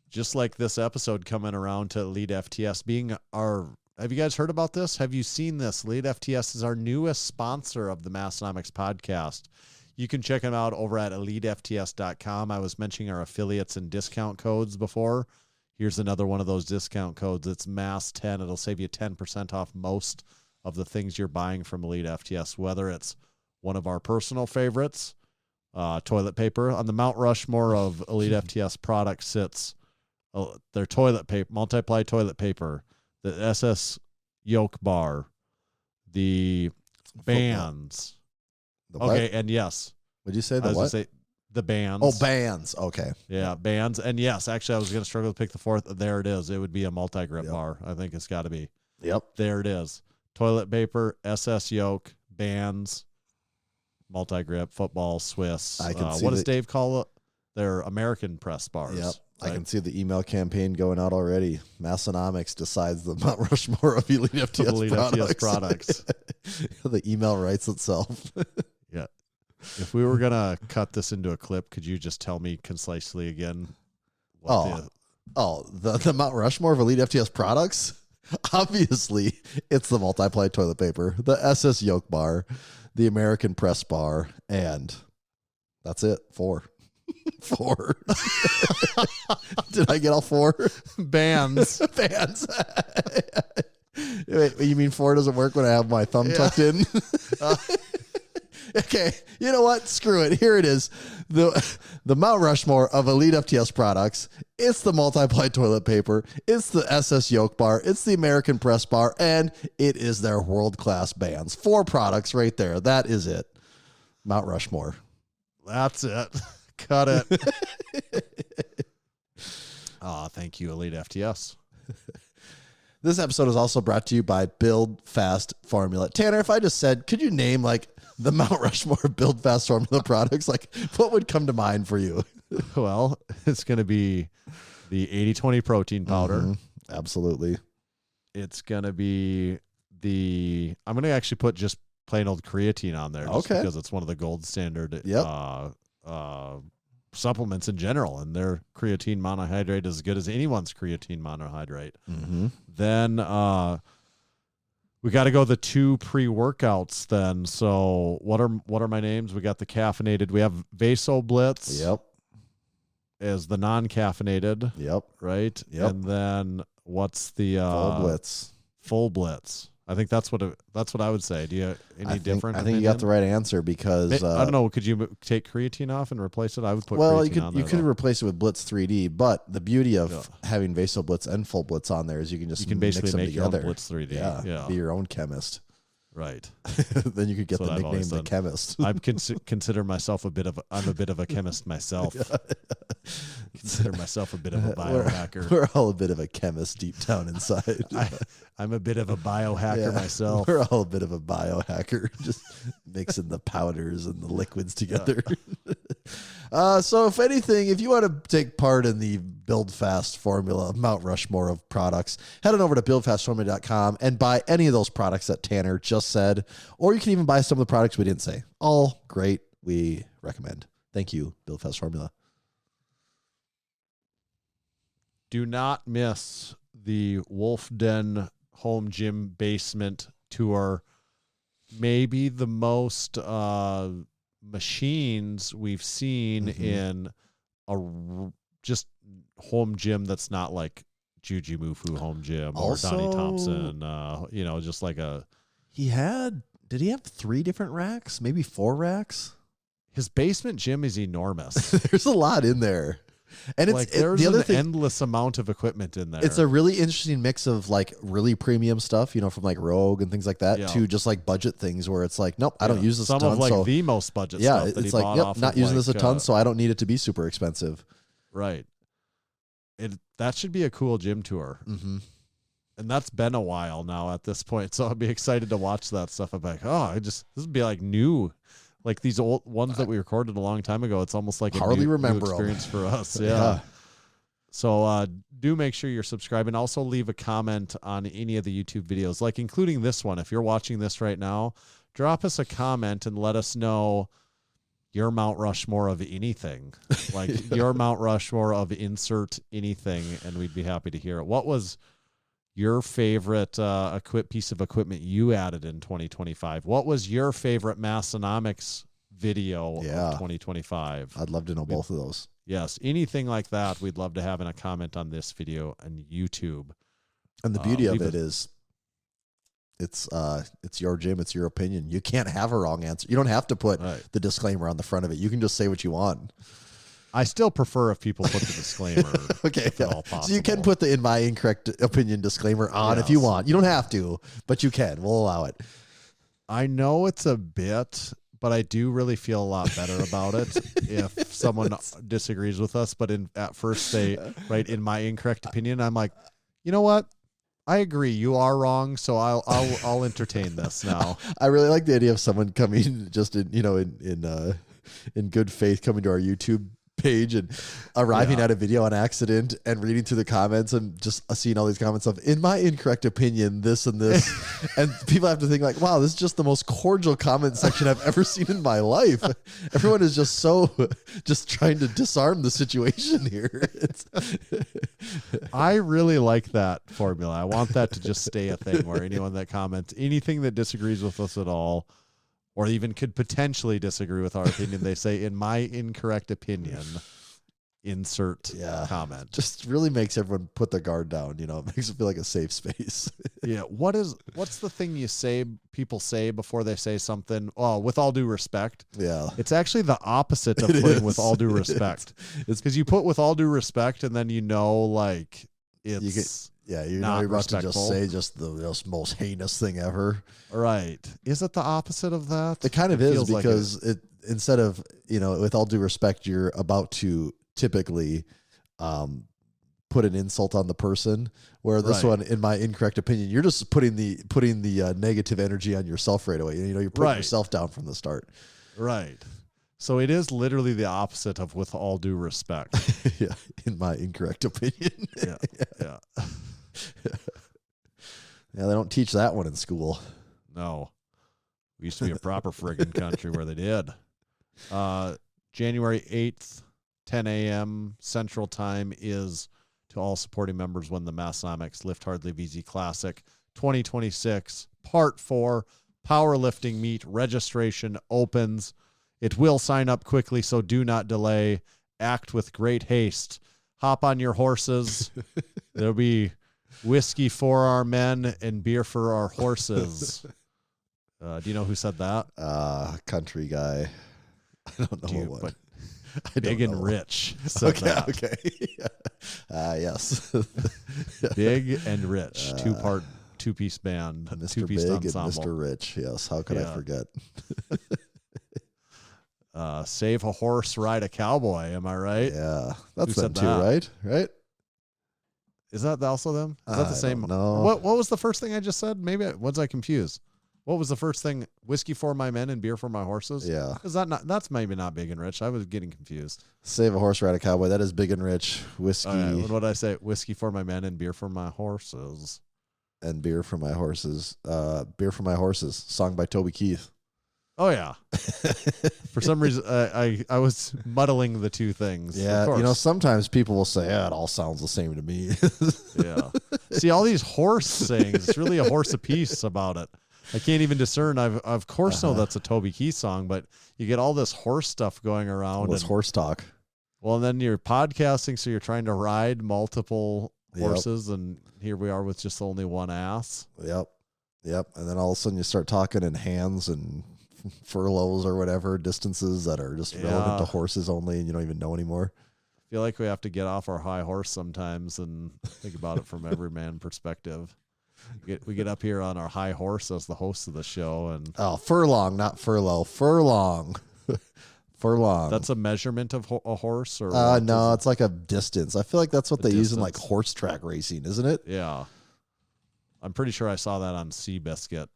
Just like this episode coming around to EliteFTS being our. Have you guys heard about this? Have you seen this? EliteFTS is our newest sponsor of the Massenomics podcast. You can check them out over at EliteFTS.com. I was mentioning our affiliates and discount codes before. Here's another one of those discount codes. It's MASS10. It'll save you 10% off most of the things you're buying from EliteFTS, whether it's one of our personal favorites, toilet paper. On the Mount Rushmore of EliteFTS products sits their toilet paper, multiply toilet paper, the SS yoke bar, the bands. Okay, and yes. Would you say the what? The bands. Oh, bands. Okay. Yeah, bands. And yes, actually, I was going to struggle to pick the fourth. There it is. It would be a multi-grip bar. I think it's got to be. Yep. There it is. Toilet paper, SS yoke, bands, multi-grip, football, Swiss. I can see what does Dave call it? They're American press bars. Yep. Right? I can see the email campaign going out already. Massenomics decides the Mount Rushmore of EliteFTS products. The email writes itself. Yeah. If we were going to cut this into a clip, could you just tell me concisely again? The Mount Rushmore of EliteFTS products? Obviously, it's the multiply toilet paper, the SS yoke bar, the American press bar, and that's it. 4. 4. Did I get all 4? Bands. Bands. Wait, you mean 4 doesn't work when I have my thumb tucked in? Okay, you know what? Screw it. Here it is. The Mount Rushmore of EliteFTS products. It's the multiply toilet paper. It's the SS yoke bar. It's the American press bar. And it is their world-class bands. 4 products right there. That is it. Mount Rushmore. That's it. Cut it. Thank you, EliteFTS. This episode is also brought to you by Build Fast Formula. Tanner, if I just said, could you name like the Mount Rushmore Build Fast Formula products, like what would come to mind for you? Well, it's going to be the 80-20 protein powder. Mm-hmm. Absolutely. It's going to be I'm going to actually put just plain old creatine on there just because it's one of the gold standard supplements in general, and their creatine monohydrate is as good as anyone's creatine monohydrate. Mm-hmm. Then we got to go the 2 pre-workouts then. So what are my names? We got the caffeinated. We have Vaso Blitz. Yep. As the non-caffeinated. Yep. Right? Yep. And then what's the Full Blitz? Full Blitz. I think that's what I would say. Do you different? I think you got the right answer because I don't know. Could you take creatine off and replace it? I would put. Well, creatine on there, you could replace it with Blitz 3D, but the beauty of having Vaso Blitz and Full Blitz on there is you can just basically mix them make together. your own Blitz 3D. Yeah, be your own chemist. Right. Then you could get the nickname the chemist. I consider myself I'm a bit of a chemist myself. Consider myself a bit of a biohacker. We're all a bit of a chemist deep down inside. I'm a bit of a biohacker myself. We're all a bit of a biohacker, just mixing the powders and the liquids together. So if anything, if you want to take part in the Build Fast Formula Mount Rushmore of products, head on over to buildfastformula.com and buy any of those products that Tanner just said, or you can even buy some of the products we didn't say. All great. We recommend. Thank you, Build Fast Formula. Do not miss the Wolf Den Home Gym Basement Tour. Maybe the most machines we've seen in a just home gym that's not like Juju Mufu Home Gym or Donnie Thompson. Just like a Did he have 3 different racks? Maybe 4 racks? His basement gym is enormous. There's a lot in there. And Like there's the other an thing, endless amount of equipment in there. it's a really interesting mix of like really premium stuff, from like Rogue and things like that, Yeah. to just like budget things where it's like, nope, I don't use this some a ton. of like so the most budget yeah, stuff that it's he like, bought yep, off not of using this a ton, like, so I don't need it to be super expensive. right. That should be a cool gym tour. Mm-hmm. And that's been a while now at this point, so I'd be excited to watch that stuff. I'm like, this would be like new, like these old ones that we recorded a long time ago. It's almost like Hardly a new remember 'em. experience for us. Yeah. So do make sure you're subscribed, and also leave a comment on any of the YouTube videos, like including this one. If you're watching this right now, drop us a comment and let us know your Mount Rushmore of anything, like your Mount Rushmore of insert anything, and we'd be happy to hear it. What was your favorite piece of equipment you added in 2025? What was your favorite Massenomics video of 2025? I'd love to know both of those. Yes, anything like that, we'd love to have in a comment on this video on YouTube. And the beauty of it is, it's your gym, it's your opinion. You can't have a wrong answer. You don't have to put the disclaimer on the front of it. You can just say what you want. I still prefer if people put the disclaimer. Okay, if at all possible. So you can put the "in my incorrect opinion" disclaimer on if you want. You don't have to, but you can. We'll allow it. I know it's a bit, but I do really feel a lot better about it if someone disagrees with us. But at first they write "in my incorrect opinion," I'm like, you know what? I agree. You are wrong, so I'll entertain this now. I really like the idea of someone coming just in good faith, coming to our YouTube page and arriving at a video on accident and reading through the comments and just seeing all these comments of "in my incorrect opinion, this and this," and people have to think like, wow, this is just the most cordial comment section I've ever seen in my life. Everyone is just just trying to disarm the situation here. I really like that formula. I want that to just stay a thing where anyone that comments anything that disagrees with us at all, or even could potentially disagree with our opinion, they say "in my incorrect opinion," insert comment. Just really makes everyone put their guard down. It makes it feel like a safe space. Yeah. What's the thing people say before they say something? Oh, with all due respect. Yeah. It's actually the opposite of putting with all due respect. It's because you put with all due respect, and then like it's you're not about to respectful. just say just the most heinous thing ever. Right. Is it the opposite of that? It kind of is, feels like because it instead of, with all due respect, you're about to typically put an insult on the person, where this one, "in my incorrect opinion," you're just putting the negative energy on yourself right away. You're putting yourself down from the start. Right. So it is literally the opposite of "with all due respect." Yeah, "in my incorrect opinion." Yeah. Yeah, they don't teach that one in school. No. We used to be a proper friggin' country where they did. January 8th, 10 a.m. Central Time is to all supporting members when the Massenomics Lift Hard Live Easy Classic 2026 Part 4 Powerlifting Meet registration opens. It will sign up quickly, so do not delay. Act with great haste. Hop on your horses. There'll be whiskey for our men and beer for our horses. Do you know who said that? Country guy. I don't know what. But Big and Rich said Okay, that. okay. Yes. Big and Rich, two-piece band, Mr. two-piece Big ensemble. and Mr. Rich. Yes. How could I forget? Save a horse, ride a cowboy. Am I right? Yeah. That's Who them said too, that? right? Right? Is that also them? Is that the same? No. What was the first thing I just said? Maybe was I confused? What was the first thing? Whiskey for my men and beer for my horses? Yeah. Is that not? That's maybe not Big and Rich. I was getting confused. Save a horse, ride a cowboy. That is Big and Rich. Whiskey. What did I say? Whiskey for my men and beer for my horses. And beer for my horses. Beer for my horses. Song by Toby Keith. Oh yeah. For some reason, I was muddling the two things. Yeah, sometimes people will say, "Yeah, it all sounds the same to me." Yeah. See, all these horse things. It's really a horse apiece about it. I can't even discern. I of course know that's a Toby Keith song, but you get all this horse stuff going around. This horse talk. Well, and then you're podcasting, so you're trying to ride multiple horses, and here we are with just only one ass. Yep. Yep. And then all of a sudden you start talking in hands and furlongs or whatever distances that are just relevant to horses only, and you don't even know anymore. I feel like we have to get off our high horse sometimes and think about it from every man perspective. We get up here on our high horse as the host of the show, and furlong, not furlough, furlong. Furlong. That's a measurement of a horse, or no, it's like a distance. I feel like that's what they use in like distance. horse track racing, isn't it? Yeah. I'm pretty sure I saw that on Seabiscuit.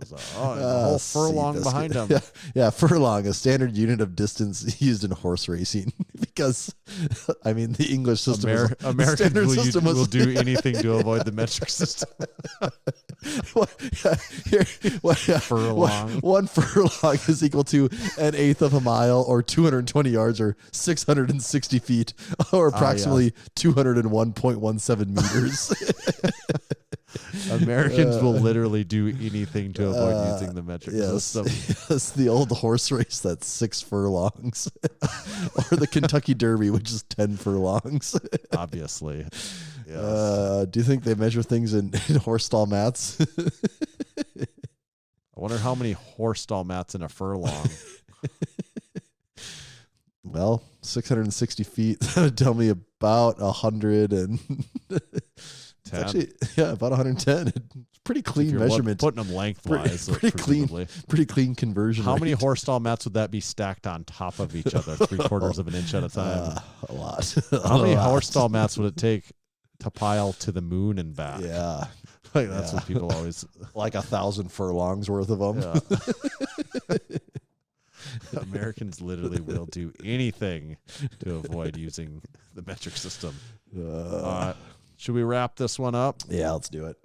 The whole furlong Seabiscuit. behind him. Yeah, furlong, a standard unit of distance used in horse racing. Because, I mean, the English system Americans will do anything to avoid the metric system. Furlong. One furlong is equal to 1/8 of a mile, or 220 yards, or 660 feet, or approximately 201.17 meters. Americans will literally do anything to avoid using the metric system. Yes, the old horse race, that's 6 furlongs. Or the Kentucky Derby, which is 10 furlongs. Obviously. Yes. Do you think they measure things in horse stall mats? I wonder how many horse stall mats in a furlong. Well, 660 feet. That would tell me about 100 and... It's actually, about 110. It's pretty clean measurement. Putting them lengthwise. Pretty clean conversion. How many horse stall mats would that be stacked on top of each other, 3/4 of an inch at a time? A lot. How many horse stall mats would it take to pile to the moon and back? Yeah. Like that's what people always... Like 1,000 furlongs worth of them. Yeah. Americans literally will do anything to avoid using the metric system. Should we wrap this one up? Yeah, let's do it.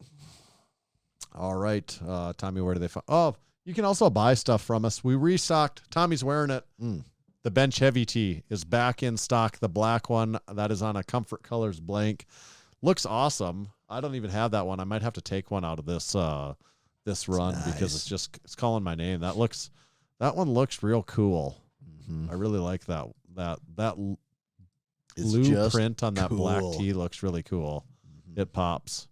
All right. Tommy, where do they find? Oh, you can also buy stuff from us. We restocked. Tommy's wearing it. The Bench Heavy Tee is back in stock. The black one that is on a Comfort Colors blank looks awesome. I don't even have that one. I might have to take one out of this run because it's calling my name. That one looks real cool. I really like that blue print on that black tee looks really cool. It pops.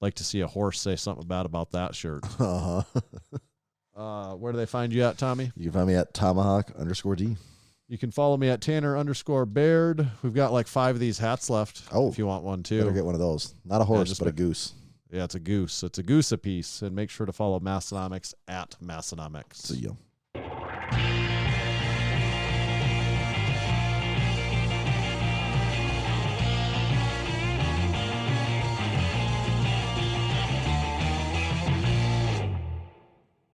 Like to see a horse say something bad about that shirt. Where do they find you at, Tommy? You can find me at Tomahawk_D. You can follow me at Tanner_Baird. We've got like 5 of these hats left. Oh, if you want one too. Better get one of those. Not a horse, but a goose. Yeah, it's a goose. It's a goose apiece. And make sure to follow Massenomics at Massenomics. See ya.